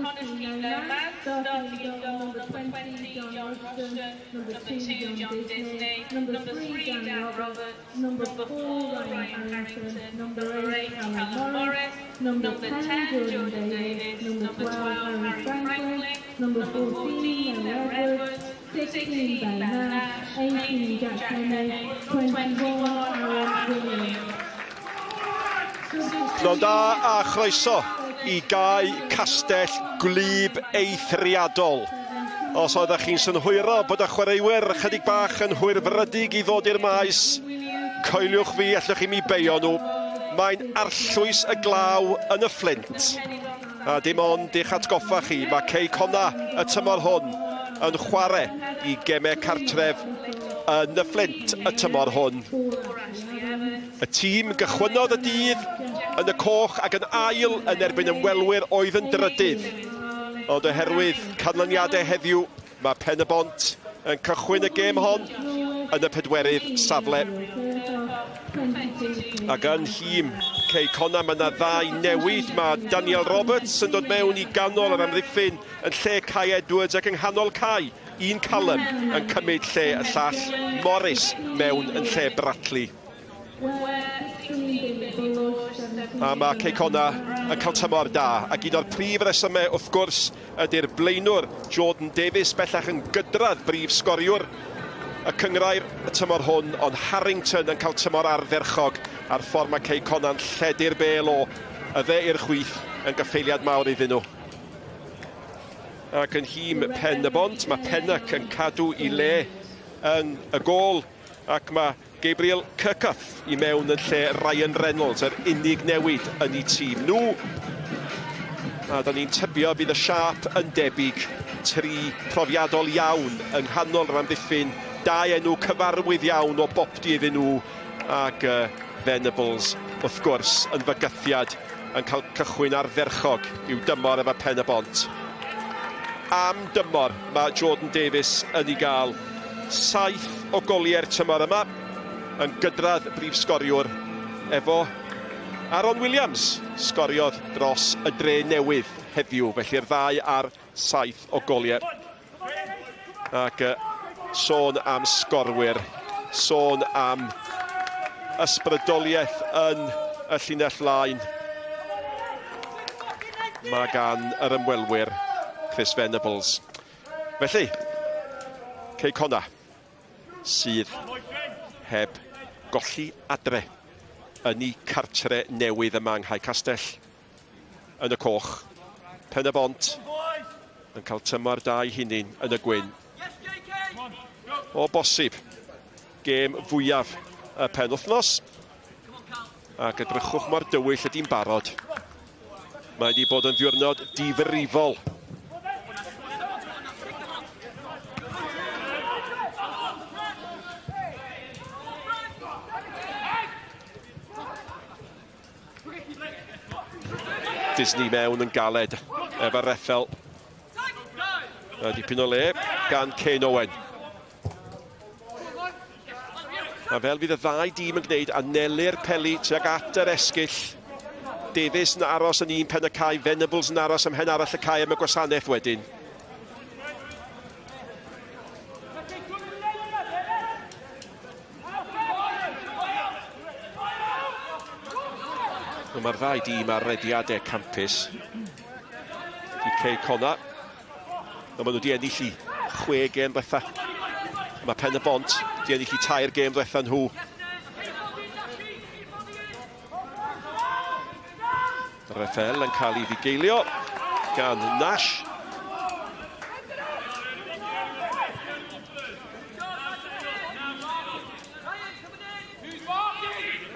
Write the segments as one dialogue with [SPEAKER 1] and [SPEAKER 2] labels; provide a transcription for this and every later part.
[SPEAKER 1] starting in goal, number 20, John Austin, number 2, John Disney, number 3, Dan Roberts, number 4, Ryan Harrington, number 8, Alan Morris, number 10, Jordan Davis, number 12, Harry Franklin, number 14, Noah Edwards, 16, Ben Nash, 18, Jack Henney, 21, Aaron Williams.
[SPEAKER 2] Pnawn da a chroeso I gau castell gwlyb eithriadol. Os oeddech chi'n synhwyro bod y chwaraewyr chydig bach yn hwyrfrydig I ddod i'r maes, coeliwch fi allwch chi mi beio nhw. Mae'n arllwys y glaw yn y Flint. A dim ond i'ch atgoffa chi, mae Cei Connah y tymor hwn yn chwarae I gemau cartref yn y Flint y tymor hwn. Y tîm gychwynnodd y dydd yn y coch ac yn ail yn erbyn ymwelwyr oedd yn drydydd. Ond oherwydd canlyniadau heddiw, mae Pen-y-bont yn cychwyn y gêm hon yn y pedwerydd safle. Ac yn hym Cei Connah mae yna ddau newid. Mae Daniel Roberts yn dod mewn I ganol yr amddiffyn yn lle Cei Edwards ac yng nghanol Cei. Un Callum yn cymryd lle y llall Morris mewn yn lle Bradley. A mae Cei Connah yn cael tymor da. Ac un o'r prif resymau wrth gwrs ydy'r blaenwr Jordan Davis bellach yn gydradd brif sgoriwr y cyngrair y tymor hwn, ond Harrington yn cael tymor ardderchog a'r ffordd mae Cei Connah'n lledu'r bel o y dde i'r chwith yn gyffeiliad mawr iddyn nhw. Ac yn hym Pen-y-bont, mae Pennock yn cadw I le yn y gôl ac mae Gabriel Kirkuff I mewn yn lle Ryan Reynolds, yr unig newid yn eu tîm nhw. A da ni'n tybio bydd y siap yn debyg, tri profiadol iawn yng nghanol yr amddiffyn, dau enw cyfarwydd iawn o bopdi iddyn nhw, ac Venables, wrth gwrs, yn fygythiad yn cael cychwyn ardderchog i'w dymor efo Pen-y-bont. Am dymor mae Jordan Davis yn ei gael 7 o goliau'r tymor yma yn gydradd brif sgoriwr efo Aaron Williams sgoriodd dros y dre newydd heddiw, felly'r ddau ar 7 o goliau. Ac sôn am sgorwyr, sôn am ysbrydoliaeth yn y llinell laen. Mae gan yr ymwelwyr Chris Venables. Felly, Cei Connah sydd heb golli adre yn ei cartre newydd yma yng Nghai Castell yn y coch. Pen-y-bont yn cael tymor da I hunin yn y gwyn. O bosib, gêm fwyaf y penwythnos. Ac edrychwch mor dywyll ydy'n barod. Mae wedi bod yn ddiwrnod difrifol. Disney mewn yn galed efo'r reffel. Dipyn o le gan Cain Owen. A fel fydd y ddau dîm yn gwneud, anelu'r peli tuag at yr esgyll. Davis yn aros yn un pen y cae, Venables yn aros ym mhen arall y cae am y gwasanaeth wedyn. Mae'r ddau dîm ar rediadau campus. Cei Connah. Maen nhw wedi ennill I 6 gêm ddiwetha. Mae Pen-y-bont wedi ennill I 3 gêm ddiwetha nhw. Reffel yn cael ei ddigeilio gan Nash.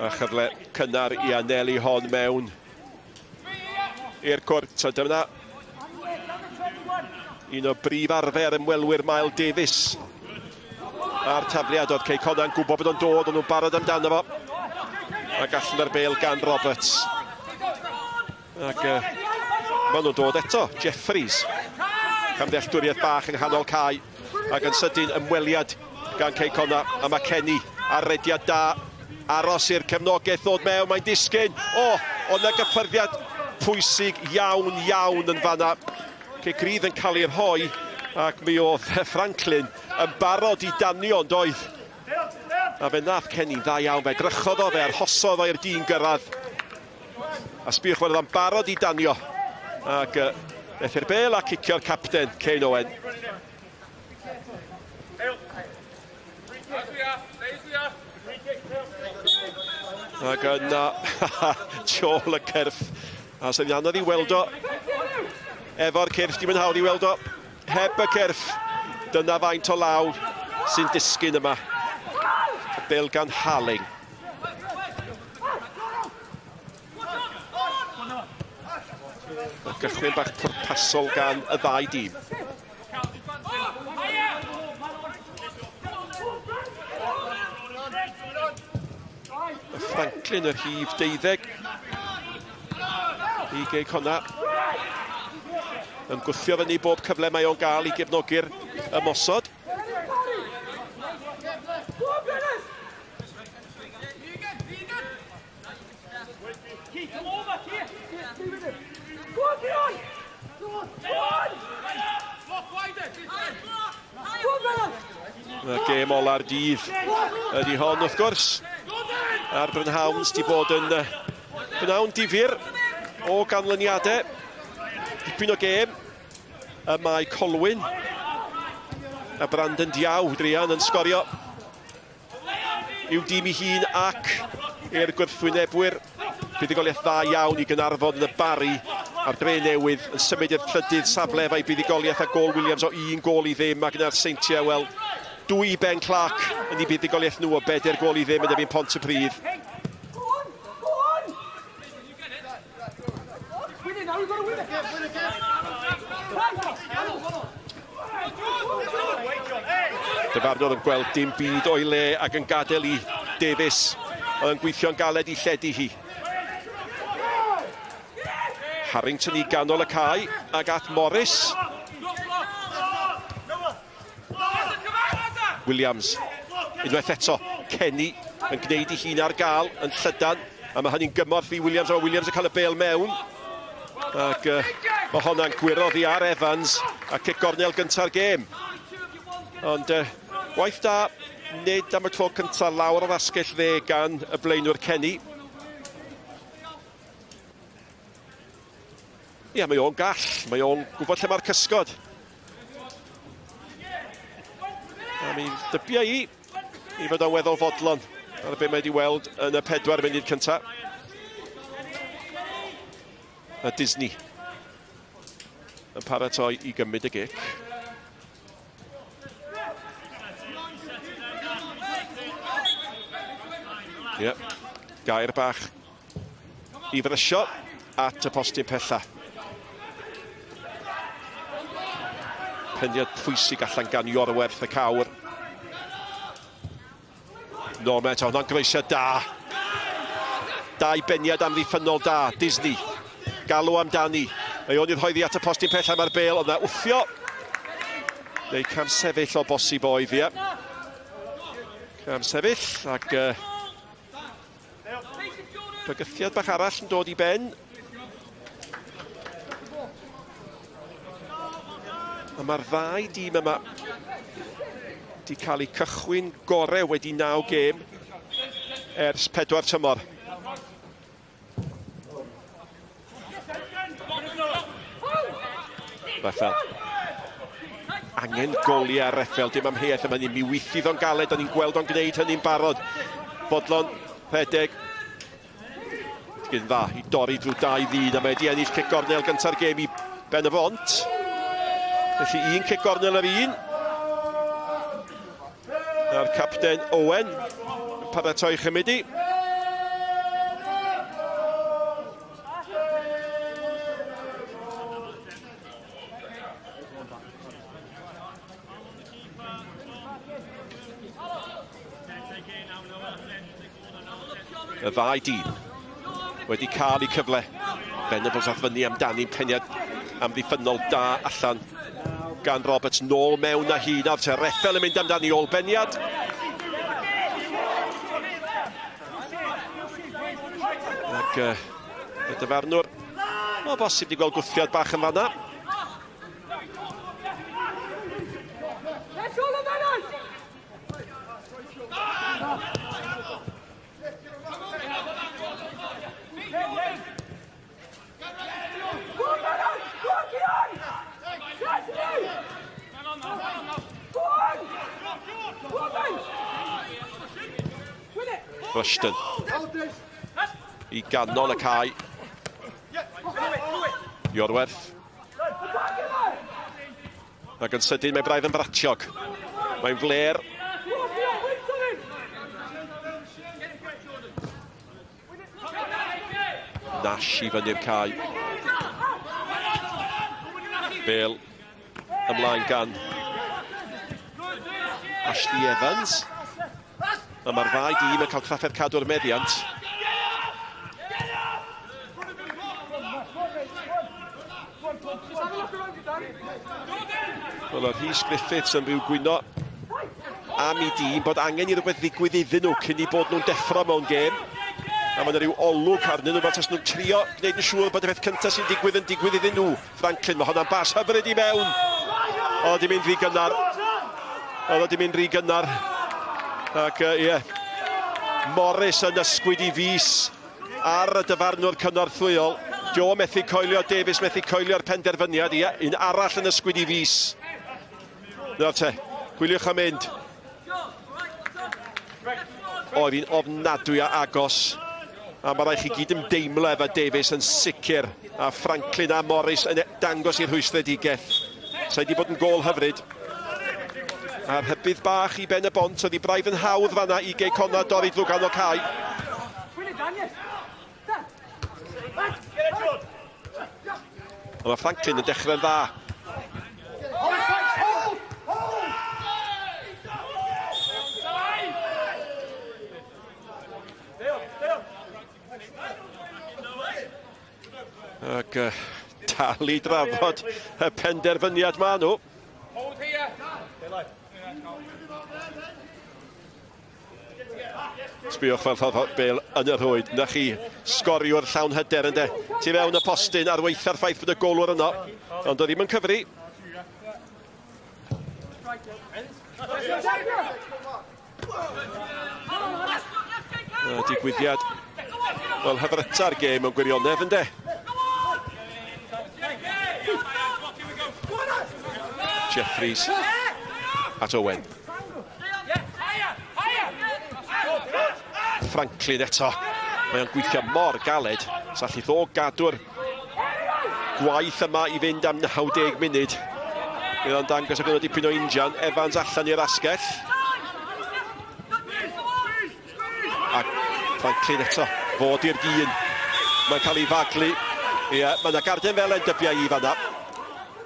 [SPEAKER 2] A chyfle cynnar I anelu hon mewn i'r cwrt. A dyna un o brif arfer ymwelwyr Mael Davis a'r tafliad. Oedd Cei Connah yn gwybod bod o'n dod, ond nhw'n barod amdano fo. A gallwn yr bel gan Roberts. Ac maen nhw'n dod eto, Jeffries. Camddealltwriaeth bach yng nghanol cae. Ac yn sydyn ymweliad gan Cei Connah. A mae Kenny ar rediad da. Aros i'r cefnogaeth ddod mewn, mae'n disgyn. Oedd 'na gyffyrddiad pwysig iawn yn fanna. Ce grydd yn cael ei rhoi, ac mi oedd Franklin yn barod i danio, ond oedd. A fe nath Cenny'n dda iawn, fe drychodd o, fe arhosodd o'r dyn gyrraedd. A sbiwch fod o'n barod i danio. Ac eith i'r bel a cicio'r capten, Cei Connah. Ac yna, Joel y cyrff. A sy'n anodd i weld o. Efo'r cyrff, dim yn hawdd i weld o. Heb y cyrff, dyna faint o law sy'n disgyn yma. Bel gan Haling. Y gychwyn bach pwrpasol gan y ddau dîm. Franklin yr hif 12 i Cei Connah yn gwthio fyny bob cyfle mae o'n gael i gefnogi'r ymosod. Y gêm ola'r dydd ydy hon wrth gwrs. A'r Brynhawns di bod yn brynawn difyr o ganlyniadau. Dipyn o gêm y mae Colwyn a Brandon Diaw Drian yn sgorio i'w dîm ei hun ac i'r gwrthwynebwyr. Buddigoliaeth dda iawn i Gynarfon yn y Bari a'r Dre Newydd yn symud i'r trydydd safle efo'i buddigoliaeth a gol Williams o 1 gol i ddim ac yna'r Seintiau, wel, 2 Ben Clark yn ei buddigoliaeth nhw o 4 gol i ddim yn efo'n Pontypridd. Dyfarnwr yn gweld dim byd o'i le ac yn gadael i Davies oedd yn gweithio'n galed i lledu hi. Harrington i ganol y cae ag at Morris. Williams, unwaith eto, Kenny yn gwneud ei hun ar gael yn llydan, a mae hynny'n gymorth i Williams, o Williams yn cael y bel mewn. Ac mae hwnna'n gwirodd i ar Evans a cic gornel gyntaf gêm. Ond waith da, nid am y tro cyntaf lawr o ddasgell dde gan y blaenwr Kenny. Ia, mae o'n gall, mae o'n gwybod lle mae'r cysgod. A mi dybia i fod o'n weddol fodlon ar be mae wedi weld yn y 4 munud cyntaf. A Disney yn paratoi i gymryd y gic. Ie, gair bach i frysio at y postyn pella. Pendiad pwysig allan gan Iorwerth y Cawr. Normet, hwnna'n groesiad da. Dau beniad amddiffynol da, Disney. Galw amdani. Mae o'n i'n rhoeddi at y postyn pella mae'r bel, ond na wthio. Neu cam sefyll o bosib oedd, ie. Cam sefyll, ac bygythiad bach arall yn dod i ben. A mae'r ddau dîm yma wedi cael eu cychwyn gorau wedi 9 gêm ers 4 tymor. Reffel. Angen goli ar Reffel, dim amheuaeth yma ni. Mi weithydd o'n galed, o'n i'n gweld o'n gwneud hynny'n barod. Bodlon, rhedeg. Gyn dda, i dorri drwy 2 ddyn, a mae wedi ennill cic gornel gyntaf'r gêm i Pen-y-bont. Felly 1 cic gornel yr 1. A'r capten Owen yn paratoi chymryd i. Y ddau dîm wedi cael eu cyfle. Venables a fyny amdani'n peniad amddiffynol da allan gan Roberts nôl mewn a hun ar te Reffel yn mynd amdani ôl beniad. Ac y dyfarnwr o bosib wedi gweld gwthiad bach yn fanna. Rushton. I ganol y cae. Iorwerth. Ac yn sydyn mae braidd yn bratiog. Mae'n fler. Nash i fyny'r cae. Bale ymlaen gan Ashley Evans. A mae'r ddau dîm yn cael trafferth cadw'r meddiant. Wel, oedd Rhys Griffiths yn rhyw gwyno am I dîm bod angen I rhywbeth ddigwydd iddyn nhw cyn I bod nhw'n deffro mewn gêm. A mae yna rhyw olwg arnyn nhw, fel tas nhw'n trio gwneud yn siŵr bod y peth cyntaf sy'n digwydd iddyn nhw. Franklin, mae hwnna'n bas hyfryd I mewn. Oedd hi'n mynd rhy gynnar. Oedd hi'n mynd rhy gynnar. Ac ie, Morris yn ysgwyd I fus ar y dyfarnwr cynorthwyol. Joe methu coelio, Davies methu coelio'r penderfyniad, ie, un arall yn ysgwyd I fus. Nawr te, gwyliwch am mynd. Oedd hi'n ofnadwy a agos. A mae rhaid chi gyd ymdeimlo efo Davies yn sicr. A Franklin a Morris yn dangos i'r rhwystredigaeth. Sa wedi bod yn gôl hyfryd. A'r hybydd bach I Pen-y-bont, oedd I braidd yn hawdd fanna I Cei Connah dorri drwy ganol cae. Ond mae Franklin yn dechrau'n dda. Ac dal I drafod y penderfyniad ma nhw. Sbiwch fel ffordd Bale yn y rhwyd. Na chi, sgoriwr llawn hyder ynde. Tu fewn y postyn ar weitha'r ffaith bod y golwr yno. Ond oedd ddim yn cyfri. Digwyddiad. Wel, hyfryta'r gêm yn gwirionedd ynde. Jeffries at Owen. Franklin eto. Mae o'n gweithio mor galed. Sall I ddo gadw'r gwaith yma I fynd am 90 munud. Bydd o'n dangos ac yn dipyn o injan. Evans allan i'r asgell. A Franklin eto. Fod i'r gyn. Mae'n cael ei faglu. Ie, mae yna garden fel yn dybiau I fanna.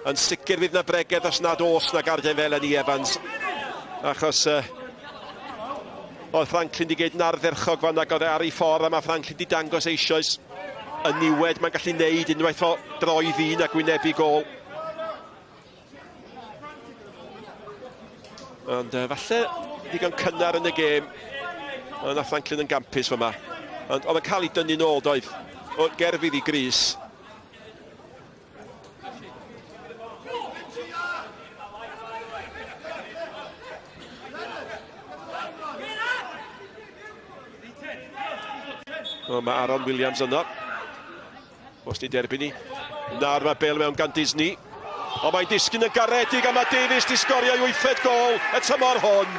[SPEAKER 2] Yn sicr fydd yna bregedd os nad os na garden fel yn I Evans. Achos oedd Franklin di geid narferchog fan ag oedd ar ei ffordd a mae Franklin di dangos eisoes y niwed mae'n gallu neud unwaith o droi ddyn a gwynebu gol. Ond falle digon cynnar yn y gêm. Yna Franklin yn gampus fyma. Ond oedd yn cael ei dynnu nôl doedd. O gerfydd I grys. O, mae Aaron Williams yno. Os ni derbyn ni. Nawr mae Bale mewn gan Disney. O, mae'n disgyn yn garedig a mae Davies di sgorio 8th gol y tymor hwn.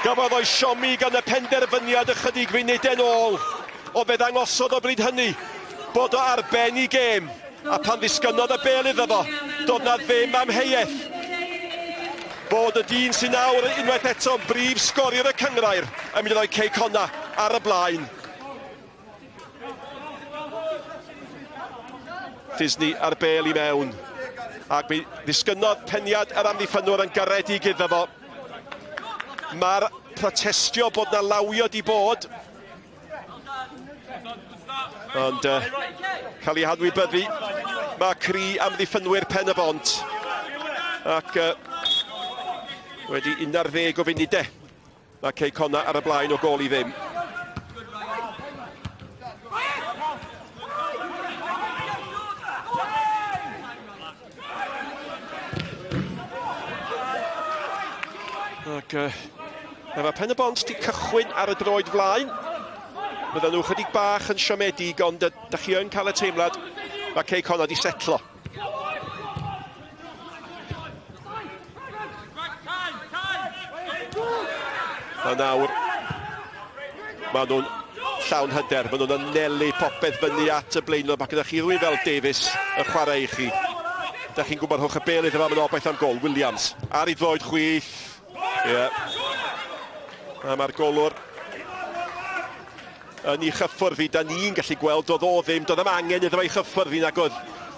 [SPEAKER 2] Gafodd o'i siomi gan y penderfyniad ychydig funudau ôl. O fe ddangosodd o bryd hynny bod o ar ben I gêm. A pan ddisgynnodd y Bale iddo fo, doedd na ddim amheuaeth. Bod y dyn sy'n nawr unwaith eto brif sgoriwr y cyngrair yn mynd i roi Cei Connah ar y blaen. Disney ar Bale I mewn. Ac mi ddisgynnodd peniad yr amddiffynwr yn garedig iddo fo. Mae'r protestio bod na lawio di bod. Ond cael ei hadwybyddu. Mae cri amddiffynwyr Pen-y-bont. Ac wedi 11 o funudau. Mae Cei Connah ar y blaen o gol I ddim. Ac efo Pen-y-bont di cychwyn ar y droed flaen. Bydden nhw chydig bach yn siomedig, ond da chi yn cael y teimlad mae Cei Connah di setlo. A nawr Maen nhw'n llawn hyder, maen nhw'n anelu popeth fyny at y blaen. Mae gyda chi rhywun fel Davies yn chwarae i chi. Da chi'n gwybod hwch y bel iddo fa, mae'n obaith am gol. Williams, ar ei droed chwith. A mae'r golwr yn ei chyffwrdd fi. Da ni'n gallu gweld doedd o ddim. Doedd am angen iddo fe ei chyffwrdd fi nag oedd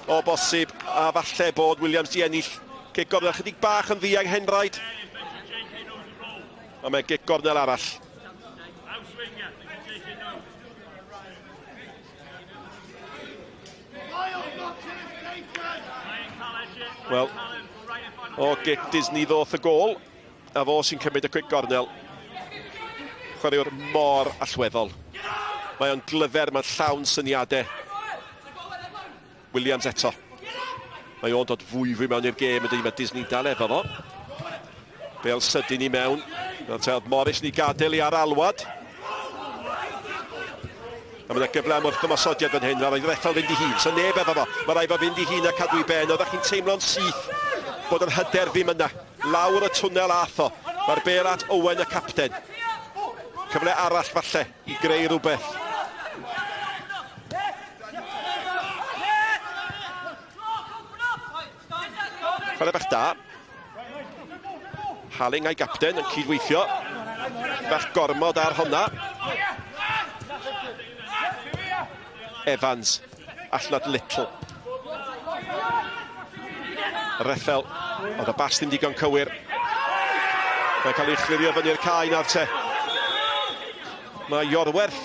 [SPEAKER 2] o bosib. A falle bod Williams di ennill. Gic gornel chydig bach yn ddi anghenraid. A mae gic gornel arall. Wel, o gic Disney ddoth y gol, a fo sy'n cymryd y quick gornel. Chwaraewr mor allweddol. Mae o'n glyfer, mae'n llawn syniadau. Williams eto. Mae o'n dod fwy mewn i'r gêm, ydy mae Disney dal efo fo. Bel sydyn i mewn. Morris ni gadael i ar alwad. A mae'n gyfle am wrth ymosodiad fan hyn, mae'n rhaid fynd i hun, so neb efo fo. Mae'n rhaid fynd i hun a cadw i ben, oeddech chi'n teimlo'n syth bod yr hyder ddim yna. Lawr y twnnel ath o. Mae'r bel at Owen y capten. Cyfle arall falle i greu rhywbeth. Chwarae bach da. Haling a'i gapten yn cydweithio. Bach gormod ar honna. Evans, allnad Little. Reffel, oedd y bas ddim digon cywir. Mae'n cael ei chlirio fyny'r cae nawr te. Mae Iorwerth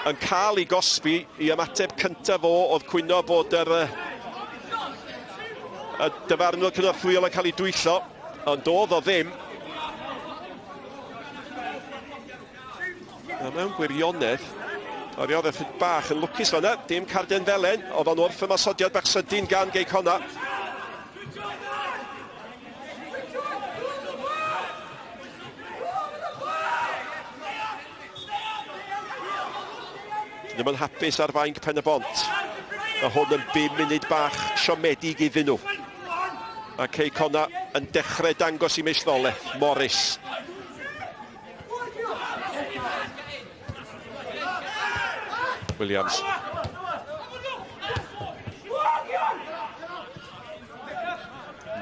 [SPEAKER 2] yn cael ei gosbi i ymateb cyntaf o oedd cwyno bod y dyfarnwr cynorthwyol yn cael ei dwyllo, ond oedd o ddim. A mewn gwirionedd, o'r Iorwerth bach yn lwcus fan'na, dim carden felen, oedd o'n wrth ymosodiad bach sydyn gan Cei Connah. Ddim yn hapus ar fainc Pen-y-bont. Mae hwn yn 5 munud bach siomedig iddyn nhw. A Cei Connah yn dechrau dangos i meisnolaeth. Morris. Williams.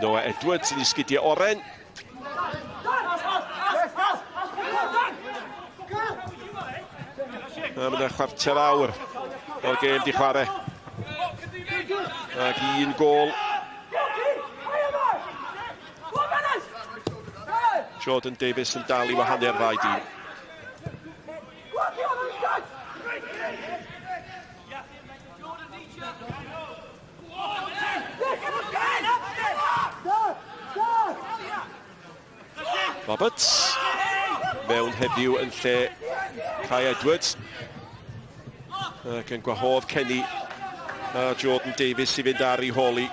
[SPEAKER 2] Noah Edwards yn isgidio oren. A mae yna chwarter awr o'r gêm di chwarae. Ac un gol. Jordan Davies yn dal i wahanu'r ddau dîm. Roberts mewn heddiw yn lle Cai Edwards ac yn gwahodd Kenny a Jordan Davies i fynd ar ei holi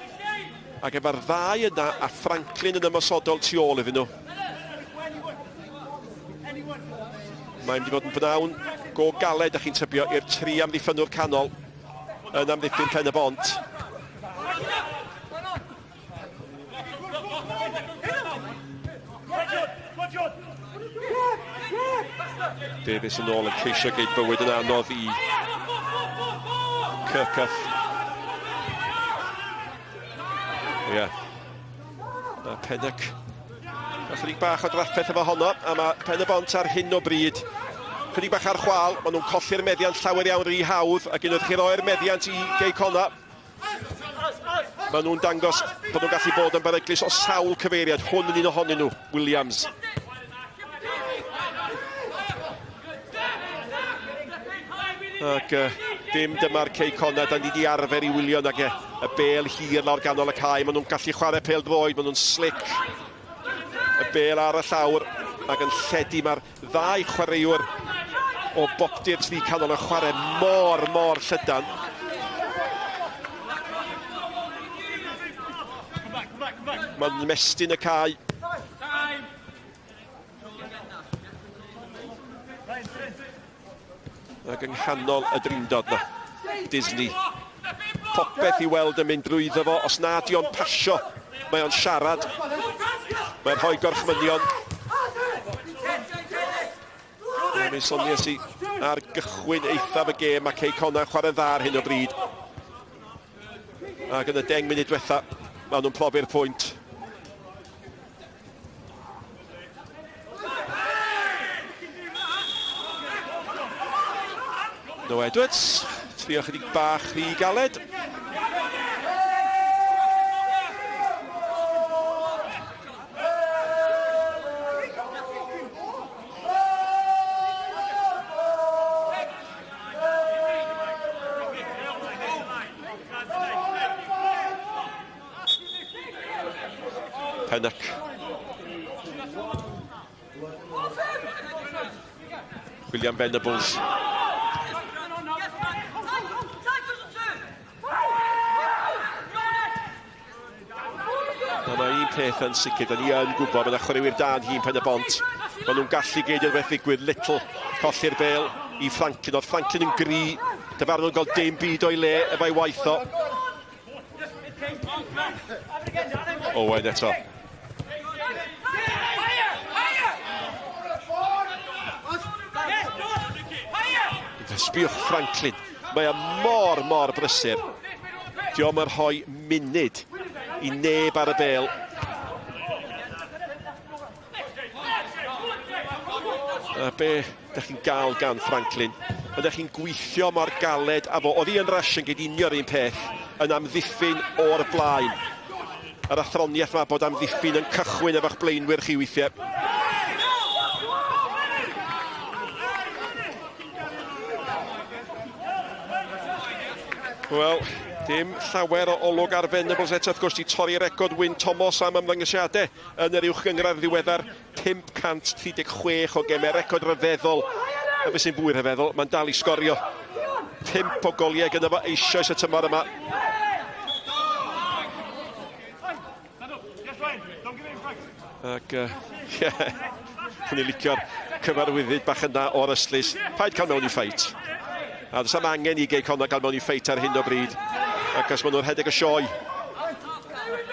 [SPEAKER 2] ac efo'r ddau yna a Franklin yn ymosodol tu ôl iddyn nhw. Mae'n mynd i fod yn bnawn go galed a chi'n tybio i'r 3 amddiffynwr canol yn amddiffyn Pen-y-bont. Davies yn ôl yn ceisio geid bywyd yn anodd i Kirkup. Ie. A Pennock. A chydig bach o drafferth efo honno, a mae Pen-y-bont ar hyn o bryd. Chydig bach ar chwal, maen nhw'n colli'r meddiant llawer iawn rhy hawdd, ac unwaith chi roi'r meddiant i Cei Connah. Maen nhw'n dangos bod nhw'n gallu bod yn beryglus o sawl cyfeiriad, hwn yn un ohonyn nhw, Williams. Ac dim dyma'r Cei Connah, da ni di arfer i wylio nag y bel hir lawr ganol y cae. Maen nhw'n gallu chwarae pêl droed, maen nhw'n slick. Y bel ar y llawr ac yn lledu mae'r ddau chwaraewr o bopdi'r tri canol yn chwarae mor llydan. Mae'n mestyn y cae. Ac yng nghanol y drindod na. Disney. Popeth i weld yn mynd drwyddo fo. Os nad i o'n pasio, mae o'n siarad. Mae'n rhoi gorchmynion. Mi'n soniais i ar gychwyn eithaf y gêm, mae Cei Connah chwarae dda ar hyn o bryd. Ac yn y 10 munud diwetha, maen nhw'n profi'r pwynt. No Edwards, trio chydig bach rhy galed. Pennock. William Venables. Mae un peth yn sicr, da ni yn gwybod, mae'n chwaraewyr dan hi'n Pen-y-bont. Maen nhw'n gallu geidio rhywbeth ddigwydd, Little colli'r bêl i Franklin. Oedd Franklin yn gry, dyfar nhw'n gael dim byd o'i le efo'i waith o. Owen eto. Sbiwch Franklin. Mae mor brysur. Diolch yn rhoi munud i neb ar y bêl. A be ydych chi'n gael gan Franklin? Ydych chi'n gweithio mor galed a fo. Oedd hi yn rush yn gydunio'r un peth yn amddiffyn o'r blaen. Yr athroniaeth yma bod amddiffyn yn cychwyn efo'ch blaenwyr chi weithiau. Wel, dim llawer o olwg ar Venables eto, wrth gwrs, di torri record Wyn Thomas am ymddangosiadau yn yr uwchgyngradd ddiweddar, 536 o gemau, record rhyfeddol. A beth sy'n fwy rhyfeddol, mae'n dal i sgorio 5 o goliau gyda fo eisoes y tymor yma. Ac, ie, ni'n licio'r cyfarwyddyd bach yna o'r ystlys. Paid cael mewn i ffeit. A does am angen i Cei Connah gael mewn i ffeit ar hyn o bryd. Ac os maen nhw'n rhedeg y sioe.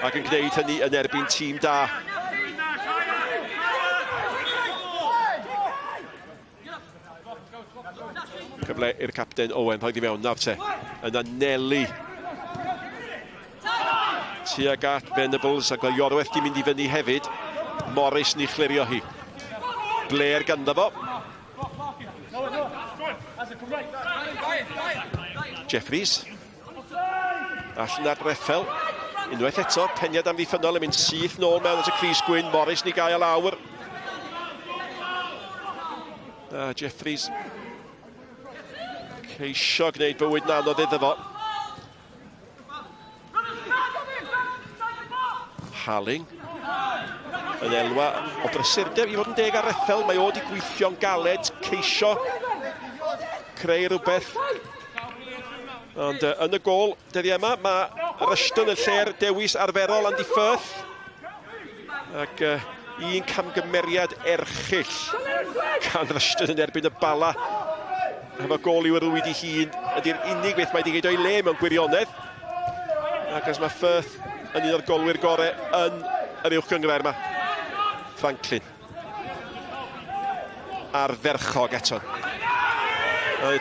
[SPEAKER 2] Ac yn gwneud hynny yn erbyn tîm da. Cyfle i'r capten Owen, rhaid i mewn nawr te. Yna Nelly. Tuag at Venables, ac mae Iorwerth di mynd i fyny hefyd. Morris ni chlirio hi. Blair ganddo fo. Jeffries. Allan ar Reffel. Unwaith eto, peniad amddiffynol yn mynd syth nôl mewn at y Cris Gwyn. Morris ni gael lawr. Jeffries. Ceisio gwneud bywyd anodd iddo fo. Halling. Yn elwa o brysurdeb i fod yn deg ar Reffel. Mae o wedi gweithio'n galed, ceisio creu rhywbeth. Ond yn y gôl, dyddi yma, mae Rushton yn lle'r dewis arferol Andy Firth. Ac un camgymeriad erchyll gan Rushton yn erbyn y bala. Efo gôl i'w rwyd i hun, ydy'r unig beth mae wedi gwneud o'i le mewn gwirionedd. Ac os mae Firth yn un o'r golwyr gorau yn yr uwchgynghrair yma. Franklin. Ar ferchog eto.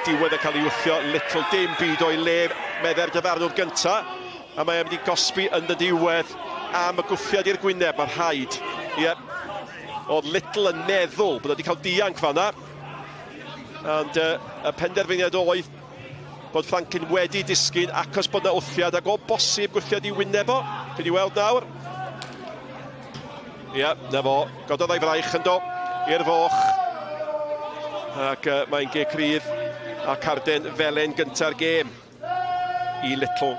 [SPEAKER 2] Diwedd yn cael ei wthio, Little dim byd o'i le, medde'r dyfarnwr gynta. A mae mynd i gosbi yn y diwedd am y gwffiad i'r gwyneb, mae'r rhaid. Ie, oedd Little yn meddwl bod wedi cael dianc fan'na. Ond y penderfyniad oedd bod Franklin wedi disgyn ac os bod yna wthiad ac o bosib gwthiad i wyneb o. Dyn ni weld nawr. Ie, na fo, gododd ei fraich yn do i'r foch. Ac mae'n ge cryf a carden felen gynta'r gêm i Little.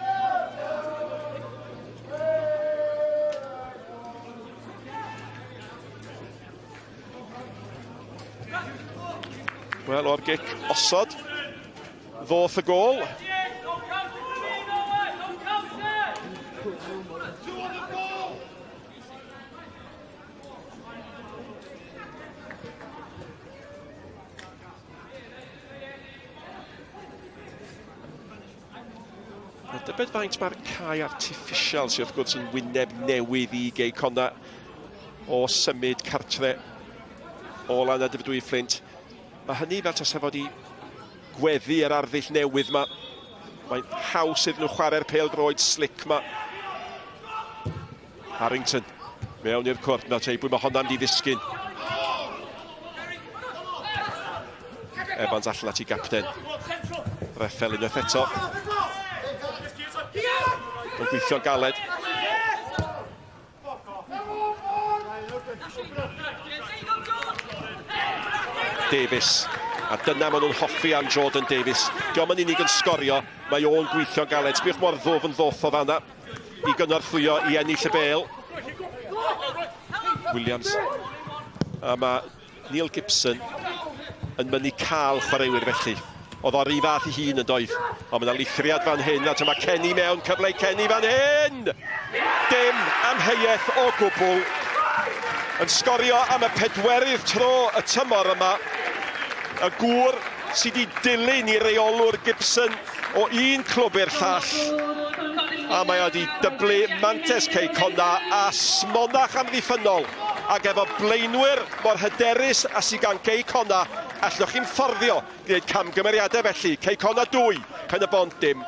[SPEAKER 2] Wel, o'r gic osod, ddoth y gôl. Dybed faint mae'r cae artiffisial sydd wrth gwrs yn wyneb newydd i Cei Connah o symud cartre o lan a Dyfrdwy Fflint. Mae hynny fel tasa fod i gweddu yr arddull newydd yma. Mae'n haws iddyn nhw chwarae'r pêl-droed slick yma. Harrington, mewn i'r cwrt na teibwy, mae honna'n di ddisgyn. Evans allan at i gapten. Reffel unwaith eto. Mae'n gweithio'n galed. Davies. A dyna maen nhw'n hoffi am Jordan Davies. Diolch yn unig yn sgorio, mae o'n gweithio'n galed. Sbiwch mor ddof yn ddoth o fanna i gynorthwyo i ennill y bêl. Williams. A mae Neil Gibson yn mynd i cael chwaraewyr felly. Oedd o'r un fath i hun yn doedd. Ond mae yna lithriad fan hyn, a dyma Kenny mewn, cyfle Kenny fan hyn! Dim amheuaeth o gwbl. Yn sgorio am y 4ydd tro y tymor yma. Y gŵr sydd wedi dilyn i reolwr Gibson o un clwb i'r llall. A mae wedi dyblu mantes Cei Connah a smonach amddiffynol. Ac efo blaenwyr mor hyderus a sydd gan Cei Connah, allwch chi'n fforddio gwneud camgymeriadau felly. Cei Connah 2, Pen-y-bont dim.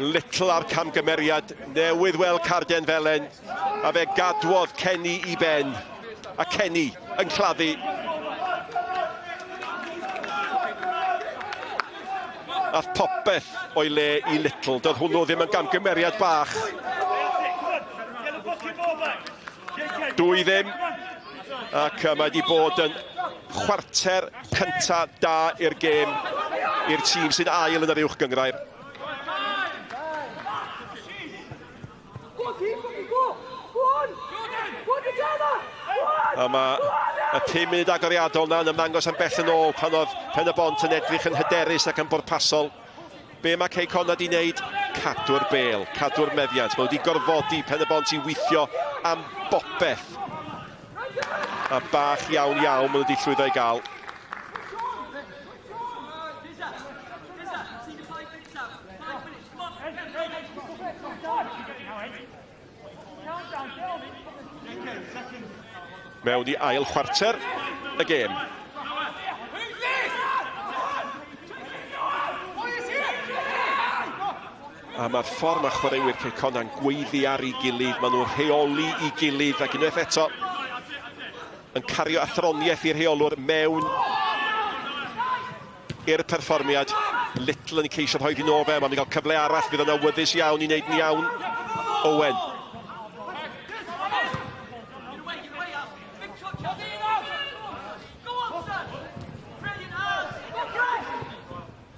[SPEAKER 2] Little ar camgymeriad, newydd weld Carden Felen, a fe gadwodd Kenny i ben, a Kenny yn claddu. Ath popeth o'i le i Little, doedd hwnnw ddim yn gamgymeriad bach. 2 ddim, ac mae wedi bod yn chwarter cynta da i'r gêm, i'r tîm sy'n ail yn yr uwch gyngrair. A mae y 5 munud agoriadol na yn ymddangos am bell yn ôl pan oedd Pen-y-bont yn edrych yn hyderus ac yn bwrpasol. Be mae Cei Connah wedi wneud? Cadw'r bêl, cadw'r meddiant. Mae wedi gorfodi Pen-y-bont i weithio am bopeth. A bach iawn iawn maen nhw wedi llwyddo i gael. Mewn i ail chwarter y gêm. A mae'r ffordd mae chwaraewyr Cei Connah'n gweiddi ar ei gilydd. Maen nhw'n rheoli i gilydd ac unwaith eto yn cario athroniaeth i'r rheolwr mewn i'r perfformiad. Little yn ceisio rhoi ddyn o fe, mae'n cael cyfle arall, fydd yn awyddus iawn i wneud yn iawn. Owen.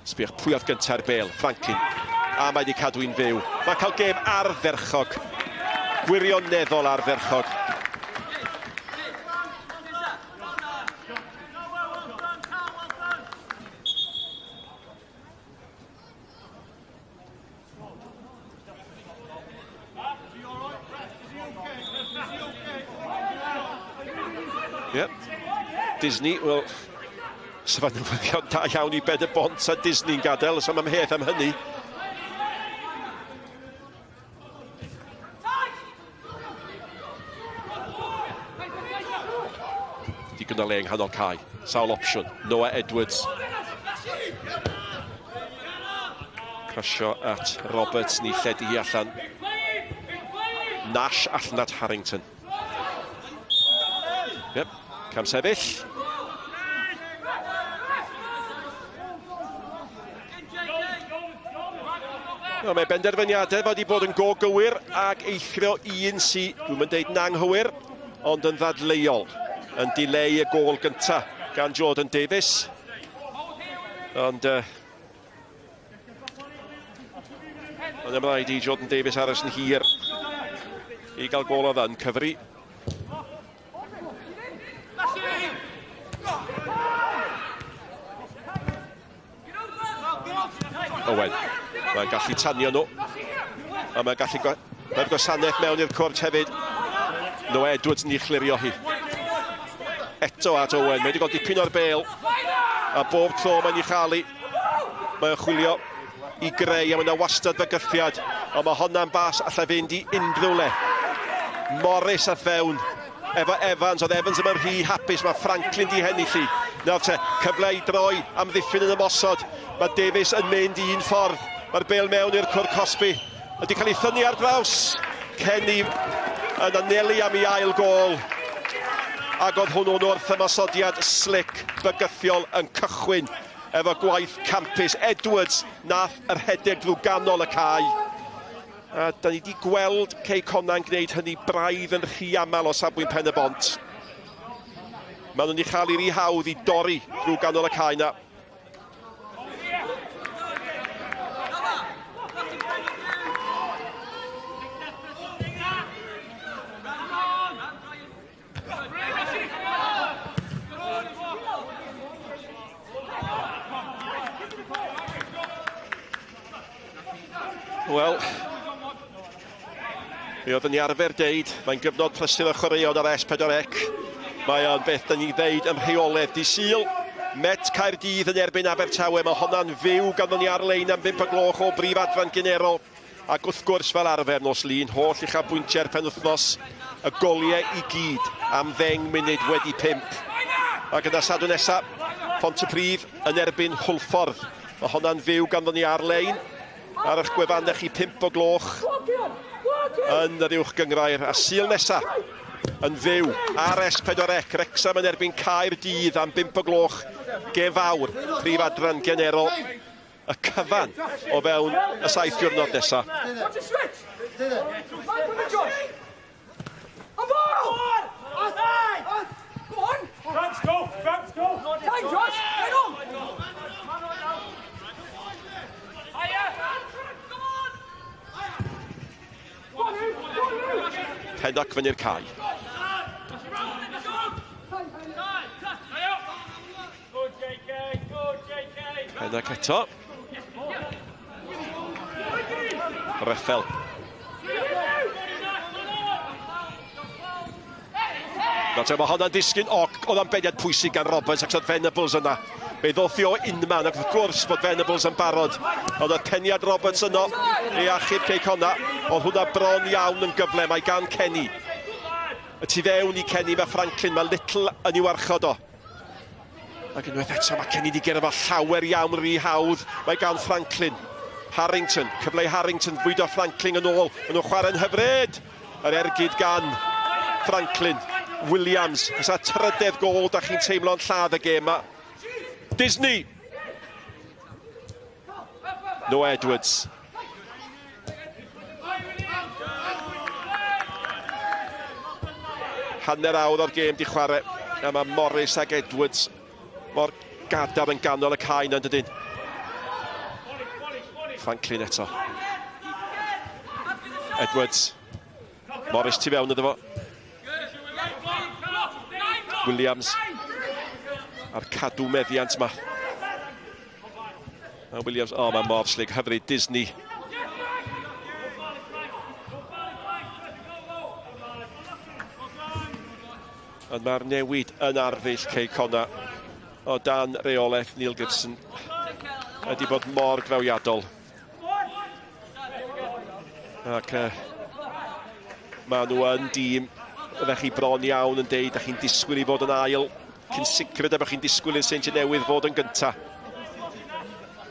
[SPEAKER 2] Sbiwch pwy oedd gyntaf bêl, Franklin. A mae wedi cadw i'n fyw. Mae'n cael gêm ardderchog. Gwirioneddol ardderchog. Yep. Disney, wel... So fan newyddion da iawn i Pen-y-bont a Disney'n gadael, so mae'n hedd am hynny. Digon o le yng nghanol cae. Sawl opsiwn. Noah Edwards. Crasio at Roberts, ni lledu hi allan. Nash allan at Harrington. Yep, cam sefyll. No, mae benderfyniadau fod i bod yn go gywir ac eithrio un sy'n, dwi'n mynd deud anghywir, ond yn ddadleuol. Yn dileu y gôl gynta gan Jordan Davies. Ond... Ond ymlaen i Jordan Davies aros yn hir i gael gôl o ddan cyfri. Owen. Mae'n gallu tanio nhw. A mae'n gallu mae'r gwasanaeth mewn i'r cwrt hefyd. Noah Edwards yn ei chlirio hi. Eto at Owen. Mae wedi gael dipyn o'r bêl. A bob tro mae'n ei chalu. Mae'n chwilio i greu a mae'n wastad bygythiad. Ond mae honna'n bas allai fynd i unrhyw le. Morris a fewn efo Evans. Oedd Evans yma'n rhy hapus. Mae Franklin di hennill i. Nawr te, cyfle i droi am ddiffyn yn ymosod. Mae Davies yn mynd un ffordd. Mae'r bêl mewn i'r cwr Cosby. Ydy cael ei thynnu ar draws. Kenny yn anelu am ei ail gol. Ac oedd hwnnw'n wrth ymosodiad slick bygythiol yn cychwyn efo gwaith campus. Edwards nath yr hedeg drwy ganol y cae. A da ni wedi gweld Cei Connah'n gwneud hynny braidd yn rhy aml o safbwynt Pen-y-bont. Maen nhw'n ei chael i'r hawdd i dorri drwy ganol y cae na. Wel, mi oedd yn ei arfer deud, mae'n gyfnod prysur y chwaraeon ar S4C. Mae o'n beth da ni ddeud ym rheoledd di Sul. Met Caerdydd yn erbyn Abertawe. Mae honna'n fyw ganddo ni ar-lein am 5 gloch o brif adran generol. Ac wrth gwrs fel arfer nos Lun, holl uchafbwyntiau'r penwythnos. Y goliau i gyd am 10 munud wedi 5. Ac yna sadwn nesaf, Pontypridd yn erbyn Hwlffordd. Mae honna'n fyw ganddo ni ar-lein. Ar eich gwefannau chi 5 o gloch yn yr uwch gyngrair. A Sul nesa yn fyw ar S4C. Wrexham yn erbyn Caerdydd am 5 o gloch. Gefawr, prif adran generol. Y cyfan o fewn y 7 diwrnod nesa. Pennock fyny'r cae. Pennock eto. Reffel. Mae honna'n disgyn, oedd o'n beniad pwysig gan Roberts ac oedd Venables yna. Fe ddoth i o unman, ac wrth gwrs bod Venables yn barod. Oedd y peniad Roberts yno i achub Cei Connah. Oedd hwnna bron iawn yn gyfle, mae gan Kenny. Y tu fewn i Kenny, mae Franklin, mae Little yn i'w warchod o. Ac unwaith eto, mae Kenny wedi gyrfa llawer iawn rhy hawdd. Mae gan Franklin. Harrington, cyfle Harrington, fwydo Franklin yn ôl. Yn nhw'n chwarae'n hyfryd. Yr ergyd gan Franklin. Williams, ys a trydedd gol, da chi'n teimlo'n lladd y gêm yma. Disney. No Edwards. Hanner awr o'r gêm di chwarae. A mae Morris ag Edwards mor gadar yn ganol y cae na dydyn. Franklin eto. Edwards. Morris tu fewn iddo fo. Williams a'r cadw meddiant yma. A Williams, mae mor slig, hyfryd Disney. Ond mae'r newid yn arddull Cei Connah o dan reolaeth Neil Gibson wedi bod mor grawiadol. Ac maen nhw yn dîm ydych chi bron iawn yn deud, ydych chi'n disgwyl i fod yn ail, cyn sicryd ydych chi'n disgwyl i'r Saint newydd fod yn gynta.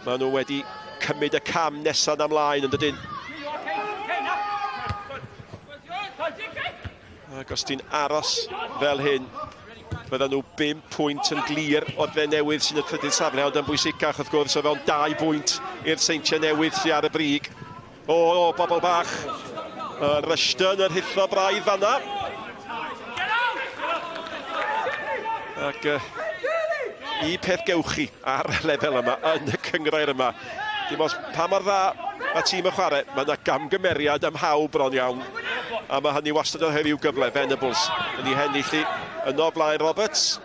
[SPEAKER 2] Maen nhw wedi cymryd y cam nesaf ymlaen yn dydyn. Ac os ti'n aros fel hyn, bydden nhw 5 pwynt yn glir o'r dde newydd sy'n y trydydd safle, ond yn bwysicach wrth gwrs o fewn 2 pwynt i'r Saint newydd sy'n ar y brig. O, bobl bach. Rushton yn hithro braidd fanna. Ac i peth gewch chi ar y lefel yma, yn y cyngrair yma. Dim os pa mor dda mae tîm y chwarae, mae yna gamgymeriad am haw bron iawn. A mae hynny wastad o heddiw gyfle, Venables yn ei hennill i yno blaen Roberts.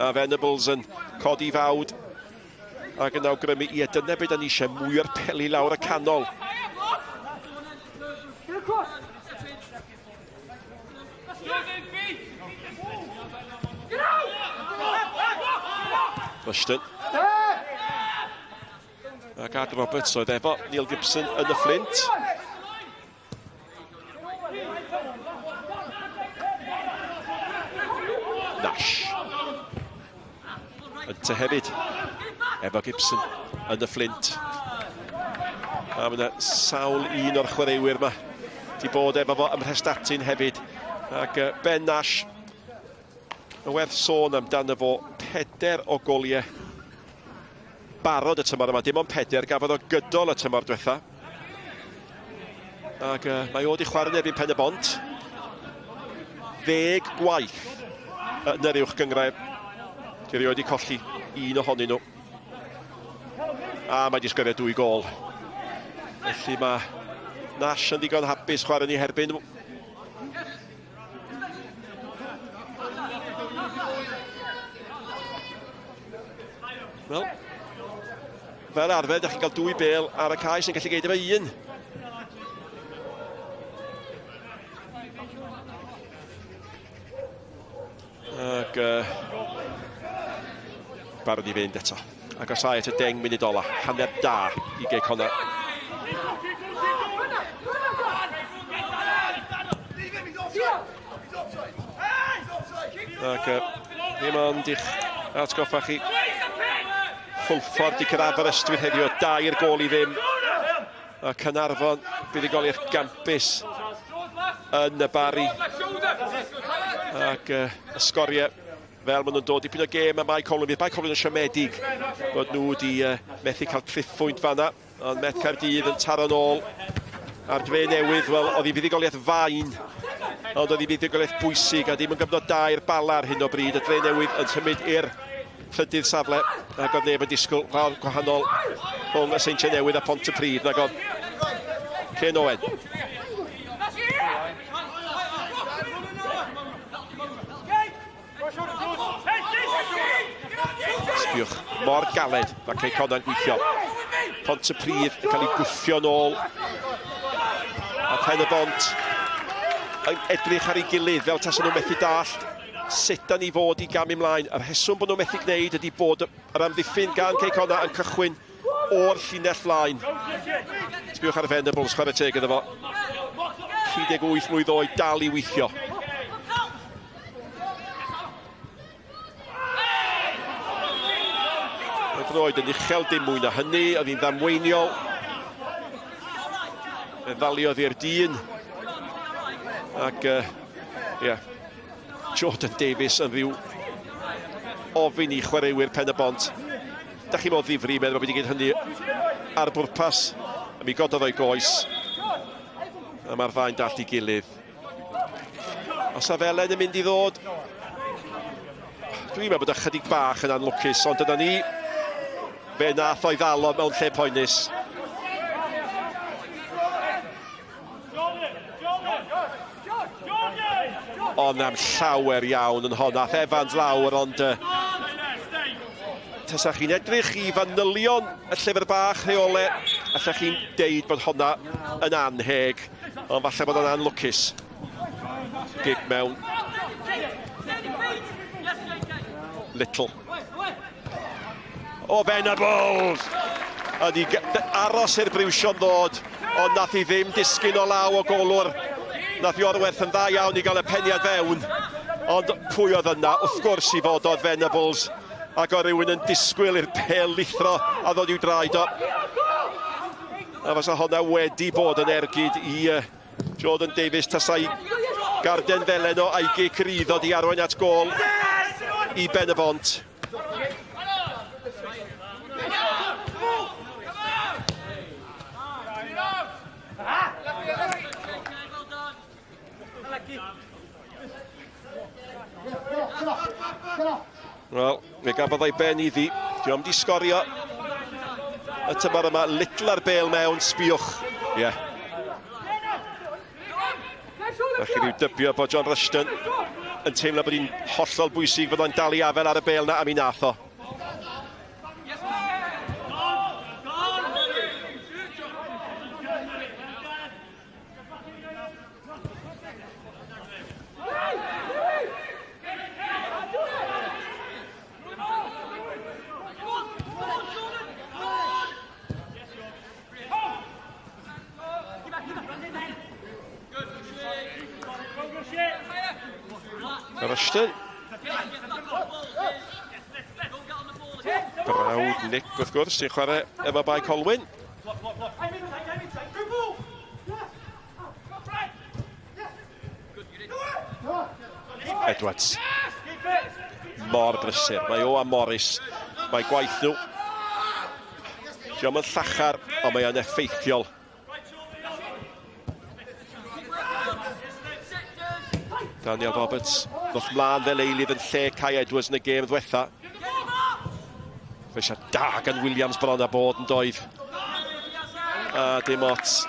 [SPEAKER 2] A Venables yn codi fawd ac yn awgrymu, dyna beth da ni eisiau, mwy o'r peli lawr y canol. Rushton. Ac Ad Roberts oedd efo Neil Gibson yn y Flint. Nash. Ynta hefyd, efo Gibson yn y Flint. A mae yna sawl un o'r chwaraewyr yma di bod efo fo ym Mhrestatyn hefyd. Ac Ben Nash, mae werth sôn amdano fo 4 o goliau barod y tymor yma, dim ond 4, gafodd o gydol y tymor diwetha. Ac mae o wedi chwarae yn erbyn Pen-y-bont. 10 gwaith yn yr uwch gyngrair. Dwi erioed wedi colli un ohonyn nhw. A mae wedi sgorio 2 gol. Felly mae Nash yn ddigon hapus chwarae ni herbyn nhw. Wel, fel arfer, da chi'n cael 2 bêl ar y cae sy'n gallu geid efo 1. Ac barod i fynd eto. Ac os ai at y 10 munud ola, hanner da i Cei Connah. Ac ddim ond i'ch atgoffa chi. Hwlffordd i cyrraedd yr ystwyth heddiw, 2 gol i ddim. A Caernarfon, buddugoliaeth gampus yn y Bari. Ac y sgoriau fel maen nhw'n dod dipyn o gêm a Mae Colwyn. Bydd Mae Colwyn yn siomedig bod nhw wedi methu cael triffwynt fanna. Ond Met Caerdydd yn taro nôl ar dre newydd. Wel, oedd hi fuddugoliaeth fain, ond oedd hi fuddugoliaeth bwysig a ddim yn gyfnod da i'r Bala ar hyn o bryd. Y dre newydd yn symud i'r trydydd safle, ac oedd neb yn disgwyl fawr gwahanol rhwng y Seintiau Newydd a Pontypridd, nag oedd Cyn Owen. Sbiwch, mor galed mae Cei Connah'n gweithio. Pontypridd yn cael ei gwthio nôl. A Pen-y-bont yn edrych ar ei gilydd fel tas nhw'n methu dallt sut da ni fod i gam ymlaen. Yr rheswm bod nhw'n methu gwneud ydy bod yr amddiffyn gan Cei Connah yn cychwyn o'r llinell flaen. Sbiwch ar y Venables, chwarae teg iddo fo. 38 mlwydd oed, dal i weithio. Oedd roed yn uchel dim mwy na hynny, oedd hi'n ddamweiniol. Ddaliodd i'r dyn. Ac, ie, Jordan Davies yn rhyw ofyn i chwaraewyr Pen-y-bont. Da chi modd ddifri, meddwl bod wedi gwneud hynny ar bwrpas. A mi gododd o'i goes. A mae'r ddau'n dallt i gilydd. Os a Felen yn mynd i ddod, dwi'n meddwl bod ychydig bach yn anlwcus, ond dyna ni. Fe nath o'i ddalo mewn lle poenus. Ond am llawer iawn yn honna. Evans lawr, ond tasa chi'n edrych i fanylion y llyfr bach rheole, allach chi'n deud bod honna yn anheg, ond falle bod yn anlwcus. Gig mewn. Little. O, Venables! Ydi aros i'r briwsio'n ddod, ond nath hi ddim disgyn o law o golwr. Nath Iorwerth yn dda iawn i gael y peniad fewn, ond pwy oedd yna? Wrth gwrs i fod oedd Venables, ac o rywun yn disgwyl i'r pel lithro a ddod i'w draed o. A fasa honna wedi bod yn ergyd i Jordan Davies, tasai garden felen o aigi cryddo di arwain at gol i Pen-y-bont. Wel, fe gafodd o'i ben iddi. Dwi am di sgorio y tymor yma. Little ar bêl mewn, sbiwch. Ie. Felly rhyw dybio bod John Rushton yn teimlo bod hi'n hollol bwysig fod o'n dal i afel ar y bêl na, a mi nath o. Rushton. Nawd Nick, wrth gwrs, sy'n chwarae efo bai Colwyn. Edwards. Mor brysur. Mae o a Morris. Mae gwaith nhw. Diolch yn llachar, ond mae o'n effeithiol. Daniel Roberts. Ddoth mlaen fel eilydd yn lle Cei Edwards yn y gêm ddiwetha. Fe eisiau da gan Williams bron a bod yn doedd. A dim ots.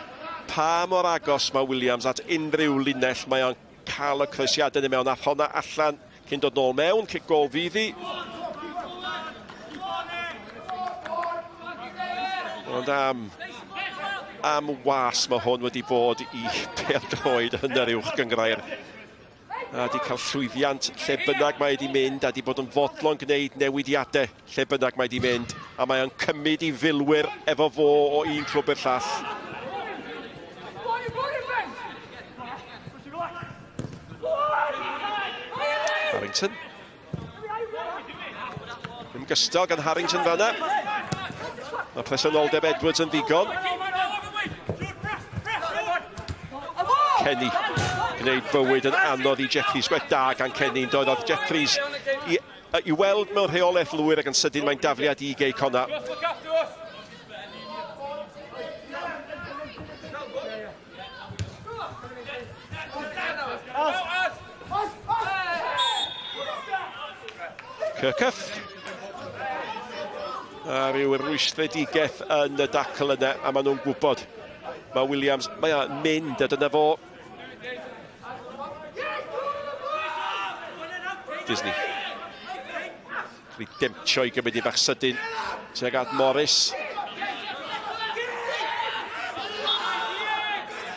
[SPEAKER 2] Pa mor agos mae Williams at unrhyw linell, mae o'n cael y croesiadau yn mewn. Nath honna allan cyn dod nôl mewn, cic gol fyddi. Ond am was mae hwn wedi bod i pêl-droed yn yr uwch gyngrair. A di cael llwyddiant lle bynnag mae wedi mynd, a di bod yn fodlon gwneud newidiadau lle bynnag mae wedi mynd, a mae o'n cymryd i filwyr efo fo o un clwb i'r llall. Harrington. Yn gystal gan Harrington fanna. Mae presenoldeb Edwards yn ddigon. Kenny. Gwneud bywyd yn anodd i Jeffries. Gwedd da gan Kenny yn dod. Oedd Jeffries i weld mewn rheolaeth lwyr ac yn sydyn mae'n dafliad i Cei Connah. Kirkuff. A ryw rwystredigaeth yn y dacl yna, a maen nhw'n gwybod. Mae Williams, mae o'n mynd, a dyna fo. Disney. Rwy demtio i gymryd i bach sydyn. Tuag at Morris.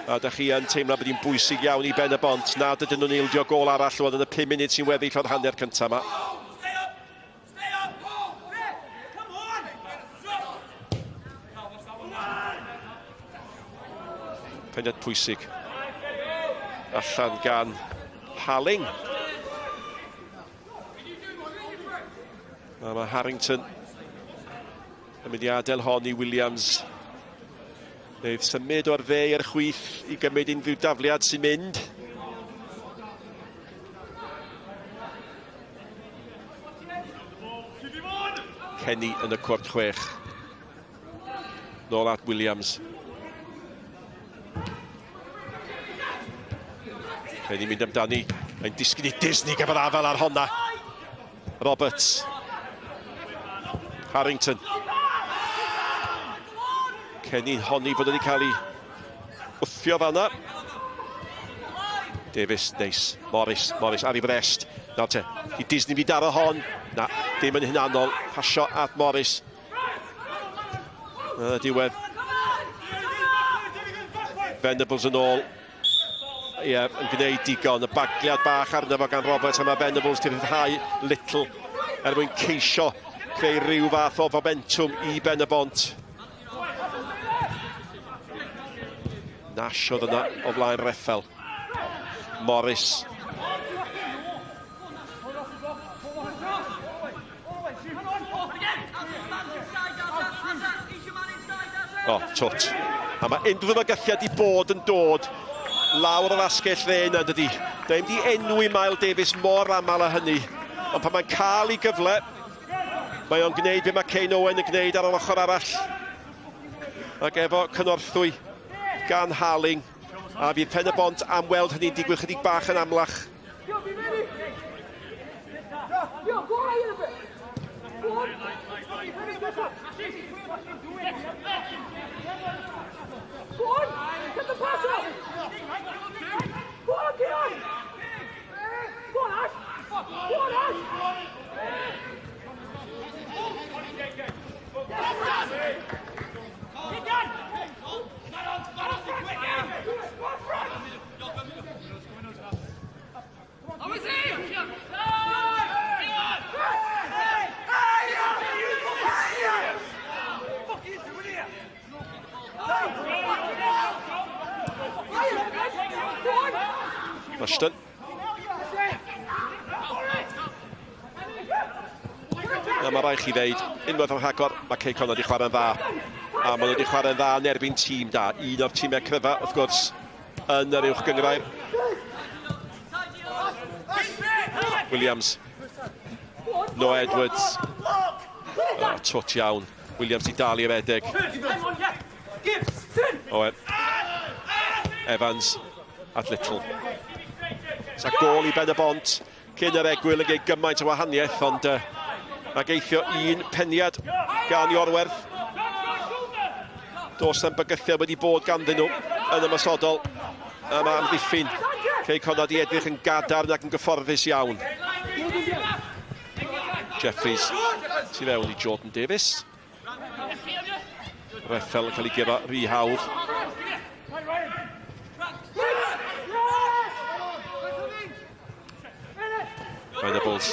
[SPEAKER 2] A da chi yn teimlo bod hi'n bwysig iawn i Pen-y-bont. Nad ydyn nhw'n ildio gol arall oedd yn y 5 munud sy'n weddill o'r hanner cyntaf yma. Pendiad pwysig. Allan gan Halling. A mae Harrington yn mynd i adael hon i Williams. Neidd symud o'r dde i'r chwith i gymryd unrhyw dafliad sy'n mynd. Kenny yn y cwrt chwech. Nôl at Williams. Kenny mynd amdani. Mae'n disgyn i Disney gyfer afel ar honna. Roberts. Harrington. Kenny'n honni bod wedi cael ei wthio fanna. Davies, neis. Morris ar ei frest. Nawr te, i Disney fi daro hon. Na, dim yn hunanol. Pasio at Morris. Diwedd. Venables yn ôl. Ie, yn gwneud digon. Y bagliad bach arno fo gan Roberts, a mae Venables di rhyddhau Little er mwyn ceisio creu rhyw fath o momentum i Pen-y-bont. Nash oedd yna o flaen Reffel. Morris. O, twt. A mae unrhyw fygythiad i bod yn dod lawr o'r asgell dde yna, dydy. Da ddim di enwi Miles Davies mor aml â hynny. Ond pan mae'n cael ei gyfle, mae o'n gwneud be mae Cain Owen yn gwneud ar yr ochr arall. Ac efo cynorthwy gan Halling. A fydd Pen-y-bont am weld hynny'n digwydd chydig bach yn amlach. Rushton. A mae rhaid chi ddeud, unwaith o'n rhagor, mae Cei Connah wedi chwarae'n dda. A maen nhw wedi chwarae'n dda yn erbyn tîm da. Un o'r tîmau cryfa, wrth gwrs, yn yr uwch gyngrair. Williams. Noah Edwards. Twt iawn. Williams i dal i'r edeg. Owen. Evans at Little. Sa gol i Pen-y-bont. Cyn yr egwyl yn geid gymaint o wahaniaeth, ond mae geithio un peniad gan i Orwerth. Does am bygythiad wedi bod ganddyn nhw yn ymysodol. A mae amddiffyn. Cei Connah di edrych yn gadarn ac yn gyfforddus iawn. Jeffries sy'n fewn i Jordan Davies. Reffel yn cael ei gyrra rhy hawdd. Venables.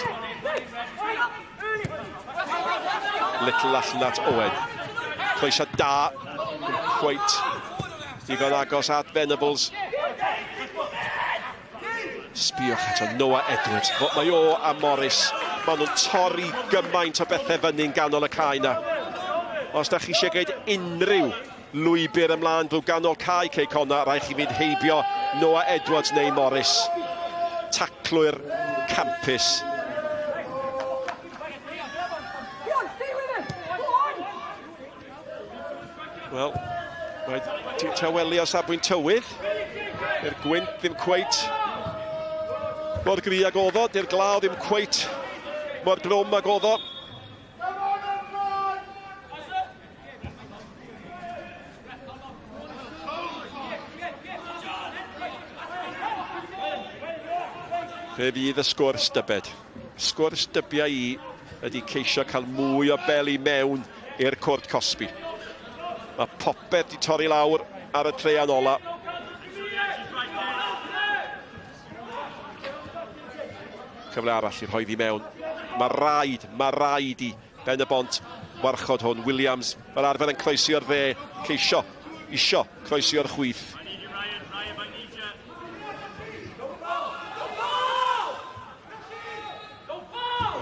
[SPEAKER 2] Little allan at Owen. Cloesiad da. Quite digon agos at Venables. Sbiwch eto Noah Edwards. Mae o a Morris. Maen nhw'n torri gymaint o bethau fyny'n ganol y cae na. Os da chi eisiau gwneud unrhyw lwybr ymlaen drwy ganol cae Cei Connah, rhaid chi fynd heibio Noah Edwards neu Morris. Taclwyr campus. Wel, mae taweli o safbwynt tywydd. I'r gwynt ddim cweit mor gry ag oedd o, di'r glaw ddim cweit mor drwm ag oedd o. Fe fydd y sgwrs dybed. Sgwrs dybiau i ydy ceisio cael mwy o bel i mewn i'r cwrt Cosby. Mae popeth di torri lawr ar y treian ola. Cyfle arall i rhoi ddi mewn. Mae raid i Pen-y-bont warchod hwn. Williams fel arfer yn croesio'r dde. Ceisio, isio croesio'r chwith.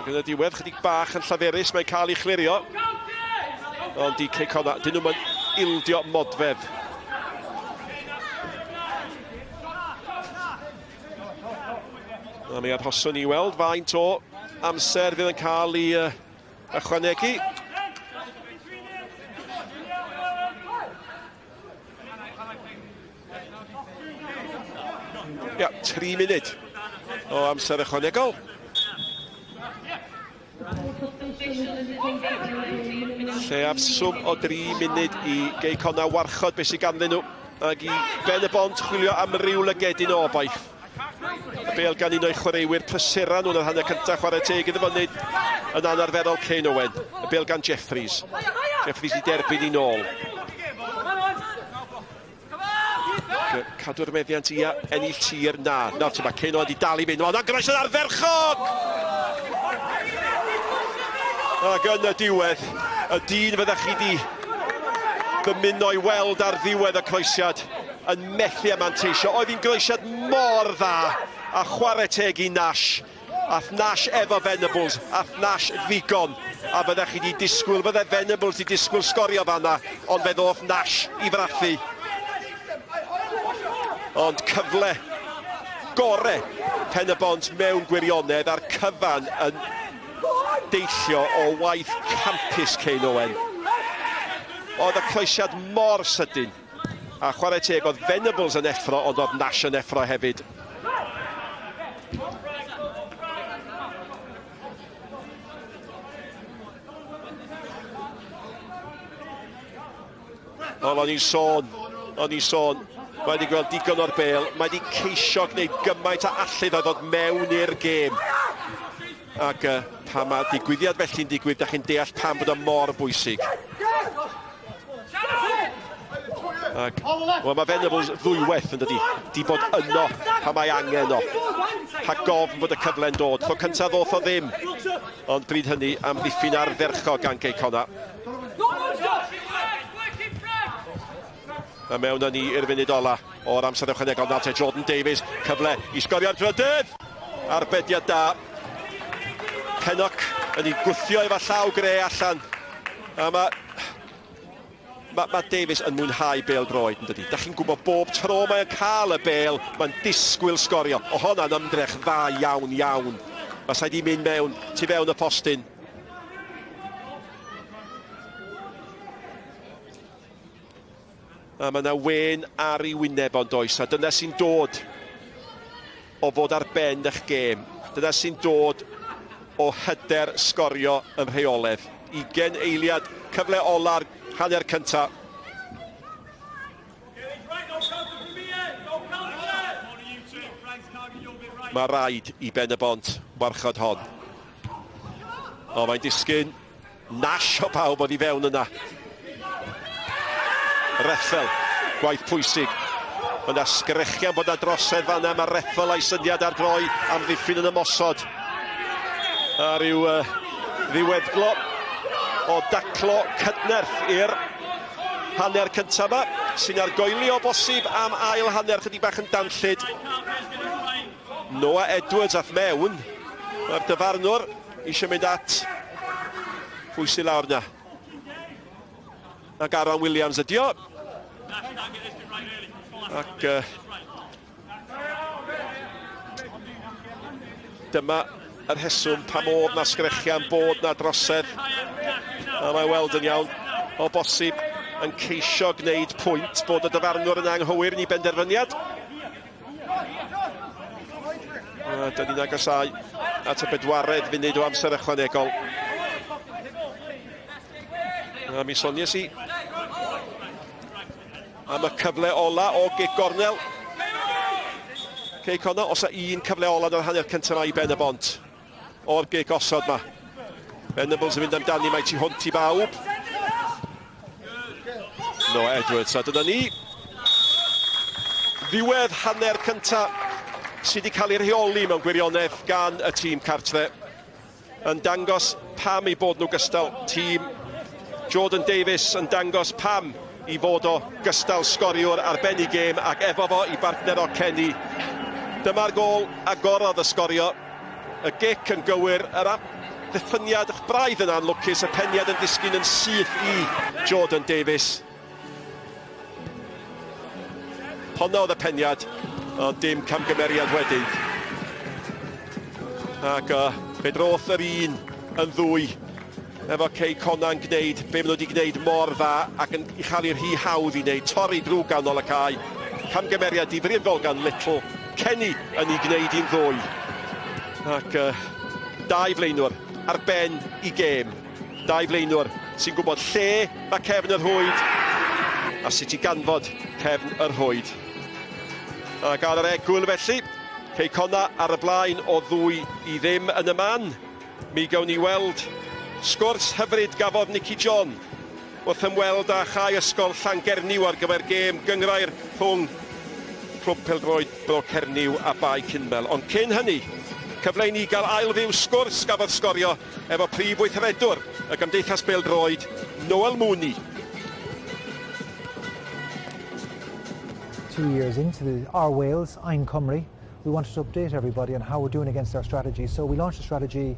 [SPEAKER 2] Yn y diwedd, chydig bach yn llaferus, mae'n cael ei chlirio. Ond i Cei Connah, dyn nhw'n ildio modfedd. A mi arhoswn i weld faint o amser fydd yn cael ei ychwanegu. Ia, 3 munud o amser ychwanegol. Lleafswm o 3 munud i Cei Connah warchod beth sydd ganddyn nhw. Ac i Pen-y-bont chwilio am ryw lygedyn o obaith. Bel gan un o'i chwaraewyr prysura nhw'n yr hanner cyntaf chwarae teg iddo fo wneud yn anarferol Cyn Owen. Y bel gan Jeffries. Jeffries i derbyn i nôl. Cadw'r meddiant i ennill tir na. Nawr ti'n ma Cyn Owen di dal i fynd. Mae'n groes yn arferchog! Ac yn y diwedd, y dyn fyddech chi di dymuno i weld ar ddiwedd y croesiad yn methu a manteisio. Oedd hi'n groesiad mor dda a chwarae teg i Nash. Ath Nash efo Venables, ath Nash ddigon. A byddech chi di disgwyl, bydde Venables di disgwyl sgorio fanna, ond fe ddoth Nash i frathu. Ond cyfle gore Pen-y-bont mewn gwirionedd a'r cyfan yn deillio o waith campus Cyn Owen. Oedd y croesiad mor sydyn. A chwarae teg, oedd Venables yn effro, ond oedd Nash yn effro hefyd. Ond o'n i'n sôn, mae wedi gweld digon o'r bel, mae wedi ceisio gwneud gymaint a allydd oedd mewn i'r gêm. Ac pan mae digwyddiad felly'n digwydd, da chi'n deall pam bod o mor bwysig. Ac, wel, mae Venables ddwywaith yn dydi, di bod yno pan mae angen o. Pa gofn bod y cyfle'n dod. Tro cyntaf ddoth o ddim. Ond bryd hynny am ddiffyn ardderchog gan Cei Connah. A mewn â ni i'r funud ola o'r amser ychwanegol. Nawr te Jordan Davies, cyfle i sgorio'r drydydd. Arbediad da. Pennock yn ei gwthio efo llaw gre allan. A mae Davies yn mwynhau bêl-droed, yn dydi. Da chi'n gwybod bob tro mae'n cael y bêl, mae'n disgwyl sgorio. O hwnna'n ymdrech dda iawn, iawn. Mae sa'i di mynd mewn, tu fewn y postyn. A mae yna wen ar ei wyneb o'n does, a dyna sy'n dod o fod ar ben eich gêm. Dyna sy'n dod o hyder sgorio yn rheoledd. 20 eiliad, cyfle ola'r hanner cyntaf. Mae rhaid i Pen-y-bont warchod hon. O, mae'n disgyn nash o pawb oedd i fewn yna. Reffel, gwaith pwysig. Mae yna sgrechian bod yna drosedd fanna, mae Reffel a'i syniad ar droi am ddiffyn yn ymosod. A ryw ddiweddglo o daclo cydnerth i'r hanner cyntaf yma, sy'n argoeli o bosib am ail hanner chydig bach yn danllyd. Noah Edwards ath mewn. Mae'r dyfarnwr eisiau mynd at pwy sy'n lawr yna. Ac Aaron Williams ydi o. Ac dyma yr heswm pam oedd na sgrechian, bod na drosedd. A mae weld yn iawn o bosib yn ceisio gwneud pwynt bod y dyfarnwr yn anghywir yn ei benderfyniad. Dyn ni'n agosau at y bedwaredd funud o amser ychwanegol. A mi sonies i am y cyfle ola o gic gornel. Cei Connah, os yw un cyfle ola yn yr hanner cyntaf i Pen-y-bont o'r gic osod yma. Venables yn mynd amdani, mae tu hwnt i bawb. Noah Edwards, a dyna ni. Ddiwedd hanner cyntaf sydd wedi cael ei rheoli mewn gwirionedd gan y tîm cartre. Yn dangos pam i bod nhw gystal. Tîm Jordan Davies yn dangos pam i fod o gystal sgoriwr ar ben i gêm ac efo fo i bartner o Kenny. Dyma'r gol agorodd y sgorio. Y gic yn gywir, yr ddiffyniad eich braidd yn anlwcus, y peniad yn disgyn yn syth i Jordan Davies. Honno oedd y peniad, ond dim camgymeriad wedyn. Ac fe droth yr un yn ddwy efo Cei Connah yn gwneud be maen nhw wedi gwneud mor dda ac yn chael i'r rhy hawdd i wneud, torri drwy ganol y cae. Camgymeriad difrifol gan Little, Kenny yn ei gwneud i'n ddwy. Ac dau flaenwr ar ben i gêm. Dau flaenwr sy'n gwybod lle mae cefn yr hwyd a sut i ganfod cefn yr hwyd. Ac ar yr egwyl felly, Cei Connah ar y blaen o 2-0 yn y man. Mi gawn ni weld sgwrs hyfryd gafodd Nicky John wrth ymweld â chai ysgol Llangerniw ar gyfer gêm gyngrair rhwng Clwb Pêl-droed Bro Cerniw a Bai Cynmel. Ond cyn hynny, cyfle i ni gael ail ddiw sgwrs gafodd sgorio efo prif weithredwr y Gymdeithas Bêl-droed, Noel Mooney.
[SPEAKER 3] 2 years into our Wales, I'm Cymru, we wanted to update everybody on how we're doing against our strategy. So we launched a strategy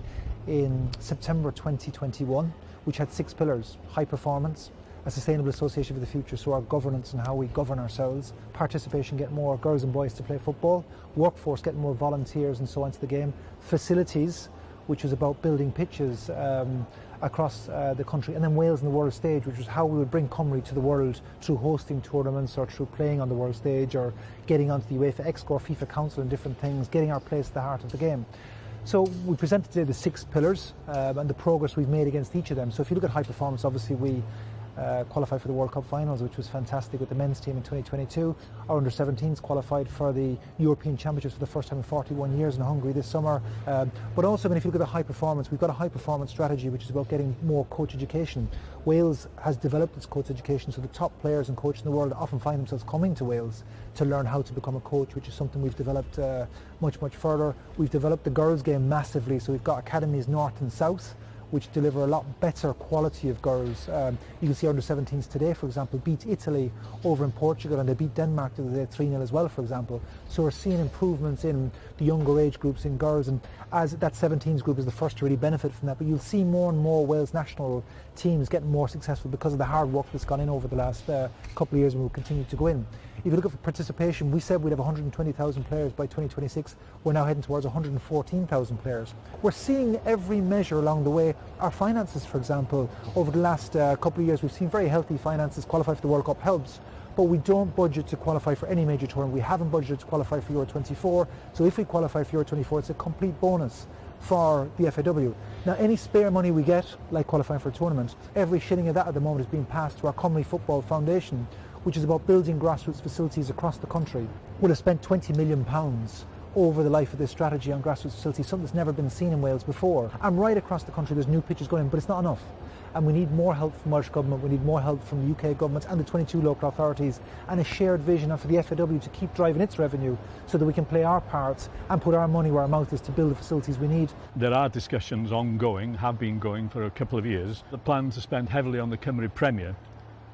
[SPEAKER 3] in September 2021, which had 6 pillars: high performance, a sustainable association for the future, so our governance and how we govern ourselves, participation, get more girls and boys to play football, workforce, getting more volunteers and so on to the game, facilities, which was about building pitches across the country, and then Wales on the world stage, which was how we would bring Cymru to the world through hosting tournaments or through playing on the world stage or getting onto the UEFA Exco, FIFA Council and different things, getting our place at the heart of the game. So we presented today the 6 pillars and the progress we've made against each of them. So if you look at high performance, obviously we qualified for the World Cup finals, which was fantastic with the men's team in 2022. Our under-17s qualified for the European Championships for the first time in 41 years in Hungary this summer. But also, if you look at the high performance, we've got a high performance strategy which is about getting more coach education. Wales has developed its coach education, so the top players and coaches in the world often find themselves coming to Wales to learn how to become a coach, which is something we've developed much further. We've developed the girls' game massively, so we've got academies north and south, which deliver a lot better quality of girls. You can see under-17s today, for example, beat Italy over in Portugal, and they beat Denmark the other day 3-0 as well, for example. So we're seeing improvements in the younger age groups in girls, and as that 17s group is the first to really benefit from that. But you'll see more and more Wales national teams getting more successful because of the hard work that's gone in over the last couple of years, and will continue to go in. If you look at participation, we said we'd have 120,000 players by 2026. We're now heading towards 114,000 players. We're seeing every measure along the way. Our finances, for example, over the last couple of years, we've seen very healthy finances. Qualify for the World Cup helps, but we don't budget to qualify for any major tournament. We haven't budgeted to qualify for Euro 24. So if we qualify for Euro 24, it's a complete bonus for the FAW. Now, any spare money we get, like qualifying for a tournament, every shilling of that at the moment is being passed to our Cymru Football Foundation, which is about building grassroots facilities across the country. We'll have spent £20 million over the life of this strategy on grassroots facilities, something that's never been seen in Wales before. And right across the country there's new pitches going in, but it's not enough. And we need more help from Welsh Government, we need more help from the UK Government and the 22 local authorities, and a shared vision for the FAW to keep driving its revenue so that we can play our parts and put our money where our mouth is to build the facilities we need.
[SPEAKER 4] There are discussions ongoing, have been going for a couple of years. The plan to spend heavily on the Cymru Premier,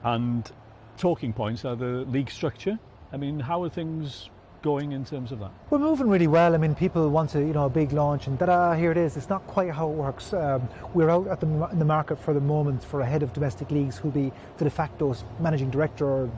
[SPEAKER 4] and talking points are the league structure. I mean, how are things going in terms of that?
[SPEAKER 3] We're moving really well. I mean, people want a big launch and ta-da, here it is. It's not quite how it works. We're out in the market for the moment for a head of domestic leagues who'll be the de facto managing director or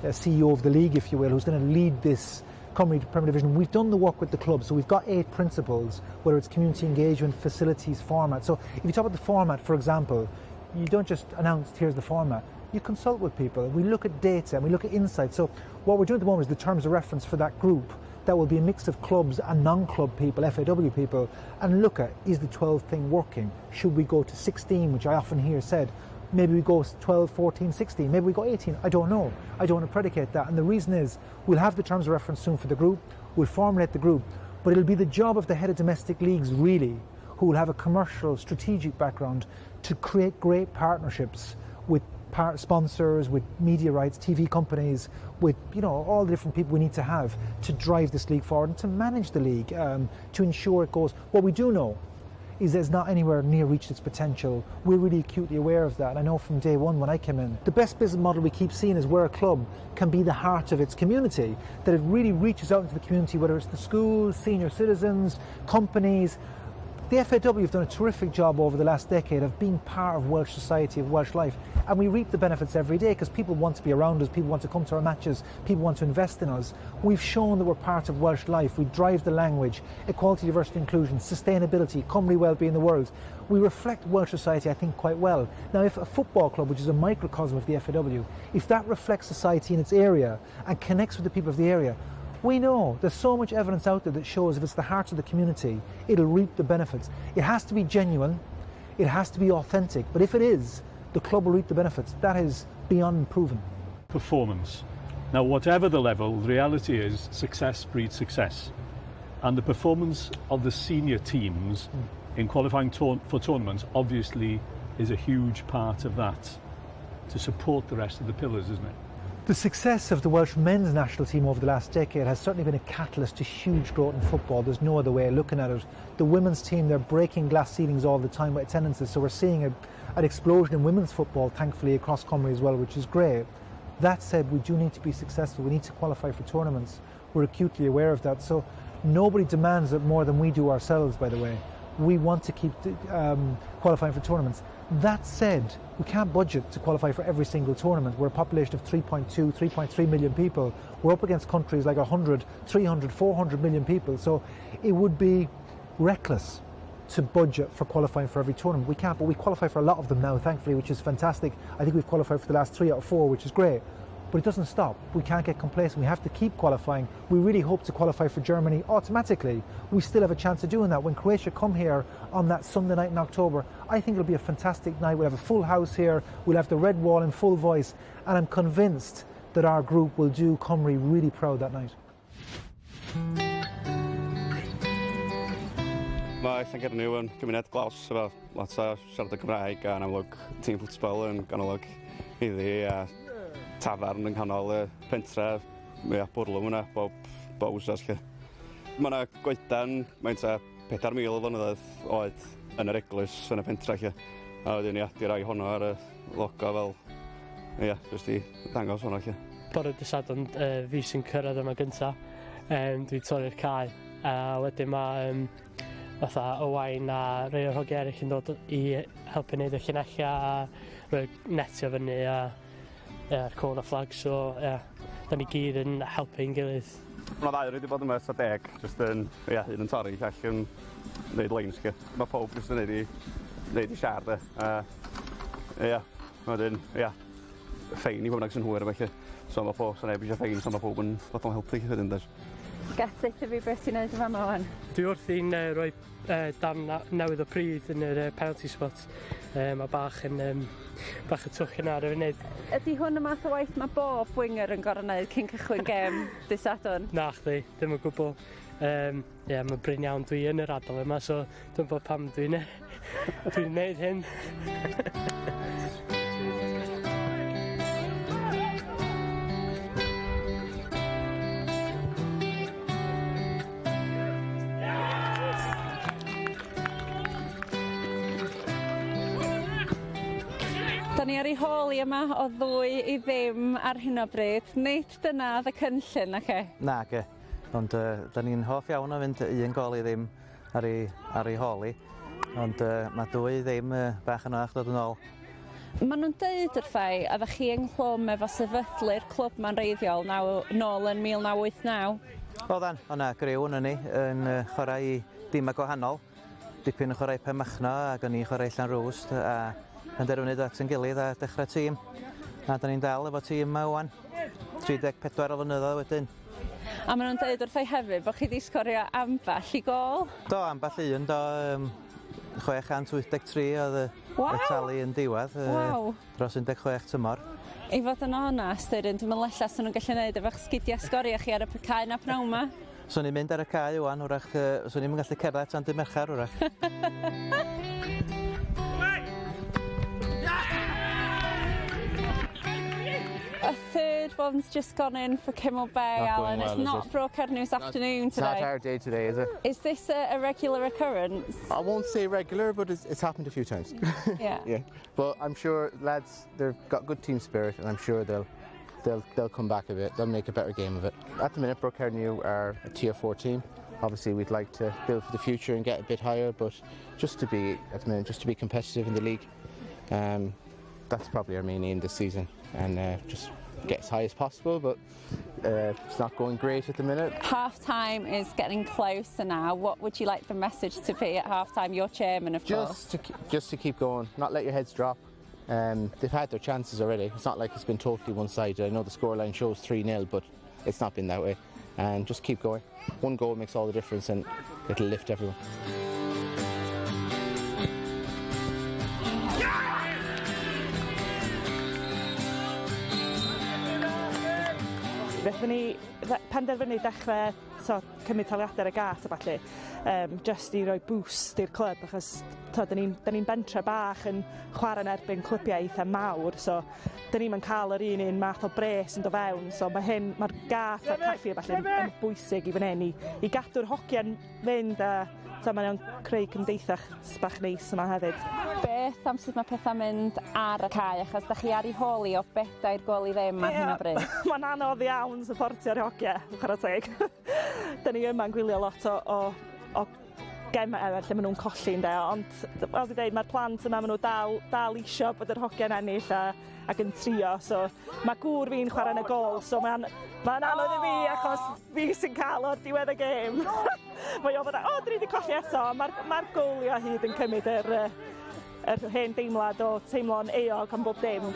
[SPEAKER 3] CEO of the league, if you will, who's going to lead this Cymru Premier Division. We've done the work with the club, so we've got 8 principles, whether it's community engagement, facilities, format. So if you talk about the format, for example, you don't just announce, here's the format. You consult with people, we look at data and we look at insights. So what we're doing at the moment is the terms of reference for that group. That will be a mix of clubs and non-club people, FAW people, and look at, is the 12 thing working? Should we go to 16, which I often hear said? Maybe we go 12, 14, 16, maybe we go 18, I don't know. I don't want to predicate that. And the reason is, we'll have the terms of reference soon for the group, we'll formulate the group, but it'll be the job of the head of domestic leagues really, who will have a commercial, strategic background, to create great partnerships with sponsors, with media rights, TV companies, with all the different people we need to have to drive this league forward and to manage the league, to ensure it goes. What we do know is that it's not anywhere near reached its potential. We're really acutely aware of that. I know from day one when I came in, the best business model we keep seeing is where a club can be the heart of its community, that it really reaches out into the community, whether it's the schools, senior citizens, companies. The FAW have done a terrific job over the last decade of being part of Welsh society, of Welsh life, and we reap the benefits every day because people want to be around us, people want to come to our matches, people want to invest in us. We've shown that we're part of Welsh life. We drive the language, equality, diversity, inclusion, sustainability, Cymru well-being in the world. We reflect Welsh society, I think, quite well. Now, if a football club, which is a microcosm of the FAW, if that reflects society in its area and connects with the people of the area, we know there's so much evidence out there that shows if it's the heart of the community, it'll reap the benefits. It has to be genuine, it has to be authentic, but if it is, the club will reap the benefits. That is beyond proven.
[SPEAKER 4] Performance. Now, whatever the level, the reality is success breeds success. And the performance of the senior teams in qualifying for tournaments obviously is a huge part of that to support the rest of the pillars, isn't it?
[SPEAKER 3] The success of the Welsh men's national team over the last decade has certainly been a catalyst to huge growth in football. There's no other way of looking at it. The women's team, they're breaking glass ceilings all the time with attendances, so we're seeing an explosion in women's football, thankfully, across Cymru as well, which is great. That said, we do need to be successful. We need to qualify for tournaments. We're acutely aware of that. So nobody demands it more than we do ourselves, by the way. We want to keep qualifying for tournaments. That said, we can't budget to qualify for every single tournament. We're a population of 3.2, 3.3 million people. We're up against countries like 100, 300, 400 million people. So it would be reckless to budget for qualifying for every tournament. We can't, but we qualify for a lot of them now, thankfully, which is fantastic. I think we've qualified for the last 3 out of 4, which is great. But it doesn't stop. We can't get complacent. We have to keep qualifying. We really hope to qualify for Germany automatically. We still have a chance of doing that. When Croatia come here on that Sunday night in October, I think it'll be a fantastic night. We'll have a full house here. We'll have the red wall in full voice. And I'm convinced that our group will do Cymru really proud that night.
[SPEAKER 5] Mae Llangor New yn gymuned glaws efo lot o siarad y Gymraeg a'n amlwg tîm ffwtbol yn ganolog iddi a tafarn yng nghanol y pentre mwyaf bwrlwm yna bob wsos. Mae yna goedan, mae'n 4,000 o flynyddoedd oed yn yr eglwys yn y pentra lle. A wedyn ia, di rai honno ar y logo fel, ia, jyst i ddangos honno lle.
[SPEAKER 6] Bore dy Sadwrn, fi sy'n cyrraedd yma gynta. Dwi'n torri'r cae. A wedyn mae fatha Owain a rhai o'r hogiau eraill yn dod i helpu wneud y llunellau a rhoi netio fyny a'r Connah flag. So, ia, da ni gyd yn helpu ein gilydd.
[SPEAKER 5] Mae ddau wedi bod yma ys 10, jyst yn, ia, un yn torri, llall yn neud leins. Mae pob jyst yn neud i siarad. Ia, wedyn, ia, ffein i bob nag sy'n hwyr felly. So mae pob sy'n neb eisiau ffein, so mae pob yn fod o'n helpu wedyn.
[SPEAKER 7] Geth ddeitha fi beth sy'n neud y fama wan?
[SPEAKER 6] Dwi wrthi'n rhoi dan newydd o pryd yn yr penalty spot. Mae bach y twch yna ar y funud.
[SPEAKER 7] Ydy hwn y math o waith mae bob winger yn gorau wneud cyn cychwyn gêm dy Sadwrn?
[SPEAKER 6] Na chdi, ddim yn gwbl. Mae bryn iawn dwi yn yr adal yma, so dwi'n bod pam dwi'n neud hyn.
[SPEAKER 7] Da ni ar ei holi yma o 2 i 0 ar hyn o bryd. Nid dyna oedd y cynllun, na che?
[SPEAKER 8] Na, ge. Ond da ni'n hoff iawn o fynd 1 gol i 0 ar ei holi. Ond mae 2 i 0 bach yn oach dod yn ôl.
[SPEAKER 7] Maen nhw'n deud wrthai a ddech chi ynghlwm efo sefydlu'r clwb ma'n reiddiol nôl yn 1989.
[SPEAKER 8] Oeddan, o'na grew yna ni yn chwarae i dîmau gwahanol. Dipyn yn chwarae Pen-y-bont ac o'n i'n chwarae Llanrwst a penderfynu at yn gilydd a dechrau tîm. A da ni'n dal efo tîm yma wan. 34 o flynyddoedd wedyn.
[SPEAKER 7] A maen nhw'n deud wrthai hefyd bod chi wedi sgorio ambell i gol?
[SPEAKER 8] Do, ambell un, do 683 oedd y talu yn diwedd dros 16 tymor.
[SPEAKER 7] I fod yn onast, dwi'n meddwl ella sy'n nhw'n gallu gwneud efo'ch sgidiau sgorio chi ar y cae na pnawn yma.
[SPEAKER 8] Swn i'n mynd ar y cae wan, wrach, swn i'n gallu cerdded tan dy Merchar, wrach.
[SPEAKER 7] A third one's just gone in for Kimmel Bay, Alan. It's not broke news afternoon today.
[SPEAKER 9] It's not our day today, is it?
[SPEAKER 7] Is this a regular occurrence?
[SPEAKER 9] I won't say regular, but it's happened a few times.
[SPEAKER 7] Yeah.
[SPEAKER 9] Yeah. But I'm sure lads, they've got good team spirit, and I'm sure they'll come back a bit. They'll make a better game of it. At the minute, Brook New are a tier 4 team. Obviously, we'd like to build for the future and get a bit higher, but just to be at the minute, just to be competitive in the league. That's probably our main aim this season, and just get as high as possible, but it's not going great at the minute.
[SPEAKER 7] Half-time is getting closer now. What would you like the message to be at half-time? You're chairman, of course.
[SPEAKER 9] Just to keep going, not let your heads drop. They've had their chances already. It's not like it's been totally one-sided. I know the scoreline shows 3-0, but it's not been that way. And just keep going. 1 goal makes all the difference, and it'll lift everyone.
[SPEAKER 10] Beth ni penderfynu dechrau cymryd taliadau ar y gat a balli, just i roi boost i'r clwb, achos da ni'n bentre bach yn chwarae yn erbyn clwbiau eitha mawr, so da ni'n cael yr un math o bres yn do fewn, so mae'r gat a'r caffi a balli yn bwysig i fan hyn i gadw'r hogiau'n fynd a mae'n creu cymdeithach bach neis yma hefyd.
[SPEAKER 7] Beth am sut mae pethau'n mynd ar y cae, achos da chi ar ei holi o 4 gol i 0 ar hyn o bryd?
[SPEAKER 10] Mae'n anodd iawn supportio'r hogiau, chwarae teg. Da ni yma'n gwylio lot o gemau lle maen nhw'n colli, ond fel dwi'n dweud, mae'r plant yma, maen nhw dal isio bod yr hogiau'n ennill ac yn trio, so mae gŵr fi'n chwarae yn y gol, so mae'n anodd i fi achos fi sy'n cael o'r diwedd y gêm. Mae o fod, dwi wedi colli eto, mae'r gôlio hyd yn cymryd yr hen deimlad o teimlo'n eog am bob dim.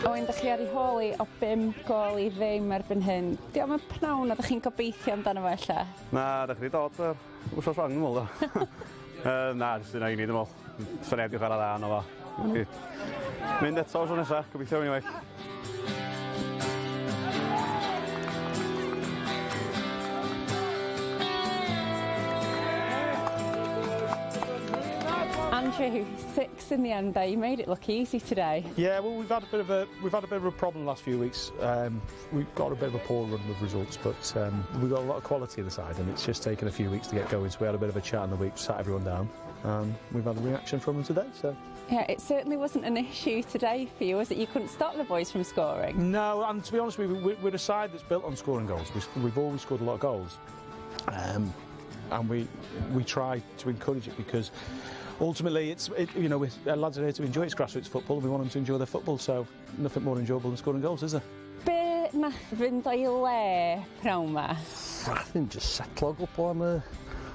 [SPEAKER 7] Owain, da chi ar ei holi o 5 gol i 0 erbyn hyn. Diolch yn pnawn, ydych chi'n gobeithio amdano fo ella?
[SPEAKER 5] Na, da chi wedi dod wrsos rang yn ôl, da. Na, jyst yna i ni, ddim ôl. Sa'n neb di chwarae dda yno fo. Mynd eto o'r nesaf, gobeithio yn ei well.
[SPEAKER 7] Andrew, 6 in the end there. You made it look easy today.
[SPEAKER 11] Yeah, well, we've had a bit of a problem the last few weeks. We've got a bit of a poor run with results, but we've got a lot of quality in the side, and it's just taken a few weeks to get going. So we had a bit of a chat in the week, sat everyone down, and we've had a reaction from them today. So
[SPEAKER 7] yeah, it certainly wasn't an issue today for you, was it? You couldn't stop the boys from scoring.
[SPEAKER 11] No, and to be honest with you, we're a side that's built on scoring goals. We've always scored a lot of goals. And we try to encourage it because ultimately you know, lads are here to enjoy. It's grassroots football and we want them to enjoy their football, so nothing more enjoyable than scoring goals, is there?
[SPEAKER 7] Be nath fynd o'i le pnawn ma?
[SPEAKER 12] Ddim just setlo gwbl am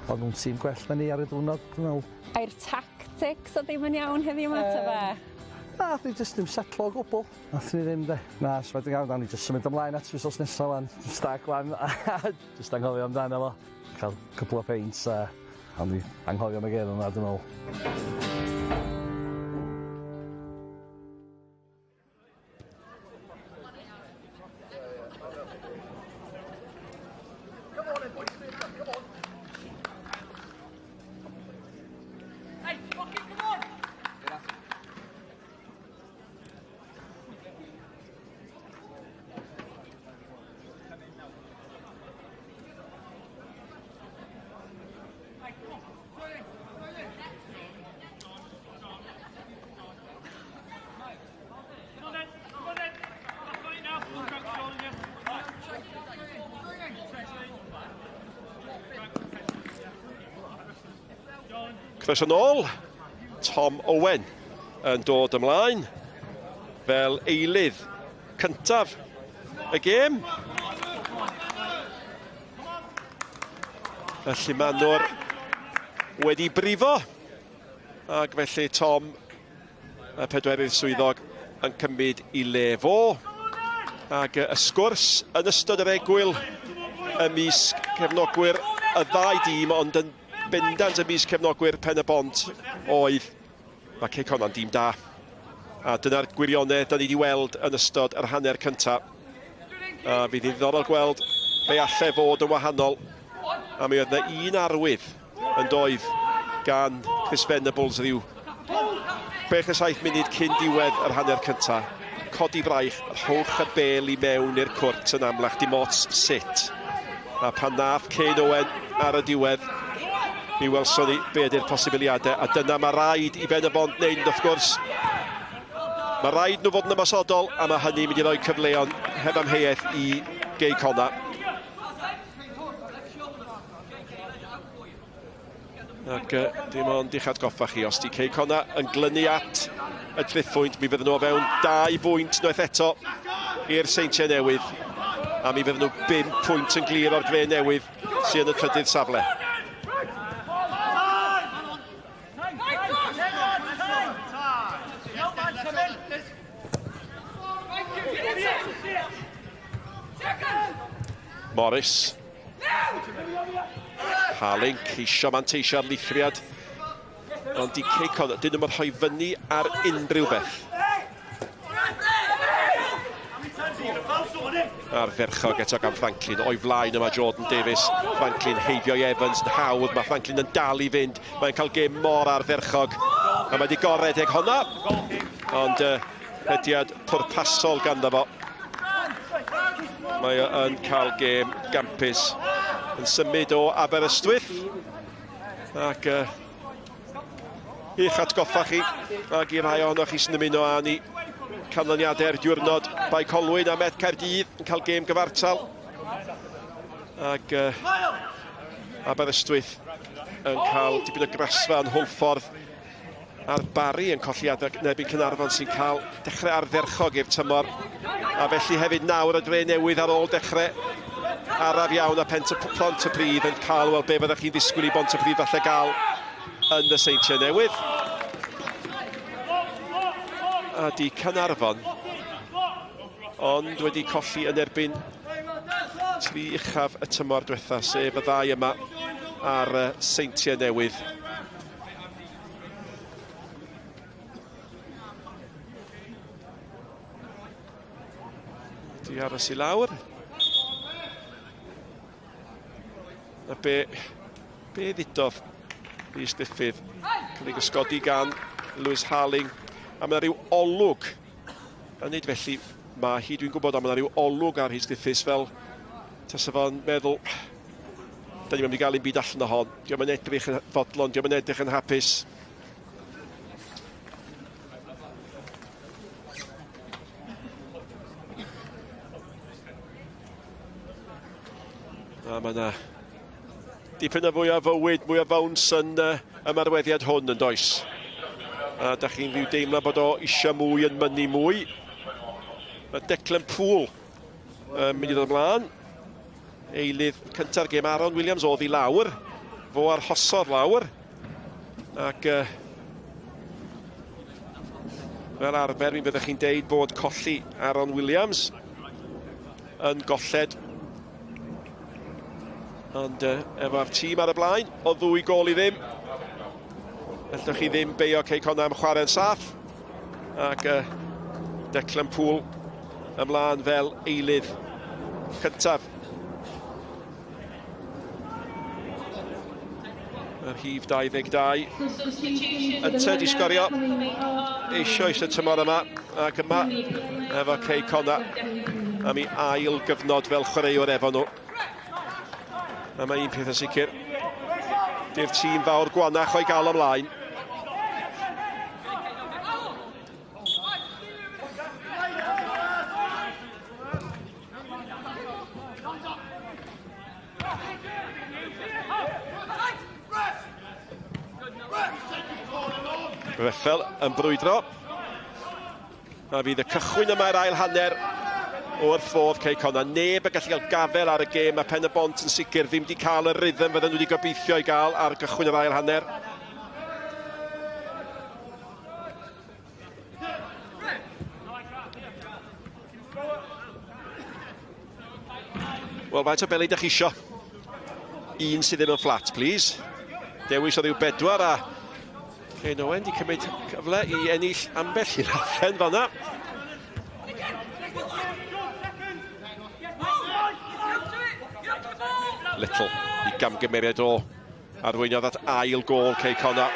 [SPEAKER 12] nhw'n tîm gwell na ni ar y diwrnod, dwi'n meddwl.
[SPEAKER 7] A'r tactics o ddim yn iawn heddiw yma ta fe?
[SPEAKER 12] Na, ni just ddim setlo o gwbl. Nath ni ddim de. Na, sfad yn iawn, ni just symud ymlaen at wythnos nesaf lan. Stag lan, just anghofio amdano fo. Cael cwbl o peints a ni anghofio am y gêm yma, dwi'n meddwl.
[SPEAKER 2] Croeso nôl, Tom Owen yn dod ymlaen fel eilydd cyntaf y gêm. Felly maen nhw'r wedi brifo, ac felly Tom, y pedwerydd swyddog, yn cymryd I le fo. Ac y sgwrs yn ystod yr egwyl ymysg cefnogwyr y ddau dîm, ond yn bendant ymysg cefnogwyr Pen-y-bont oedd mae Cei Connah'n dîm da. A dyna'r gwirionedd da ni wedi weld yn ystod yr hanner cyntaf. A fydd hi'n ddiddorol gweld fe allai fod yn wahanol. A mi oedd yna un arwydd yn doedd gan Chris Venables rhyw 6-7 munud cyn diwedd yr hanner cyntaf. Codi braich, rhowch y bel I mewn i'r cwrt yn amlach, dim ots sut. A pan nath Cei Owen ar y diwedd, mi welson ni be ydy'r posibiliadau, a dyna mae rhaid I Pen-y-bont wneud, wrth gwrs. Mae rhaid nhw fod yn ymosodol, a mae hynny'n mynd I roi cyfleon heb amheuaeth I Cei Connah. Ac dim ond i'ch atgoffa chi, os di Cei Connah yn glynu at y trithwynt, mi fydden nhw o fewn 2 bwynt noeth eto i'r Seintiau Newydd, a mi fydden nhw 5 pwynt yn glir o'r Dre Newydd sy'n y trydydd safle. Morris. Harling ceisio manteisio'r lichriad. Ond di Cei Connah, dyn nhw'n rhoi fyny ar unrhyw beth. A'r ferchog eto gan Franklin, o'i flaen yma Jordan Davies. Franklin heibio I Evans yn hawdd, mae Franklin yn dal I fynd. Mae'n cael gêm mor ar ferchog. A mae wedi goredig honna. Ond hediad pwrpasol ganddo fo. Mae yn cael gêm gampus yn symud o Aberystwyth. Ac i'ch atgoffa chi, ac I rai ohonoch chi sy'n ymuno â ni, canlyniadau'r diwrnod Bai Colwyn a Met Caerdydd yn cael gêm gyfartal. Ac Aberystwyth yn cael dipyn o grasfa yn Hwlffordd. A'r Bari yn colli nebyn Cynarfon sy'n cael dechrau ardderchog i'r tymor. A felly hefyd nawr y Dre Newydd ar ôl dechrau araf iawn a Pontypridd yn cael, wel, be fyddwch chi'n ddisgwyl I Pontypridd falle gael yn y Seintiau Newydd. A di Cynarfon, ond wedi colli yn erbyn 3 uchaf y tymor diwetha, sef y ddau yma ar Seintiau Newydd. Di aros I lawr. A be ddudodd Rhys Griffith, Cael ei gysgodi gan Lewis Harling. A mae yna rhyw olwg. A nid felly, mae hi dwi'n gwybod, a mae yna rhyw olwg ar Rhys Griffiths fel tasa fo'n meddwl, da ni'n mynd i gael un byd allan o hon. Diolch yn edrych yn fodlon, diolch yn edrych yn hapus. A mae yna dipyn o fwy o fywyd, mwy o fawns yn ymarweddiad hwn yn does. A da chi'n rhyw deimlo bod o eisiau mwy yn mynnu mwy. Mae Declan Poole mynd i ddod ymlaen. Eilydd cynta'r gêm Aaron Williams oedd i lawr. Fo arhosodd lawr. Ac fel arfer, mi fyddech chi'n deud bod colli Aaron Williams yn golled. Ond efo'r tîm ar y blaen, o ddwy gol i ddim. Allwch chi ddim beio Cei Connah am chwarae'n saff. Ac Declan Poole ymlaen fel eilydd cyntaf. Yr hif 22. Ynte di sgorio eisoes y tymor yma. Ac yma efo Cei Connah am ei ail gyfnod fel chwaraewr efo nhw. A mae un peth yn sicr. Di'r tîm fawr gwanach o'i gael ymlaen. Reffel yn brwydro. A fydd y cychwyn yma'r ail hanner o'r ffordd Cei Connah. Neb yn gallu cael gafel ar y gêm. Mae Pen-y-bont yn sicr ddim wedi cael y rhythm fydden nhw wedi gobeithio i gael ar gychwyn yr ail hanner. Wel, faint o beli ydych chi isio? Un sydd ddim yn fflat, please. Dewis o rhyw 4 a Cei Owen wedi cymryd cyfle i ennill ambell i'r rhaffen fan'na. Little i gamgymeriad o arweiniodd at ail gol Cei Connah.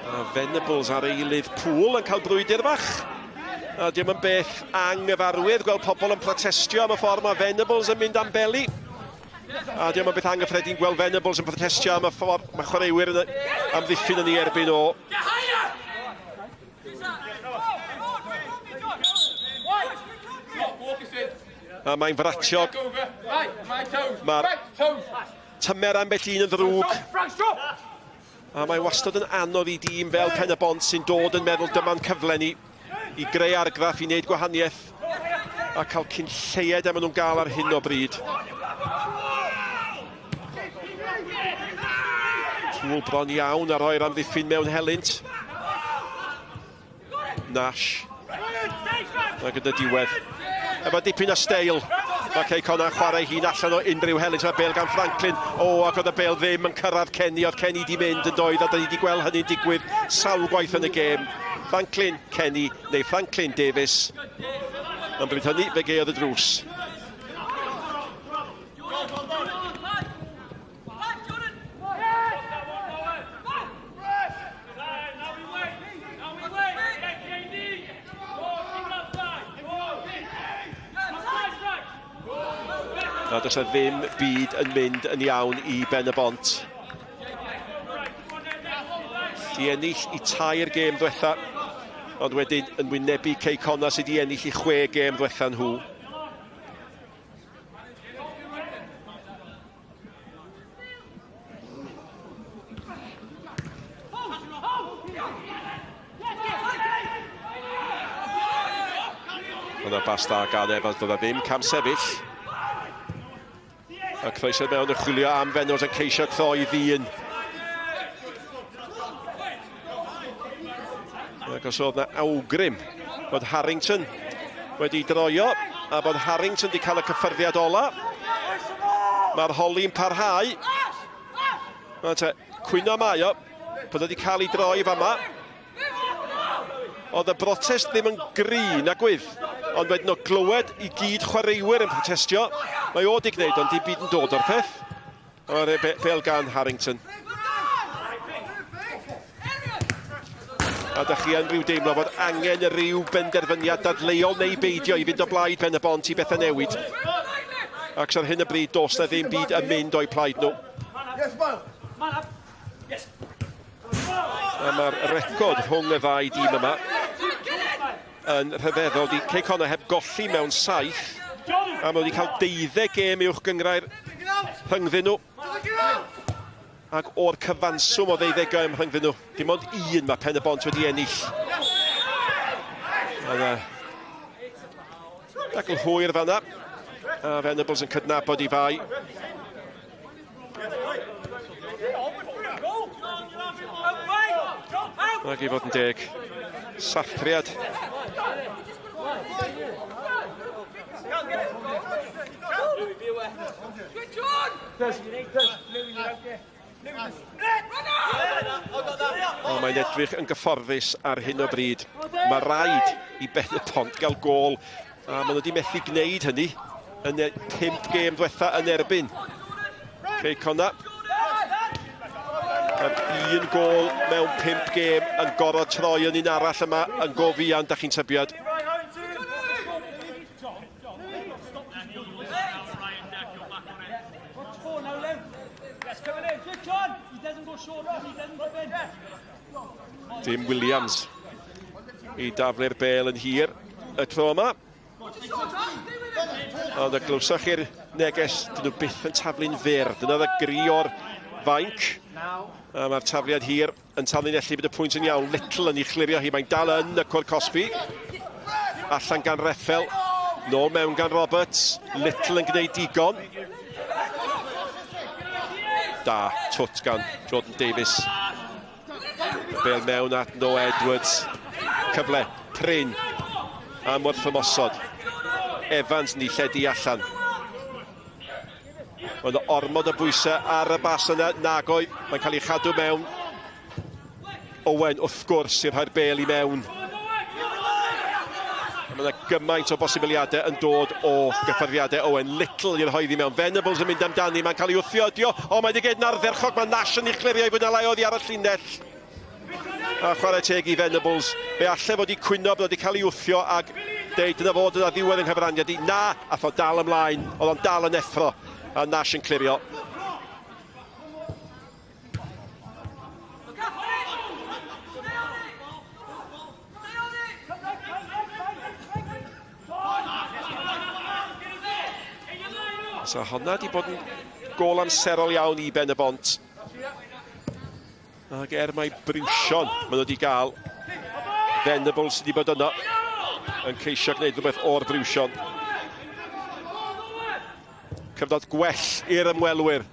[SPEAKER 2] A Venables ar eilydd Poole yn cael brwydr bach. A dim yn beth anghyfarwydd gweld pobl yn protestio am y ffordd mae Venables yn mynd am beli. A dim yn beth anghyffredin gweld Venables yn protestio am y ffordd mae chwaraewyr yn amddiffyn yn ei erbyn o. A mae'n fratiog. Mae'r tymer ambell un yn ddrwg. A mae wastad yn anodd i dîm fel Pen-y-bont sy'n dod yn meddwl dyma'n cyfle ni i greu argraff, i wneud gwahaniaeth a cael cynlleied am nhw'n gael ar hyn o bryd. Tŵl bron iawn a roi'r amddiffyn mewn helynt. Nash. A gyda diwedd. Efo dipyn o steil. Mae Cei Connah chwarae hun allan o unrhyw helynt. Mae bêl gan Franklin. Ac oedd y bêl ddim yn cyrraedd Kenny. Oedd Kenny di mynd yn doedd. A da ni wedi gweld hynny'n digwydd sawl gwaith yn y gêm. Franklin, Kenny, neu Franklin Davies. Yn bryd hynny, fe geodd y drws. A does e ddim byd yn mynd yn iawn i Pen-y-bont. Di ennill i 3 gêm ddiwetha, ond wedyn yn wynebu Cei Connah sydd wedi ennill i 6 gêm ddiwetha nhw. Yna bas da gan Evans, doedd e ddim cam sefyll. A croeso mewn yn chwilio am Venables yn ceisio throi ddyn. Ac os oedd yna awgrym bod Harrington wedi droio a bod Harrington wedi cael y cyffyrddiad ola. Mae'r holi'n parhau. Cwyno mai o, bod wedi cael ei droi fama. Oedd y brotest ddim yn gry na gwydd, ond wedyn o glywed i gyd chwaraewyr yn protestio. Mae o 'di gwneud, ond di byd yn dod o'r peth. O'r bel gan Harrington. A dych chi yn rhyw deimlo bod angen rhyw benderfyniad dadleuol neu beidio i fynd o blaid Pen-y-bont i bethau newid. Ac ar hyn y bryd, dos na ddim byd yn mynd o'i plaid nhw. A mae'r record rhwng y ddau dîm yma yn rhyfeddol. Cei Connah heb golli mewn 7, a mae wedi cael 12 gêm uwch gyngrair rhyngddyn nhw. Ac o'r cyfanswm o 12 gêm rhyngddyn nhw, dim ond 1 mae Pen-y-bont wedi ennill. Ac yn hwyr fanna. A Venables yn cydnabod i fai. Ac i fod yn deg. Sathriad. O, mae'n edrych yn gyfforddus ar hyn o bryd. Mae rhaid i Pen-y-bont gael gôl. A maen nhw wedi methu gwneud hynny yn 5 gêm diwetha yn erbyn. Cei Connah. Un gôl mewn 5 gêm yn gorfod troi yn un arall yma yn gofian, da chi'n tybiad. Dim Williams i daflu'r bel yn hir y tro yma. Ond y glwsach i'r neges, dyn nhw byth yn taflu'n fyr. Dyna y gri o'r fainc. A mae'r tafliad hir yn tanlinellu bydd y pwynt yn iawn. Little yn ei chlirio hi, mae'n dal yn y cwr Cosby. Allan gan Reffel, nôl mewn gan Roberts. Little yn gwneud digon. Da, twt gan Jordan Davies. Bel mewn at Noah Edwards. Cyfle, prin. Am wrth ymosod. Evans ni lledu allan. Mae'n ormod o bwysau ar y bas yna, nagoedd. Mae'n cael ei chadw mewn. Owen, wrth gwrs, i'r rhoi'r bel i mewn. Mae yna gymaint o bosibiliadau yn dod o gyffyrddiadau Owen. Little i'r rhoedd i mewn. Venables yn mynd amdani, mae'n cael ei wthiodio. O, mae'n digid na'r dderchog, mae Nash yn ei chlirio i fwy na lai oddi ar y llinell. A chwarae teg i Venables. Fe alle fod i cwyno bod wedi cael ei wthio ag deud dyna fod yna ddiwedd yng nghyfraniad i. Na, a thod dal ymlaen. Oedd o'n dal yn effro. A Nash yn clirio. So honna di bod yn gôl amserol iawn i Pen-y-bont. Ac mai Brwsion maen nhw wedi gael. Venables wedi bod yno yn ceisio gwneud rhywbeth o'r Brwsion. Cyfnod gwell i'r ymwelwyr.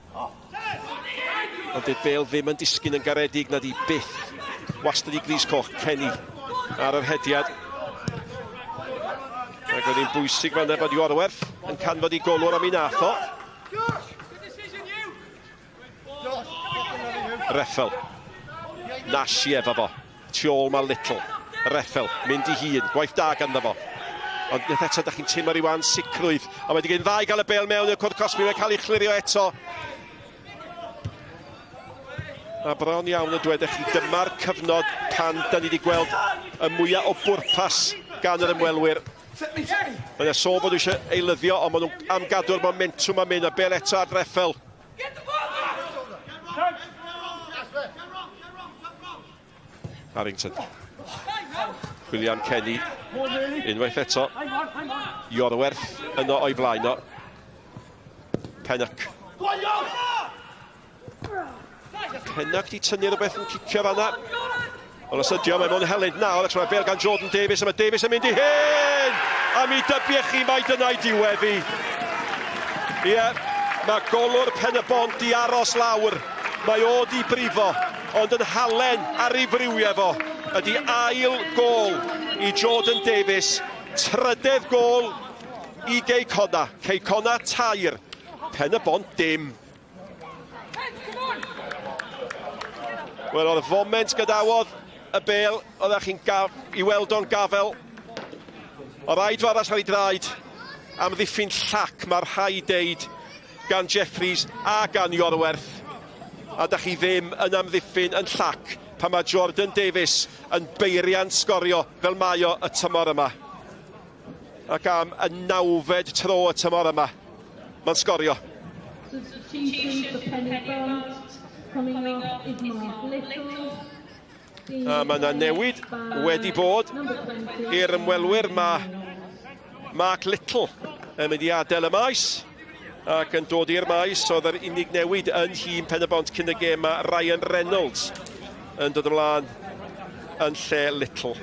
[SPEAKER 2] Ond dydd Bale ddim yn disgyn yn garedig na di byth. Wastad i gris coch Kenny ar yr hediad. Ac oedd hi'n bwysig fan bod Iorwerth yn canfod i golwr am ei nath o. Reffel. Nashi efo fo. Tu ôl ma Little. Reffel. Mynd i hun. Gwaith da ganddo fo. Ond beth eto, da chi'n teimlo rhywan sicrwydd. A mae wedi gen ddau gael y bel mewn i'r cwrdd Cosby. Mae'n cael ei chlirio eto. A bron iawn y dwedech chi, dyma'r cyfnod pan da ni wedi gweld y mwyaf o bwrpas gan yr ymwelwyr. Mae'n sôn bod nhw eisiau eilyddio, ond maen nhw'n am gadw'r momentum am un. A bel eto ar Reffel. Harrington. William Kenny. Unwaith eto. Iorwerth yno o'i blaen o. Pennock. Pennock di tynnu rhywbeth yn cicio fanna. Ond os ydio, mae mewn helynt nawr. Mae bel gan Jordan Davies, a mae Davies yn mynd i hyn! A mi dybiech chi mai dyna'i diweddi. Ie, mae golwr Pen-y-bont i aros lawr. Mae o di brifo, ond yn halen ar ei frywiau fo. Ydy ail gôl i Jordan Davies. Trydedd gôl i Cei Connah. Cei Connah tair. Pen-y-bont dim. Wel, oedd y foment gydawodd y bel, oeddech chi'n i weld o'n gafel. O rhaid fo arall ar ei draed. amddiffyn llac mae'r rhai deud gan Jeffries a gan Iorwerth. A da chi ddim yn amddiffyn yn llac pan mae Jordan Davies yn beiriant sgorio fel mae o y tymor yma. Ac am y 9fed tro y tymor yma, mae'n sgorio.
[SPEAKER 1] Substitution for Pen-y-bont. Coming off is Mark Little.
[SPEAKER 2] A mae yna newid wedi bod i'r ymwelwyr. Mae Mark Little yn mynd i adael y maes ac yn dod i'r maes. Oedd yr unig newid yn hyn Pen-y-bont cyn y gêm. Mae Ryan Reynolds yn dod ymlaen yn lle Little.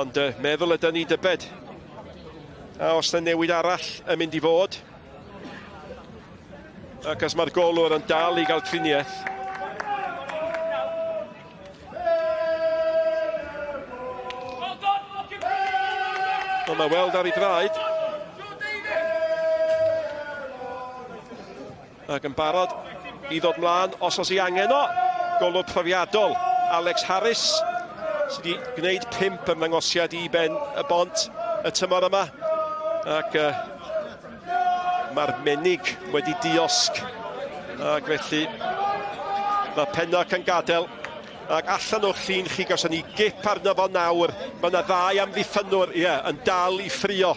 [SPEAKER 2] Ond meddwl ydyn ni dybed. A os yna newid arall yn mynd i fod. Ac as mae'r golwr yn dal i gael triniaeth. Ond mae weld ar ei draed. Ac yn barod i ddod mlaen os oes i angen o. Golwr profiadol Alex Harris sydd wedi gwneud 5 ymddangosiad i ben y bont y tymor yma. Ac mae'r menig wedi diosg. Ac felly mae Pennock yn gadael. Ac allan o'r llun chi gawson ni gip arno fo nawr. Mae yna 2 amddiffynwr yn dal i ffrio.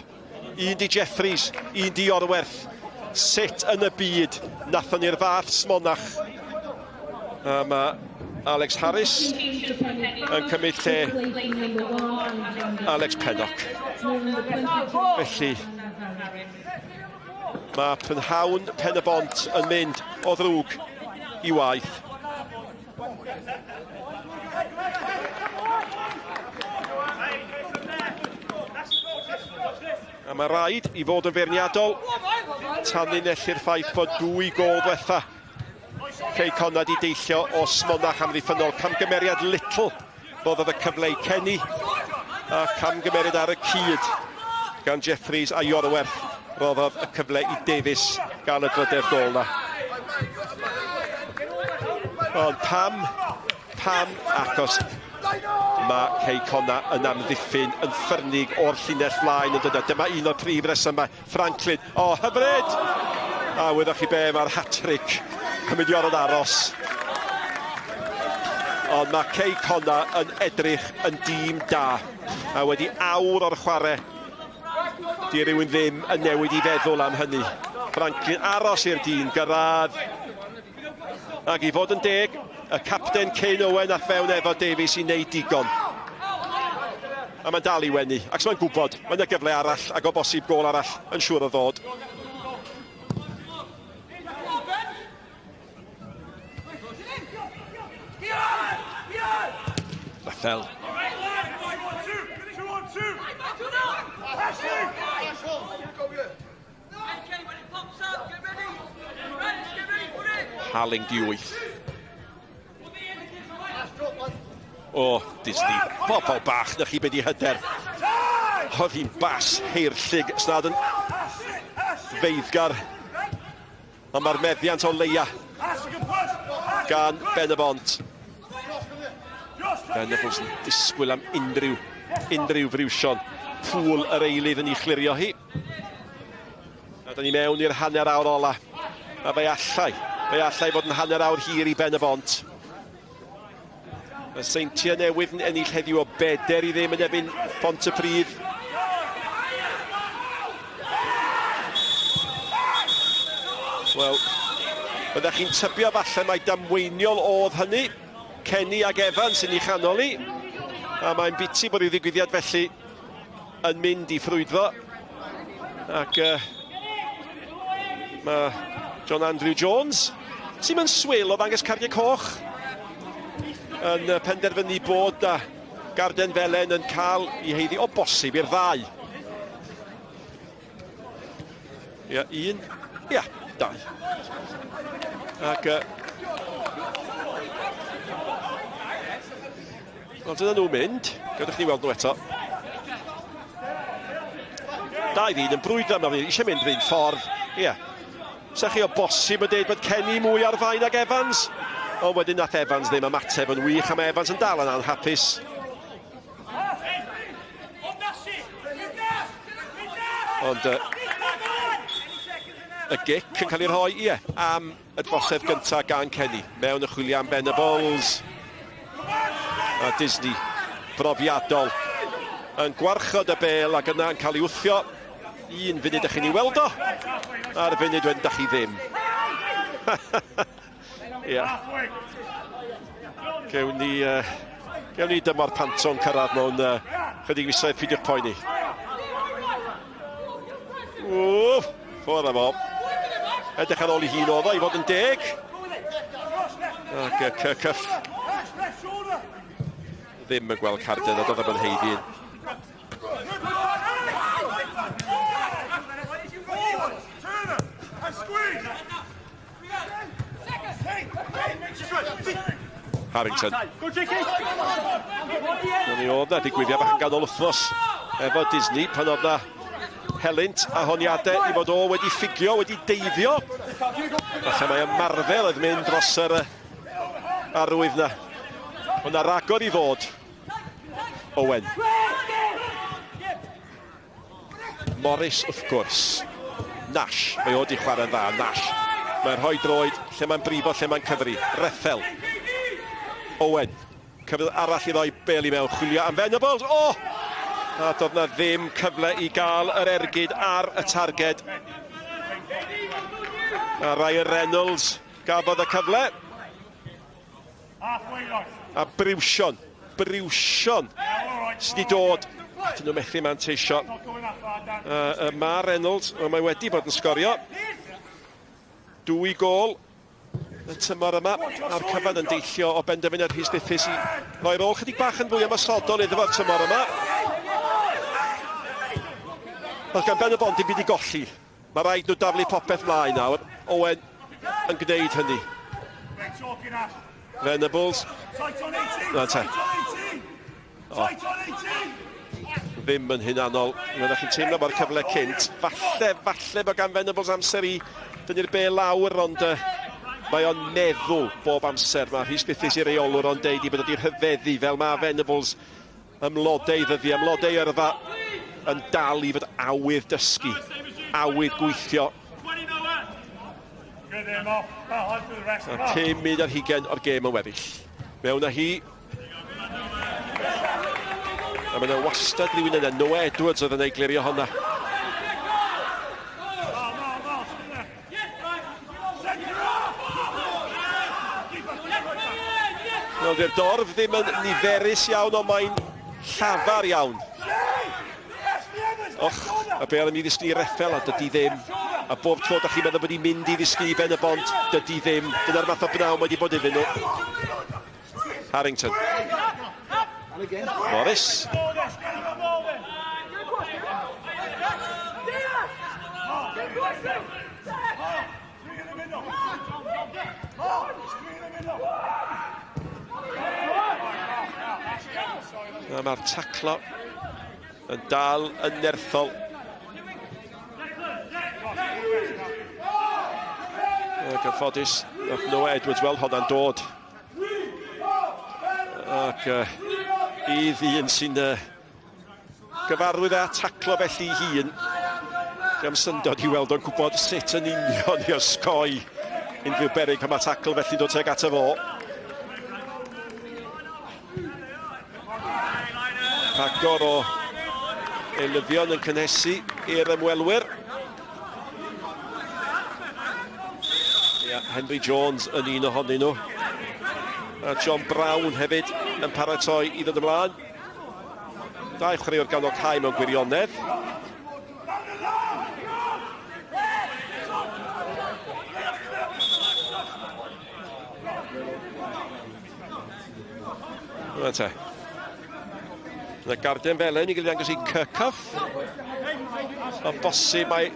[SPEAKER 2] Un di Jeffries, un di Iorwerth. Sut yn y byd nathon ni'r fath smonach. A mae Alex Harris yn cymryd lle Alex Pennock. Felly mae prynhawn Pen-y-bont yn mynd o ddrwg i waith. A mae rhaid i fod yn feirniadol tan linellu'r ffaith bod 2 gol diwetha Cei Connah di deillio o smonach amddiffynol. Camgymeriad Little roedd y cyfle i Kenny a camgymeriad ar y cyd gan Jeffries a Iorwerth roedd y cyfle i Davies gan y drydedd gol na. Ond pam achos mae Cei Connah yn amddiffyn yn ffyrnig o'r llinell flaen yn dod. Dyma un o'r prif resymau. Franklin, hyfryd! A wyddoch chi be, mae'r hat-trick cymryd aros. Ond mae Cei Connah yn edrych yn dîm da. A wedi awr o'r chwarae. Di rywun ddim yn newid i feddwl am hynny. Franklin aros i'r dyn, gyrraedd. Ac i fod yn deg, y capten Kane Owen a fewn efo Davies i wneud digon. A mae'n dal i wenu, ac mae'n gwybod, mae'n y gyfle arall ac o bosib gol arall yn siŵr o ddod. Rafael. Harling di 8. Disney. Bobl bach, na chi be di hyder. Oedd hi'n bas heirllig, snad yn feiddgar. Ond mae'r meddiant o leia gan Pen-y-bont. Pen-y-bont yn disgwyl am unrhyw friwsion. Pŵl yr eilydd yn ei chlirio hi. A da ni mewn i'r hanner awr ola. A fe allai fod yn hanner awr hir i Pen-y-bont. Y seintiau newydd yn ennill heddiw o beder i ddim yn ebyn Pontypridd. Wel, byddech chi'n tybio falle mai damweiniol oedd hynny. Kenny ag Evans yn ei chanol i. A mae'n biti bod ei ddigwyddiad felly yn mynd i ffrwydro. Ac mae John Andrew Jones sy'n mynd swil o ddangos cardiau coch yn penderfynu bod na Garden Felen yn cael ei heiddi o bosib i'r 2. Ia, 1. Ia, 2. Ac wel, dyna nhw'n mynd. Gadwch ni weld nhw eto. 2-1 yn brwydro yma. Eisiau mynd rhywun ffordd. Ia. Sa chi o bosib yn dweud bod Kenny mwy ar fain ag Evans? Ond wedyn nath Evans ddim ymateb yn wych, a mae Evans yn dal yn anhapus. Ond y gic yn cael ei rhoi, am y drosedd gyntaf gan Ceni. Mewn y chwilio am Venables. A Disney, brofiadol, yn gwarchod y bel ac yna yn cael ei wthio. Un funud ych chi'n ei weld o, a'r funud wedyn dach chi ddim. Gewn ni dymor Panto'n cyrraedd mewn chydig fisoedd peidiwch poeni. Ffwrdd am o. Edrych ar ôl i hun oedd o i fod yn 10. Ac Cycyff ddim yn gweld Carden a dod am yn heiddi. Harrington. Ni oedd na digwyddiad bach yn ganol wythnos efo Disney pan oedd na helynt a honiadau i fod o wedi ffigio, wedi deifio. Falle mae ymarfer oedd mynd dros yr arwydd na. Ond na ragor i ddod. Owen. Morris, wrth gwrs. Nash, mae o di chwarae'n dda, Nash. Mae'n rhoi droed, lle mae'n brifo, lle mae'n cyfri. Rethel. Owen. Cyfle arall i ddoi bel i mewn, chwilio am Venables. A doedd na ddim cyfle i gael yr ergyd ar y targed. A Ryan Reynolds gafodd y cyfle. A Briwsion sydd wedi dod. Dyn nhw methu manteisio. Ma Reynolds, mae wedi bod yn sgorio. 2 gôl y tymor yma. A'r cyfan yn deillio o benderfyniad Rhys Griffiths i roi'r ôl chydig bach yn fwy ymosodol iddo fo'r tymor yma. Oedd gan Pen-y-bont dim byd i golli. Mae rhaid nhw daflu popeth mlaen nawr. Owen yn gwneud hynny. Venables. Ddim yn hunanol. Fyddwch chi'n teimlo mae'r cyfle cynt. Falle bod gan Venables amser i dynnu'r bel lawr, ond mae o'n meddwl bob amser. Mae Rhys Griffiths i'r reolwr o'n deud i bod wedi'i rhyfeddu fel mae Venables ymlodau ddyddiau, ymlodau yrfa yn dal i fod awydd dysgu, awydd gweithio. A 5 munud ar 20 o'r gêm yn weddill. Mewn â hi. A mae yna wastad rhywun yna, Noah Edwards oedd yn eglirio honna. Di'r dorf ddim yn niferus iawn, ond mae'n llafar iawn. A be oedd yn i ddisgyn i Rethel, a dydy ddim. A bob tro da chi'n meddwl bod i'n mynd i ddisgyn i Pen-y-bont, dydy ddim. Dyna'r math o bnawn wedi bod iddyn nhw. Harrington. Morris. A mae'r taclo yn dal yn nerthol. Gyffodus, nath Noah Edwards weld hwnna'n dod. Ac i ddyn sy'n gyfarwydd â taclo felly i hun. Diolch yn syndod i weld o'n gwybod sut yn union i osgoi unrhyw beryg pan mae tacl felly dod teg ato fo. Rhagor o eilyddion yn cynhesu i'r ymwelwyr. Henry Jones yn un ohonyn nhw. A John Brown hefyd yn paratoi i ddod ymlaen. 2 chwaraewr ganol cae mewn gwirionedd. Yna te. Yna Garden Felen i gael ddangos i Cycyff. O bosib mae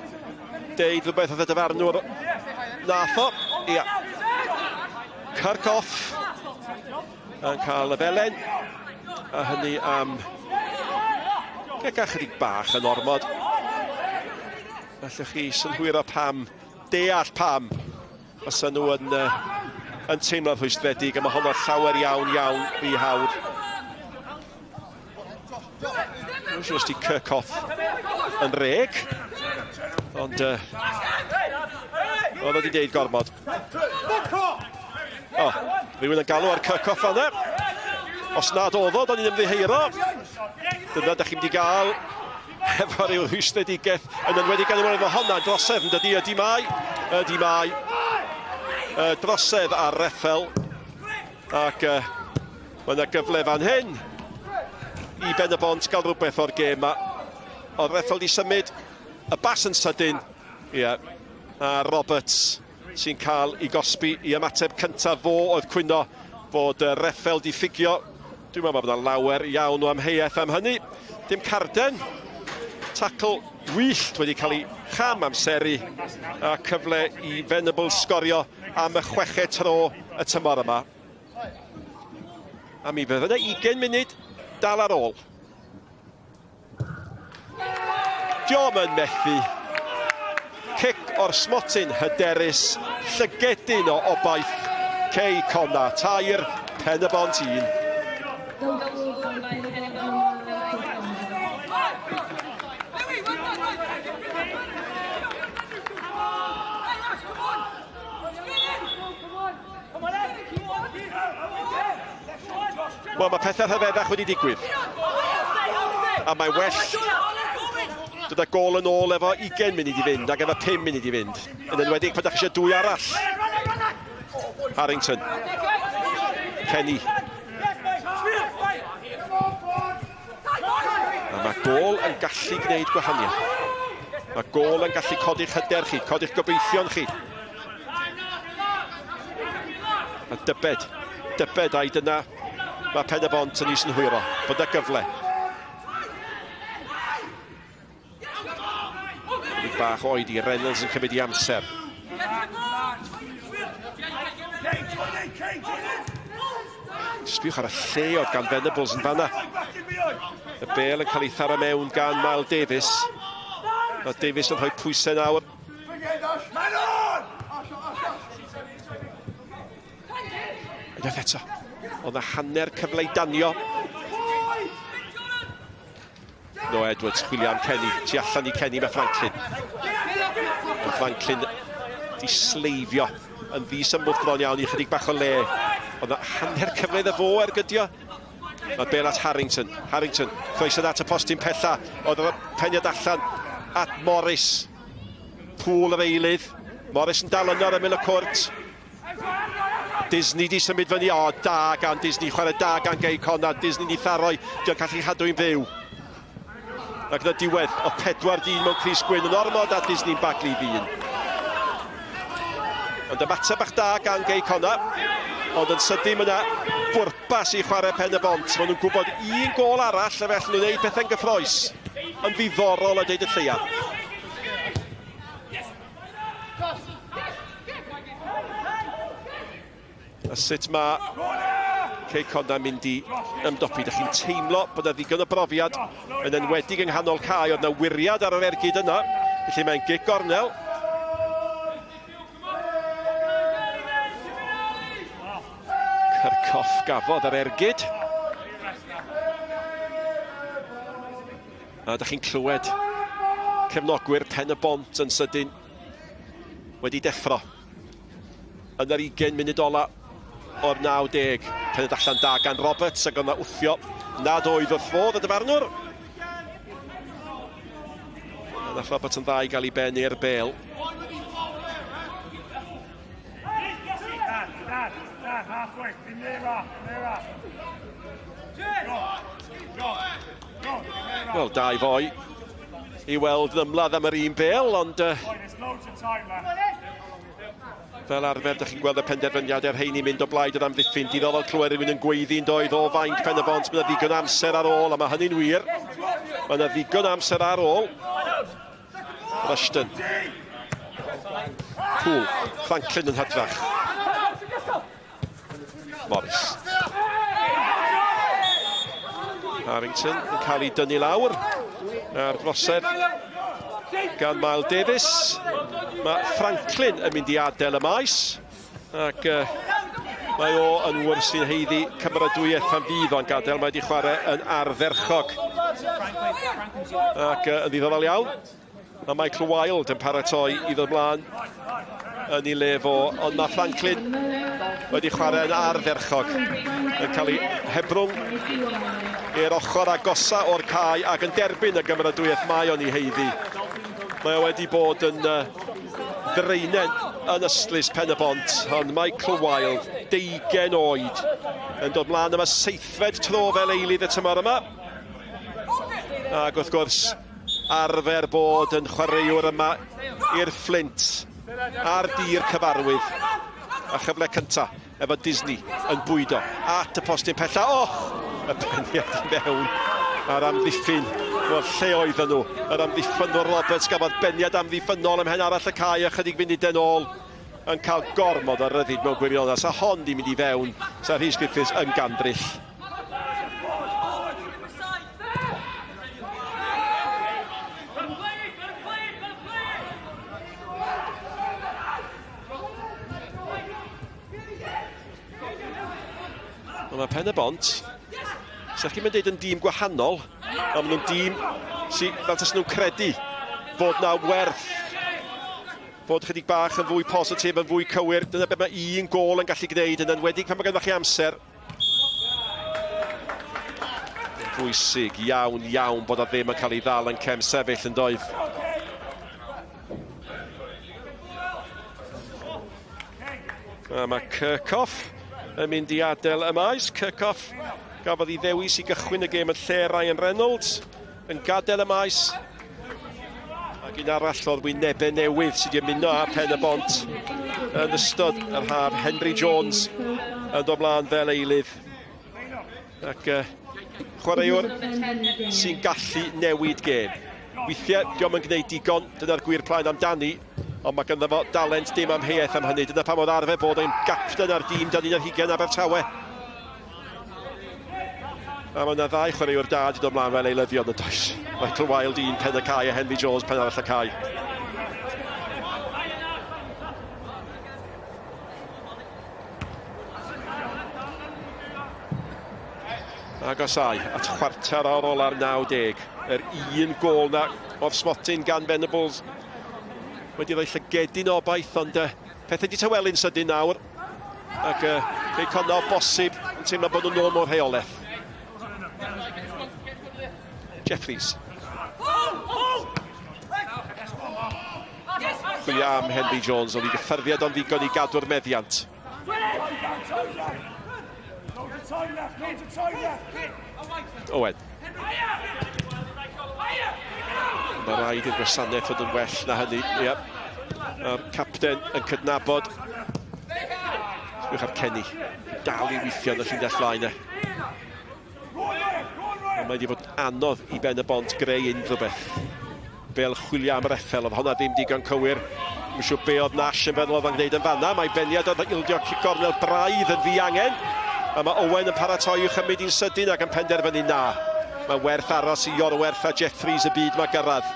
[SPEAKER 2] deud rhywbeth oedd y dyfarnwr nath o. Ia. Cyrcoff yn cael y felen. A hynny am gega chydig bach yn ormod. Allwch chi synhwyro pam, deall pam, os ydyn nhw yn teimlo'n rhwystredig, a mae hwnna'n llawer iawn rhy hawdd. Dwi'n siŵr os di Cyrcoff yn reg. Ond oedd wedi deud gormod. O, rhywun yn galw ar cycoff fanna. Os nad oedd o, da ni'n ymddiheuro. Dyna da chi'n mynd i gael efo ryw rhwystredigaeth yn enwedig gan ymwneud efo honna. Drosedd yn dydi, ydi mai. Drosedd ar Reffel. Ac mae yna gyfle fan hyn i Pen-y-bont gael rhywbeth o'r gêm yma. Oedd Reffel di symud y bas yn sydyn. Ie. A Roberts sy'n cael ei gosbi i ymateb cyntaf fo oedd Connah bod Reffel di ffigio. Dwi'n meddwl bod yna lawer iawn o amheuaeth am hynny. Dim Carden. Tacl wyllt wedi cael ei cham amseru a cyfle i Venables sgorio am y 6 tro y tymor yma. A mi fydd yna 20 munud dal ar ôl. Diom yn methu. Cic o'r smotyn hyderus, llygedyn o obaith Cei Connah, tair Pen-y-bont 1. Wel, mae pethau rhyfeddach wedi digwydd. A mae well dod â gol yn ôl efo 20 munud i fynd ac efo 5 munud i fynd. Yn enwedig pan ydych chi eisiau 2 arall. Harrington. Kenny. A mae gol yn gallu gwneud gwahaniaeth. Mae gol yn gallu codi'ch hyder chi, codi'ch gobeithion chi. A dybed a'i dyna mae Pen-y-bont yn is yn hwyro. Bod y gyfle. Bach oed i Reynolds yn cymryd i amser. Sbiwch ar y lle oedd gan Venables yn fanna. Y bel yn cael ei tharo mewn gan Miles Davies. Mae Davies yn rhoi pwysau nawr. Unwaith eto. Oedd y hanner cyfle i danio. No Edwards, chwilio am Kenny. Tu allan i Kenny, mae Franklin. Mae Franklin di sleifio yn ddisymwth bron iawn i chydig bach o le. Oedd yna hanner cyfle iddo fo ergydio. Mae bel at Harrington. Harrington, croeso at y postyn pella. Oedd y peniad allan at Morris. Pŵl yr eilydd. Morris yn dal yno ar ymyl y cwrt. Disney di symud fyny. O, da gan Disney. Chwarae da gan Cei Connah. Disney ni tharoi. Diolch gallu cadw'n fyw. Ac yn y diwedd, o 4-1 mewn Crys Gwyn yn ormod a Disney'n baglu fi un. Ond ymateb bach da gan Cei Connah. Ond yn sydyn yna bwrpas i chwarae Pen-y-bont. Maen nhw'n gwybod 1 gol arall a felly nhw'n gwneud pethau'n gyffroes. Yn ddiddorol a deud y lleia. A sut mae Cei Connah mynd i ymdopi. Dych chi'n teimlo bod yna ddigon o brofiad yn enwedig yng nghanol cae. Oedd yna wiriad ar yr ergyd yna. Felly mae'n gig gornel. Cyrcoff gafodd ar ergyd. A dych chi'n clywed cefnogwyr Pen-y-bont yn sydyn wedi deffro yn yr 20 munud ola o'r 90. Pen y allan da gan Roberts ac o'na wthio nad oedd wrth fodd y dyfarnwr. Nath Roberts yn dda i gael ei ben i'r bel. Wel, da i foi i weld ymladd am yr un bel, ond fel arfer, ydych chi'n gweld y penderfyniad ar rheini mynd o blaid yr amddiffyn. Diddorol clywed rhywun yn gweiddi'n doedd o faint Pen-y-bont. Mae yna ddigon amser ar ôl, a mae hynny'n wir. Mae yna ddigon amser ar ôl. Rushton. Cool. Franklin yn hydrach. Morris. Harrington yn cael ei dynnu lawr ar drosedd gan Miles Davies. Mae Franklin yn mynd i adael y maes ac mae o yn wr sy'n heiddi cymeradwyaeth pan fydd o'n gadael. Mae wedi chwarae yn ardderchog ac yn ddiddorol iawn. Mae Michael Wilde yn paratoi i ddod mlaen yn ei lefo, ond mae Franklin wedi chwarae yn arferchog yn cael ei hebrwng i'r ochr agosa o'r cae ac yn derbyn y gymeradwyaeth mae o'n ei heiddi. Mae o wedi bod yn ddreinen yn ystlys Pen-y-bont, ond Michael Wilde, 20 oed, yn dod mlaen am y 7fed tro fel eilydd y tymor yma. Ac wrth gwrs, arfer bod yn chwaraewr yma i'r Flint a'r dir cyfarwydd. A chyfle cynta efo Disney yn bwydo at y postyn pella. Y peniad i mewn a'r amddiffyn. Wel, lle oedden nhw? Yr amddiffynwr Roberts gafodd beniad amddiffynol ym mhen arall y cae a chydig funudau nôl yn cael gormod o ryddid mewn gwirionedd. Sa hon di mynd i fewn, sa Rhys Griffiths yn gandryll. Mae Pen-y-bont, sa'ch chi'n mynd deud yn dîm gwahanol, a maen nhw'n dîm sy'n fel tas nhw'n credu bod na werth, bod chydig bach yn fwy positif, yn fwy cywir. Dyna beth mae un gôl yn gallu gwneud, yn enwedig pan mae ganddoch chi amser. Bwysig iawn bod o ddim yn cael ei ddal yn cem sefyll yn doedd. A mae Kirkhoff yn mynd i adael y maes. Kirkhoff gafodd ei ddewis i gychwyn y gêm yn lle Ryan Reynolds yn gadael y maes. Ac un arall o'r wynebau newydd sydd wedi ymuno â Pen-y-bont yn ystod yr haf, Henry Jones yn dod mlaen fel eilydd. Ac chwaraewr sy'n gallu newid gêm. Weithiau, diolch yn gwneud digon, dyna'r gwir plaen amdani. Ond mae ganddo fo dalent dim amheuaeth am hynny. Dyna pam oedd arfer bod yn gapten ar dîm 2020 Abertawe. A mae yna ddau chwaraewr da wedi dod mlaen fel eilyddion yn does. Michael Wilde un pen y cae a Henry Jones pen arall y cae. Agosau at chwarter ar ôl ar 90. Yr un gôl na o'r smotyn gan Venables wedi rhoi llygedyn o obaith, ond pethau wedi tawelu'n sydyn nawr. Ac Cei Connah bosib yn teimlo bod nhw'n nôl mor rheolaeth. Jeffries. Chwilio am Henry Jones, oedd ei gyffyrddiad o'n ddigon i gadw'r meddiant. Owen. Mae rhaid i'r gwasanaeth fod yn well na hynny. A'r capten yn cydnabod. Sbwch ar Kenny. Dal i weithio yn y llinell flaen e. Mae wedi bod anodd i Pen-y-bont greu unrhyw beth. Bel chwilio am yr effel, oedd hwnna ddim digon cywir. Mae'n siŵr be oedd Nash yn feddwl oedd yn gwneud yn fanna. Mae beniad oedd ildio gornel braidd yn ddiangen. A mae Owen yn paratoi i'w chymryd i'n sydyn ac yn penderfynu na. Mae werth aros i Iorwerth a Jeffries y byd mae gyrraedd.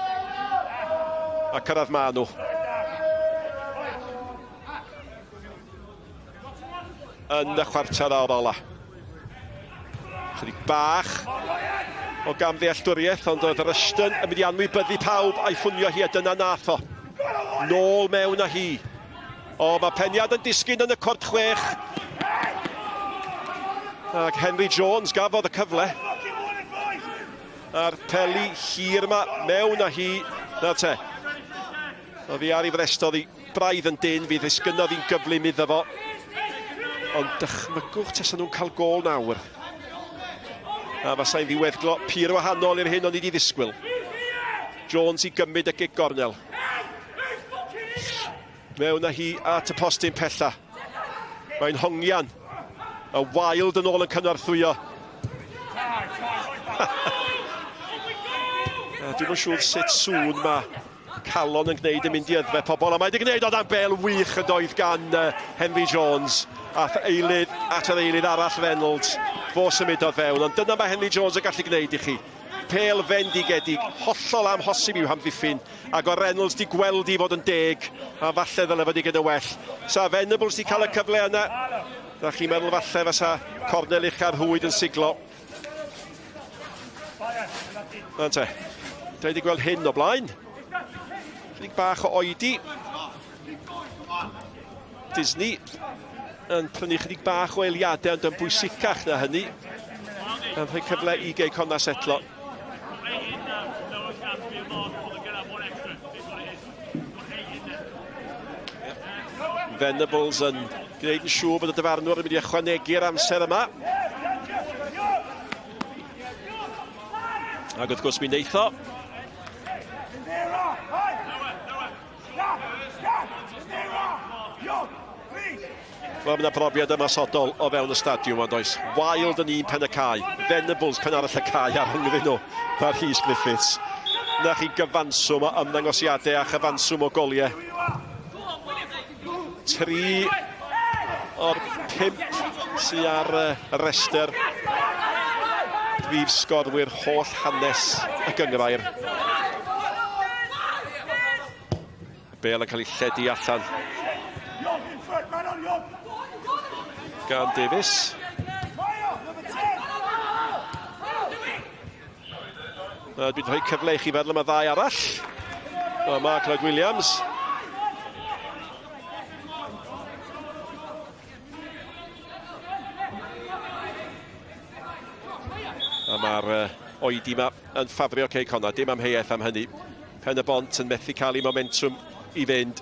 [SPEAKER 2] A cyrraedd ma nhw. Yn y chwarter awr ola. Chydig bach o gamddealltwriaeth, ond oedd yr Yston yn mynd i anwybyddu pawb a'i ffwnio hi, a dyna nath o. Nôl mewn â hi. O, mae peniad yn disgyn yn y cort 6. Ac Henry Jones gafodd y cyfle. A'r peli hir yma mewn â hi. Na te. Oedd hi ar ei frestodd i braidd yn dyn, fydd ysgynnodd i'n gyflym iddo fo. Ond dychmygwch tesa nhw'n cael gôl nawr. A fasai'n ddiweddglo pur wahanol i'r hyn o'n i wedi ddisgwyl. Jones i gymryd y gig gornel. Mewn â hi at y postyn pella. Mae'n hongian. A Wilde yn ôl yn cynorthwyo. Dwi'n yn siŵr sut sŵn mae calon yn gwneud yn mynd i yddfe pobl. A mae wedi gwneud o dan bel wych yn doedd gan Henry Jones. Ath eilydd at yr eilydd arall Reynolds. Fo symudodd fewn. Ond dyna mae Henry Jones yn gallu gwneud i chi. Pel fendigedig, hollol amhosib i'w hamddiffyn. Ac o Reynolds di gweld i fod yn 10. A falle ddyle fod i gyda well. Sa Venables di cael y cyfle yna. Da chi'n meddwl falle fysa cornel uch ar hwyd yn siglo. Ante, da i wedi gweld hyn o blaen. Chydig bach o oedi. Disney yn prynu chydig bach o eiliadau ond yn bwysicach na hynny. Yn rhoi cyfle i Cei Connah setlo. Venables yn gwneud yn siŵr bod y dyfarnwr yn mynd i ychwanegu'r amser yma. Ac wrth gwrs mi wneith o. Wel, yna brofiad ymasodol o fewn y stadiwm ond oes. Wild yn un pen y cae. Venables pen arall y cae ar rhwng nhw. Mae'r Rhys Griffiths. Na chi gyfanswm o ymddangosiadau a chyfanswm o goliau. 3 o'r 5 sy'n ar y rester. Brif sgorwyr holl hanes y gyngrair. Bel yn cael ei lledu allan gan Davies. Dwi'n rhoi cyfle i chi feddwl am y ddau arall. Mark Williams. A mae'r oedi yma yn ffafrio Cei Connah, dim amheuaeth am hynny. Pen-y-bont yn methu cael ei momentum i fynd.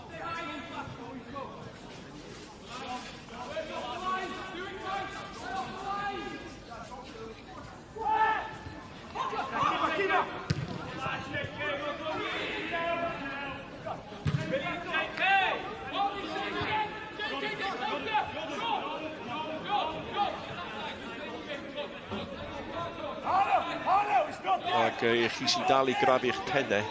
[SPEAKER 2] Ac i chi sy'n dal i grafu'ch pennau,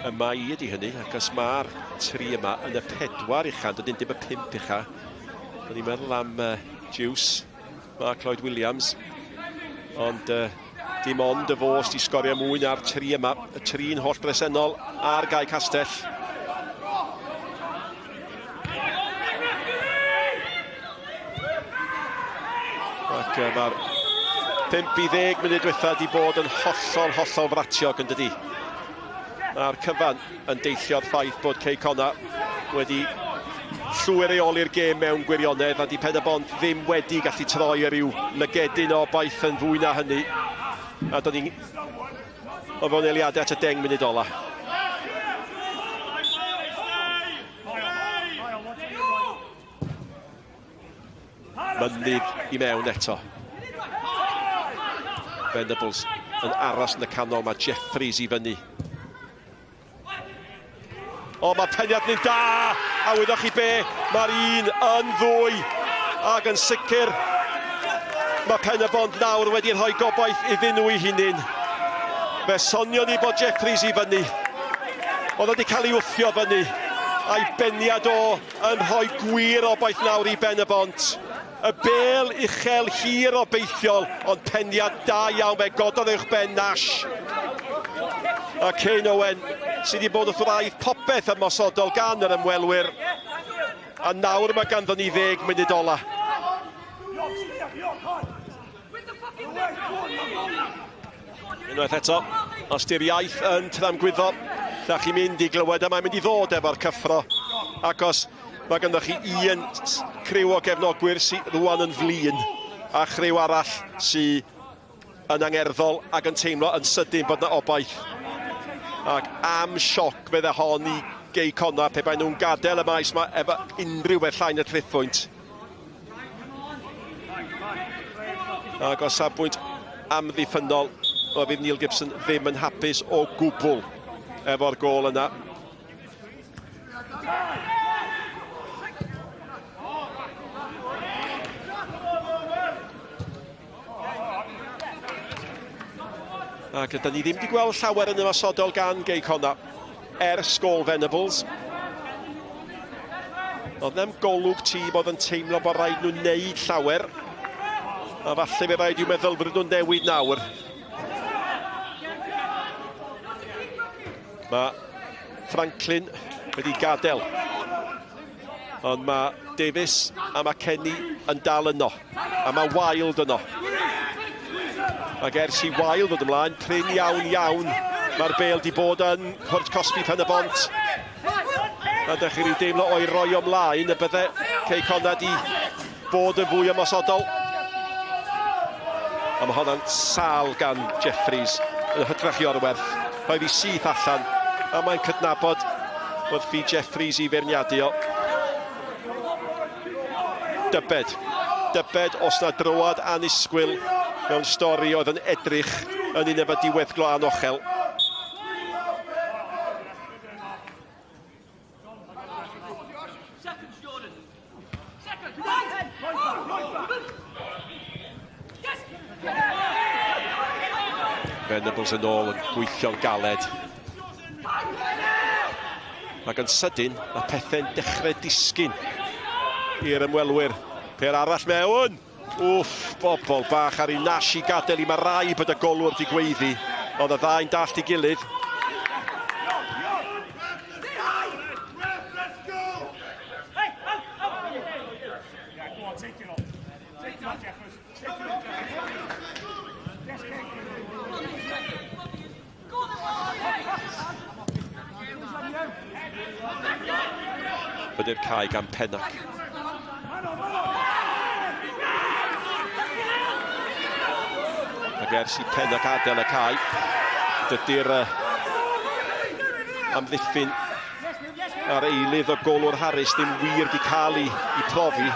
[SPEAKER 2] yma I ydy hynny, ac os mae'r 3 yma yn y 4 uchaf, dydyn dim y 5 uchaf. O'n i'n meddwl am Juice, Mark Williams, ond dim ond y fos di sgorio mwy na'r 3 yma, y 3'n holl bresennol ar Gau Castell. Ac mae'r 5 I 10 munud diwetha di bod yn hollol fratiog yn dydi. Mae'r cyfan yn deillio'r ffaith bod Cei Connah wedi llwyr reoli'r gêm mewn gwirionedd a di Pen-y-bont ddim wedi gallu troi ar ryw lygedyn o baith yn fwy na hynny. A do'n ni'n o fewn eiliadau at y 10 munud ola. Mynydd I mewn eto. Venables yn aros yn y canol, mae Jeffries I fyny. O, mae peniad ni'n da, a wyddoch chi be, mae'r 1 yn 2, ac yn sicr, mae Pen-y-bont nawr wedi rhoi gobaith iddyn nhw I hunain. Fe sonio ni bod Jeffries I fyny. Oedd wedi cael ei wthio fyny, a'i beniad o yn rhoi gwir obaith nawr I Pen-y-bont. Y bel uchel hir o beithiol, ond peniad da iawn fe gododd uwch ben Nash. A Kane Owen sydd wedi bod wrth wraidd popeth ymosodol gan yr ymwelwyr. A nawr mae ganddo ni 10 munud ola. Unwaith eto, os di'r iaith yn tramgwyddo, lla chi mynd I glywed a mae'n mynd I ddod efo'r cyffro. Ac os mae ganddo chi 1 criw o gefnogwyr sydd rwan yn flin a chriw arall sydd yn angerddol ac yn teimlo yn sydyn bod 'na obaith. Ac am sioc fydde hon I Cei Connah pe bai nhw'n gadael y maes yma efo unrhyw beth llain y triffwynt. Ac o safbwynt amddiffynol, o fydd Neil Gibson ddim yn hapus o gwbl efo'r gôl yna. Ac ydyn ni ddim wedi gweld llawer yn ymosodol gan Cei Connah ers gôl Venables. Oedd na'm golwg tîm oedd yn teimlo bod rhaid nhw wneud llawer. A falle fe rhaid i'w meddylfryd nhw'n newid nawr. Mae Franklin wedi gadael. Ond mae Davies a mae Kenny yn dal yno. A mae Wild yno. Ac ers I Wild ddod ymlaen, prin iawn Mae'r bêl di bod yn Hwrt Cosby Pen-y-bont. A ddech chi ryw deimlo o'i roi ymlaen y bydde Cei Connah di bod yn fwy ymosodol. A mae hwnna'n sal gan Jeffries yn hytrach i orwerth. Roedd hi syth allan a mae'n cydnabod wrth fi Jeffries i feirniadu o. Dybed os na drwad anusgwyl mewn stori oedd yn edrych yn un efo diweddglo anochel. Venables yn ôl yn gweithio'n galed. Ac yn sydyn, mae pethau'n dechrau disgyn i'r ymwelwyr. Pêr arall mewn. Wff, bobl bach ar ei nas i gadael i. Mae rai bod y golwr di gweiddi, ond y ddau'n dallt i gilydd. Byddai'r cae gan Pennock. Ac ers i Pennock adael y cae, dydy'r amddiffyn a'r eilydd o golwr Harris ddim wir di cael i profi.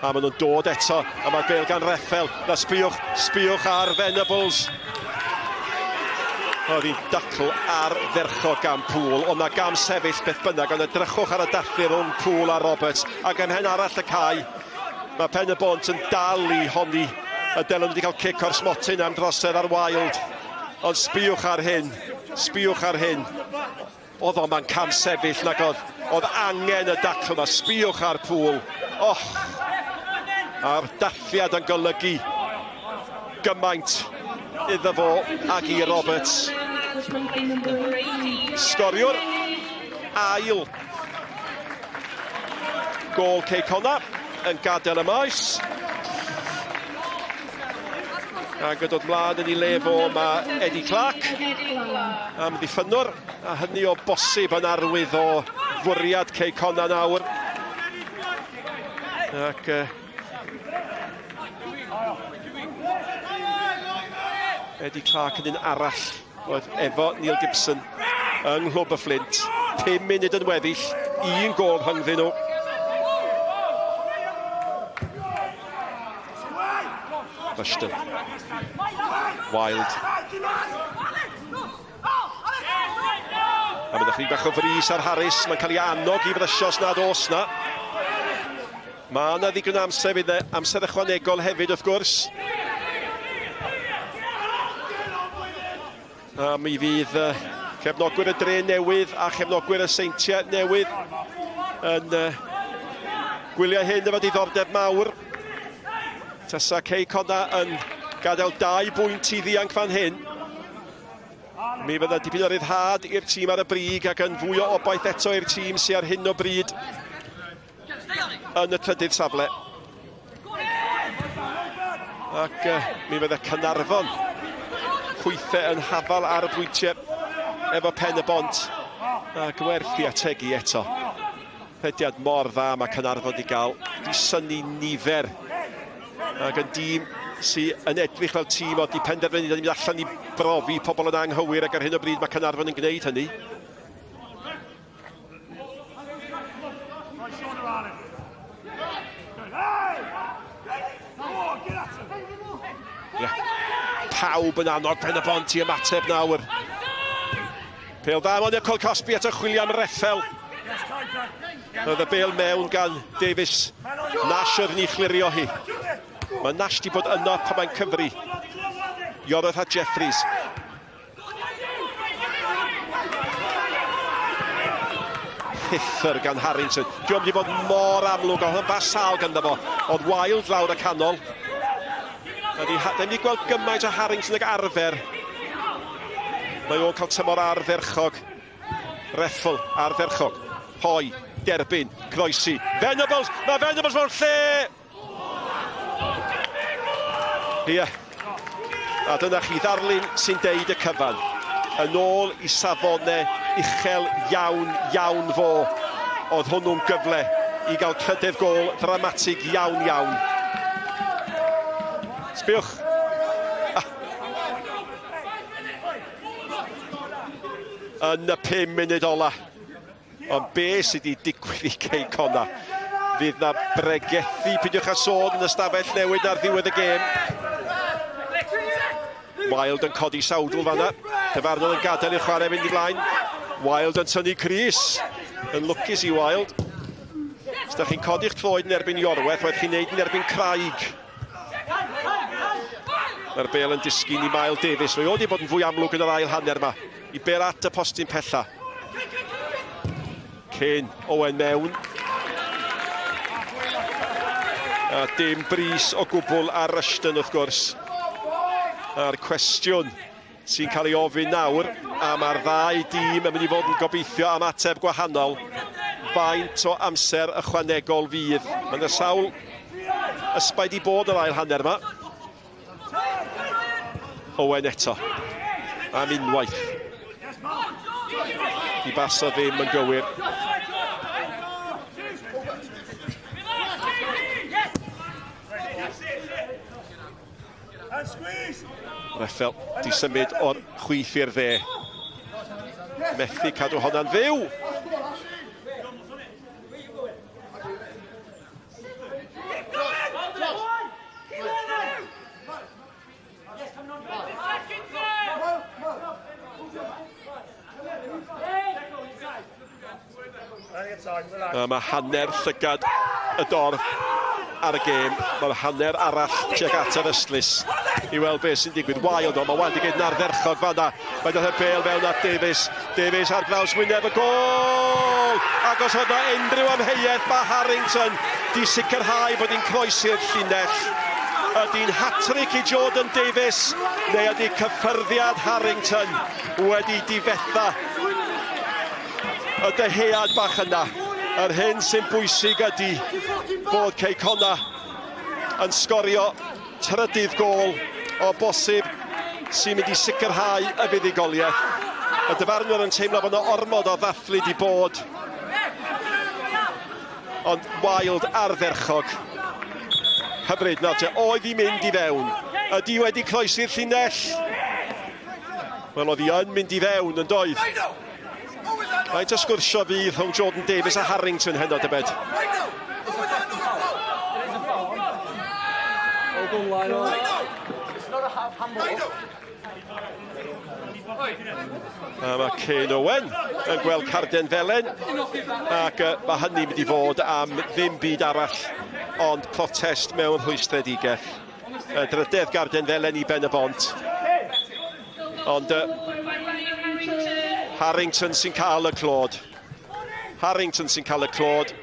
[SPEAKER 2] A maen nhw'n dod eto, a mae'r bêl gan Reffel. Na sbiwch ar Venables. Oedd hi'n dacl ar ferchog gan Pŵl, ond na gam sefyll beth bynnag, ond edrychwch ar y dathlu rhwng Pŵl a Roberts, ac ym mhen arall y cae, mae Pen-y-bont yn dal i honni. Y Dylan wedi cael cic o'r smotyn am drosedd ar Wild, ond sbiwch ar hyn. Oedd o'n cam sefyll nag oedd angen y dacl yma, sbiwch ar Pŵl. A'r dathliad yn golygu gymaint iddo fo ag i Roberts. Sgoriwr ail gol Cei Connah yn gadael y maes. Ac yn dod mlaen yn ei lefo mae Eddie Clark am ddiffynwr, a hynny o bosib yn arwydd o fwriad Cei Connah nawr. Ac Eddie Clark yn un arall oedd efo Neil Gibson yng Nghlwb y Fflint. 5 munud yn weddill, 1 gol rhyngddyn nhw. Rushton. Wild. A mynd ychydig bach o frys ar Harris. Mae'n cael ei annog i fyddysios nad os na. Mae yna ddigon amser, fydd amser ychwanegol hefyd wrth gwrs. A mi fydd cefnogwyr y dre newydd a chefnogwyr y seintiau newydd yn gwylio hyn efo diddordeb mawr. Tasa Cei Connah yn gadael 2 bwynt i ddianc fan hyn. Mi fydda dipyn o ryddhad i'r tîm ar y brig ac yn fwy o obaith eto i'r tîm sy'n ar hyn o bryd yn y trydydd safle. Ac mi fydda Caernarfon chwythau yn hafal ar y bwyntiau efo Pen-y-bont a gwerth i ategu eto. Pediad mor dda mae Caernarfon di gael. Di synnu nifer ac yn dîm sy'n yn edrych fel tîm oedd di penderfynu da ni mynd allan i brofi pobl yn anghywir ac ar hyn o bryd mae Caernarfon yn gwneud hynny. Pawb yn annog Pen-y-bont i ymateb nawr. Pêl dda mewn i'r Cosby at y chwilio am Reffel. Roedd y bêl mewn gan Davies. Nash oedd ni chlirio hi. Mae Nash di bod yno pan mae'n cyfri. Ioreth a Jeffries. Hither gan Harrington. Diolch wedi bod mor amlwg, oedd yn basal ganddo fo. Oedd Wild lawr y canol. Ddim wedi gweld gymaint o Harrington ag arfer. Mae o'n cael tymor arferchog. Reffel, arferchog. Hoi, derbyn, croesi. Venables, mae Venables mewn lle! Ie. A dyna chi ddarlun sy'n deud y cyfan. yn ôl i safonau uchel iawn fo. Oedd hwnnw'n gyfle i gael crydydd gol dramatig iawn. Sbiwch. Yn y 5 munud ola. Ond be sydd wedi digwydd i Cei Connah? Fydd na bregethu, pidiwch a sôn, yn y stafell newid ar ddiwedd y gêm. Wild yn codi sawdl fanna. Dyfarnol yn gadael i'r chwarae mynd i flaen. Wild yn tynnu Cris. Yn lwcus i Wild. Os da chi'n codi'ch troed yn erbyn Iorwerth, roedd chi'n neud yn erbyn Craig. Mae'r bel yn disgyn i Miles Davies. Fe oedd i bod yn fwy amlwg yn yr ail hanner yma. I ber at y postyn pella. Cyn Owen mewn. A dim bris o gwbl ar Rushton wrth gwrs. A'r cwestiwn sy'n cael ei ofyn nawr, a mae'r ddau dîm yn mynd i fod yn gobeithio am ateb gwahanol, faint o amser ychwanegol fydd. Mae yna sawl ysbaid i bod yr ail hanner yma. Owen eto. Am unwaith. I baso ddim yn gywir. Reffel di symud o'r chwith i'r dde. Methu cadw honna'n fyw. Mae hanner llygad y dorf ar y gêm. Mae hanner arall tuag at yr ystlys i weld beth sy'n digwydd. Wild, ond mae Wandigyd yn ardderchog fanna. Mae dod y bel mewn at Davies. Davies ar draws wyneb y gol! Ac os oedd yna unrhyw amheuaeth, mae Harrington di sicrhau bod hi'n croesi'r llinell. Ydy'n hat-trick i Jordan Davies, neu ydy cyffyrddiad Harrington wedi difetha y deheuad bach yna. Yr hyn sy'n bwysig ydy bod Cei Connah yn sgorio trydydd gol o bosib sy'n mynd i sicrhau y fuddugoliaeth. Y dyfarnwr yn teimlo bod yna ormod o ddathlu di bod. Ond Wild ardderchog. Hyfryd nawr te, oedd i mynd i fewn. Ydi wedi croesi'r llinell? Wel, oedd i yn mynd i fewn yn doedd. Faint o sgwrsio fydd rhwng Jordan Davies a Harrington heno dybed. A mae Cyn Owen yn gweld carden felen, ac mae hynny'n mynd i fod am ddim byd arall ond protest mewn rhwystredigaeth. Drydedd garden felen i Pen-y-bont. Ond Harrington sy'n cael y clod. Harrington sy'n cael y clod.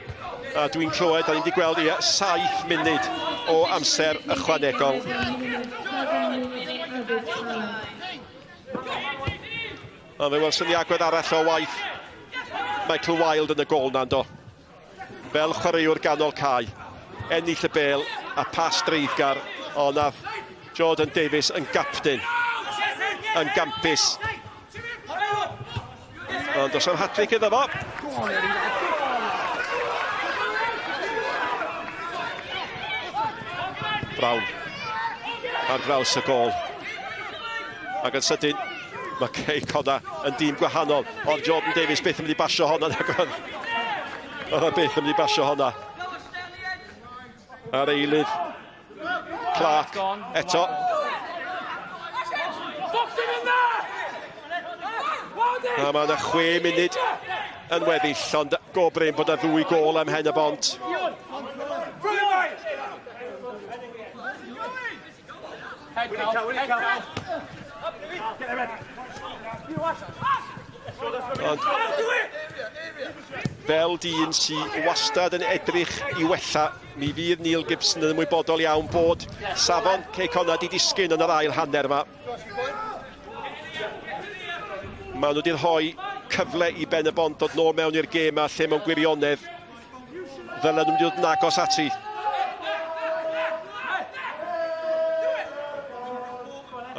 [SPEAKER 2] A dwi'n clywed, a ni'n di gweld 7 munud o amser ychwanegol. A fe welson ni agwedd arall o waith Michael Wild yn y gol na'n do. Fel chwaraewr ganol cae. Ennill y bel a pas dreifgar, o nath Jordan Davies yn gapten. Yn gampus. Ond os am hat-trick iddo fo. Brown ar draws y gol. Ac yn sydyn, mae Cei Connah yn dîm gwahanol. Ond Jordan Davies byth yn mynd i basio honna. Oedd e byth yn mynd i basio honna. Ar eilydd Clark eto. A mae yna 6 munud yn weddill, ond gobryn bod y 2 gol am Pen-y-bont. Ond fel dyn sy'n wastad yn edrych i wella, mi fydd Neil Gibson yn ymwybodol iawn bod safon Cei Connah di disgyn yn yr ail hanner yma. Maen nhw wedi rhoi cyfle i Pen-y-bont dod nôl mewn i'r gêm a lle mewn gwirionedd fel nhw'n mynd i ddod yn agos ati.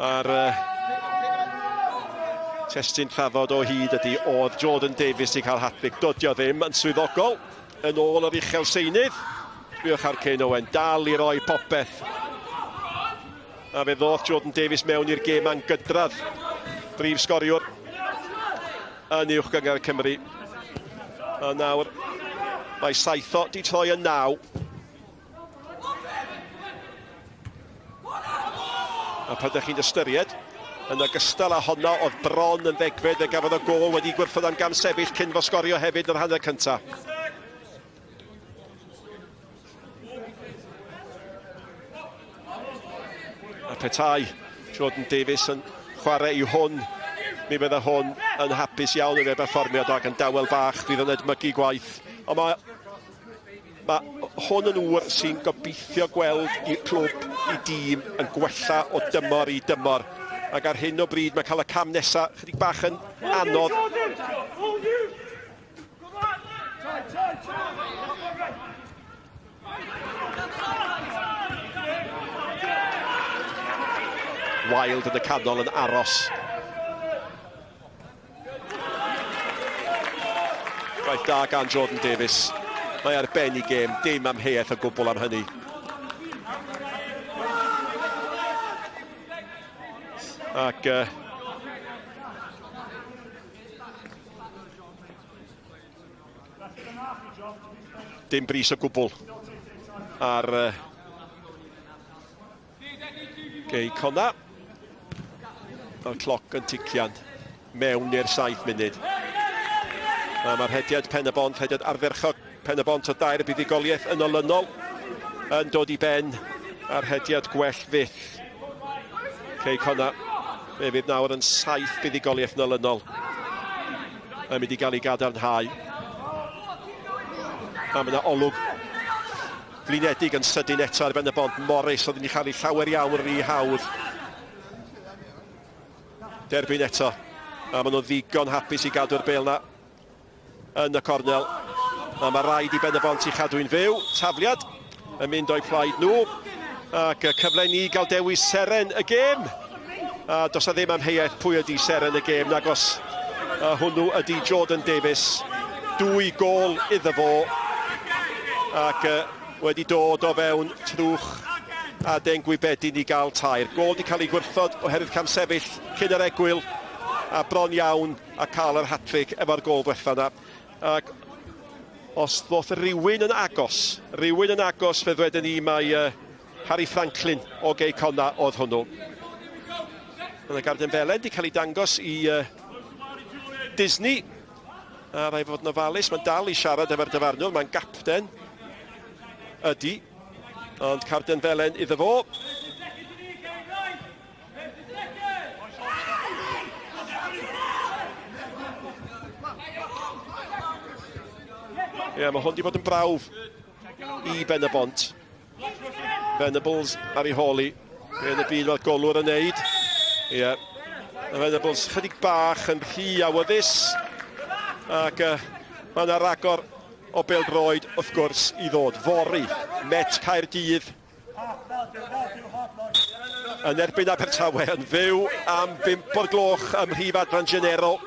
[SPEAKER 2] A'r Testyn trafod o hyd ydy oedd Jordan Davies i cael hat-trick. Dodio ddim yn swyddogol yn ôl yr uchel seinydd. Sbiwch ar Cei Connah, dal i roi popeth. A fe ddoth Jordan Davies mewn i'r gêm a'n gydradd. Brif sgoriwr yn uwch gyngor Cymru. A nawr mae saitho di troi yn 9. A pan ydych chi'n ystyried, yn ogystal â honna oedd bron yn ddegfed a gafodd y gol wedi gwrthod am gam sefyll cyn fo sgorio hefyd yr hanner cyntaf. A petai Jordan Davies yn chwarae i hwn, mi fydde hwn yn hapus iawn yn ei berfformiad ac yn dawel bach fydd yn edmygu gwaith. Ond mae hwn yn ŵr sy'n gobeithio gweld i clwb, i dîm yn gwella o dymor i dymor. Ac ar hyn o bryd mae cael y cam nesaf chydig bach yn anodd. Wild yn y canol yn aros. Rhaid da gan Jordan Davies. Mae ar ben i gêm, dim amheuaeth o gwbl am hynny. Ac dim bris o gwbl ar Cei Connah. Mae'r cloc yn tician mewn i'r 7 munud. A mae'r hediad Pen-y-bont, hediad ardderchog Pen-y-bont o dair buddigoliaeth yn olynol yn dod i ben a'r hediad gwell fyth. Cei Connah, fe fydd nawr yn 7 buddigoliaeth yn olynol. Mae'n mynd i gael ei gadarnhau. A mae yna olwg flinedig yn sydyn eto ar Pen-y-bont. Morris oedd yn ei chael ei llawer iawn rhy hawdd. Derbyn eto. A maen nhw'n ddigon hapus i gadw'r bêl na yn y cornel. A mae rhaid i Pen-y-bont i chadw'n fyw. Tafliad yn mynd o'i plaid nhw. Ac cyfle ni gael dewis seren y gêm. A does na ddim amheuaeth pwy ydi seren y gêm nagos. Hwnnw ydi Jordan Davies. 2 gol iddo fo. Ac wedi dod o fewn trwch a den gwybedyn i gael tair. Gol wedi cael ei gwrthod oherwydd cam sefyll cyn yr egwyl a bron iawn a cael yr hat-trick efo'r gol diwetha yna. Ac os ddoth rhywun yn agos fe ddwedyn ni mae Harry Franklin o Cei Connah oedd hwnnw. Yn y garden felen wedi cael ei dangos i Disney. A rai fod yn ofalus, mae'n dal i siarad efo'r dyfarnwr, mae'n gapten ydi. Ond carden felen iddo fo. Ie, mae hwn wedi bod yn brawf i Pen-y-bont. Venables ar ei holi. Yn y byd mae'r golwr yn neud. Ie, Venables chydig bach yn rhy awyddus. Ac mae yna ragor o bêl-droed wrth gwrs i ddod. Fori, Met Caerdydd. Yn erbyn Abertawe yn fyw am 5 o'r gloch ym mhrif adran Genero.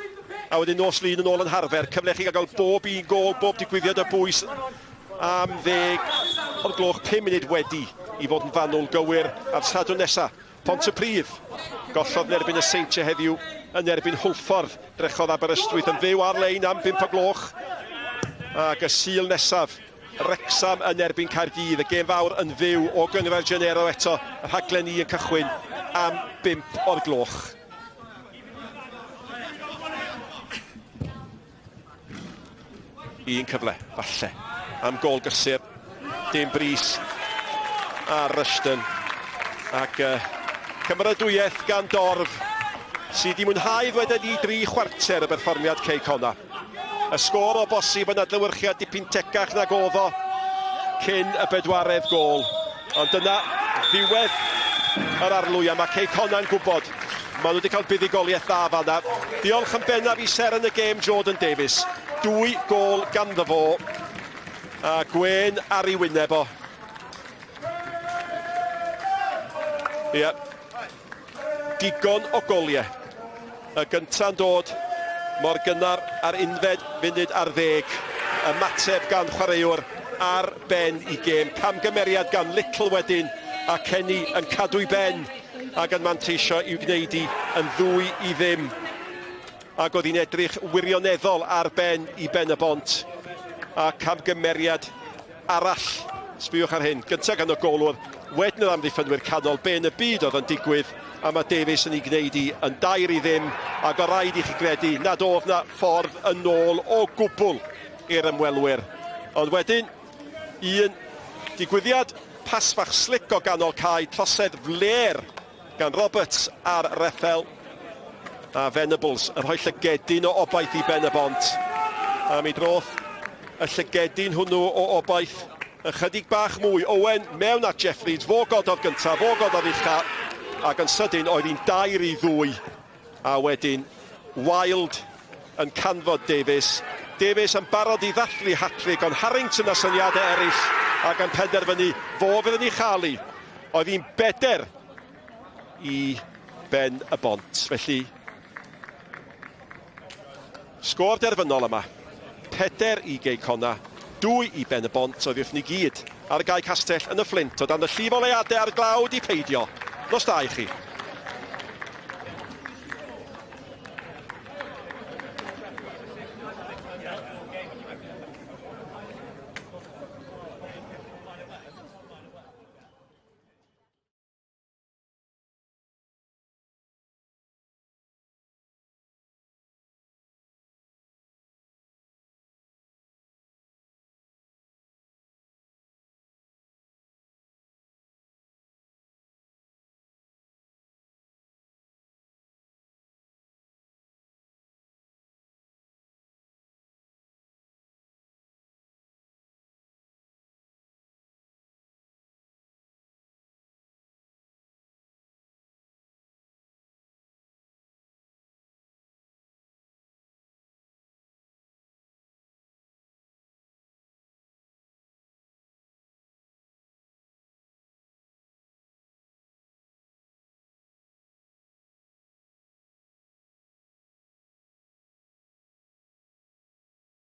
[SPEAKER 2] A wedyn nos lun yn ôl yn Harfer. Cyfle chi gael bob un gol, bob digwyddiad o bwys am 10 o'r gloch 5 munud wedi i fod yn fanwl gywir ar sadwrn nesaf. Pontypridd gollodd yn erbyn y Seintiau heddiw yn erbyn Hwlffordd. Drechodd Aberystwyth yn fyw ar-lein am 5 o'r gloch. Ac y Sul nesaf, Wrexham yn erbyn Caerdydd. Y gêm fawr yn fyw o gyngor Genero eto. Y rhaglen ni yn cychwyn am 5 o'r gloch. Un cyfle, falle, am gol gysur. Dim bris ar Rushton. Ac cymeradwyaeth gan Dorf sydd wedi mwynhau ddweda ni 3 chwarter y berfformiad Cei Connah. Y sgôr o bosib yn adlewyrchiad dipyn tecach nag oedd o cyn y 4edd gol. Ond dyna ddiwedd yr arlwy a mae Cei Connah yn gwybod. Maen nhw wedi cael buddigoliaeth dda fanna. Diolch yn bennaf i seren y gêm Jordan Davies. 2 gol ganddo fo. A Gwen ar ei wyneb o. Ie. Digon o goliau Y gynta'n dod, mor gynnar ar unfed funud ar 10. Ymateb gan chwaraewr ar ben i gêm. Camgymeriad gan Little wedyn, a Kenny yn cadw i ben ac yn manteisio i'w gwneud yn 2-0. Ac oedd hi'n edrych wirioneddol ar ben i Pen-y-bont. A camgymeriad arall, sbiwch ar hyn, gyntaf gan y golwr, wedyn yr amddiffynwyr canol, be yn y byd oedd yn digwydd, a mae Davies yn ei gwneud yn 2-0, ac o raid i chi gredu nad oedd na ffordd yn ôl o gwbl i'r ymwelwyr. Ond wedyn, un digwyddiad pas fach slic o ganol cae, trosedd fler gan Roberts ar Reffel, a Venables yn rhoi llygedyn o obaith i Pen-y-bont. A mi droth y llygedyn hwnnw o obaith ychydig bach mwy. Owen mewn at Jeffries, fo gododd gyntaf, fo gododd ucha, ac yn sydyn oedd hi'n 2-2. A wedyn, Wild yn canfod Davies. Davies yn barod i ddathlu hat-trick, ond Harrington a syniadau eraill ac yn penderfynu fo fydd yn ei chalu. Oedd hi'n beder i Pen-y-bont. Felly, sgôr derfynol yma. 4 i Cei Connah, 2 i Pen-y-bont, oedd wrth ni gyd ar y gae castell yn y Fflint, o dan y llif o leiadau ar glawd i peidio. Nos da i chi.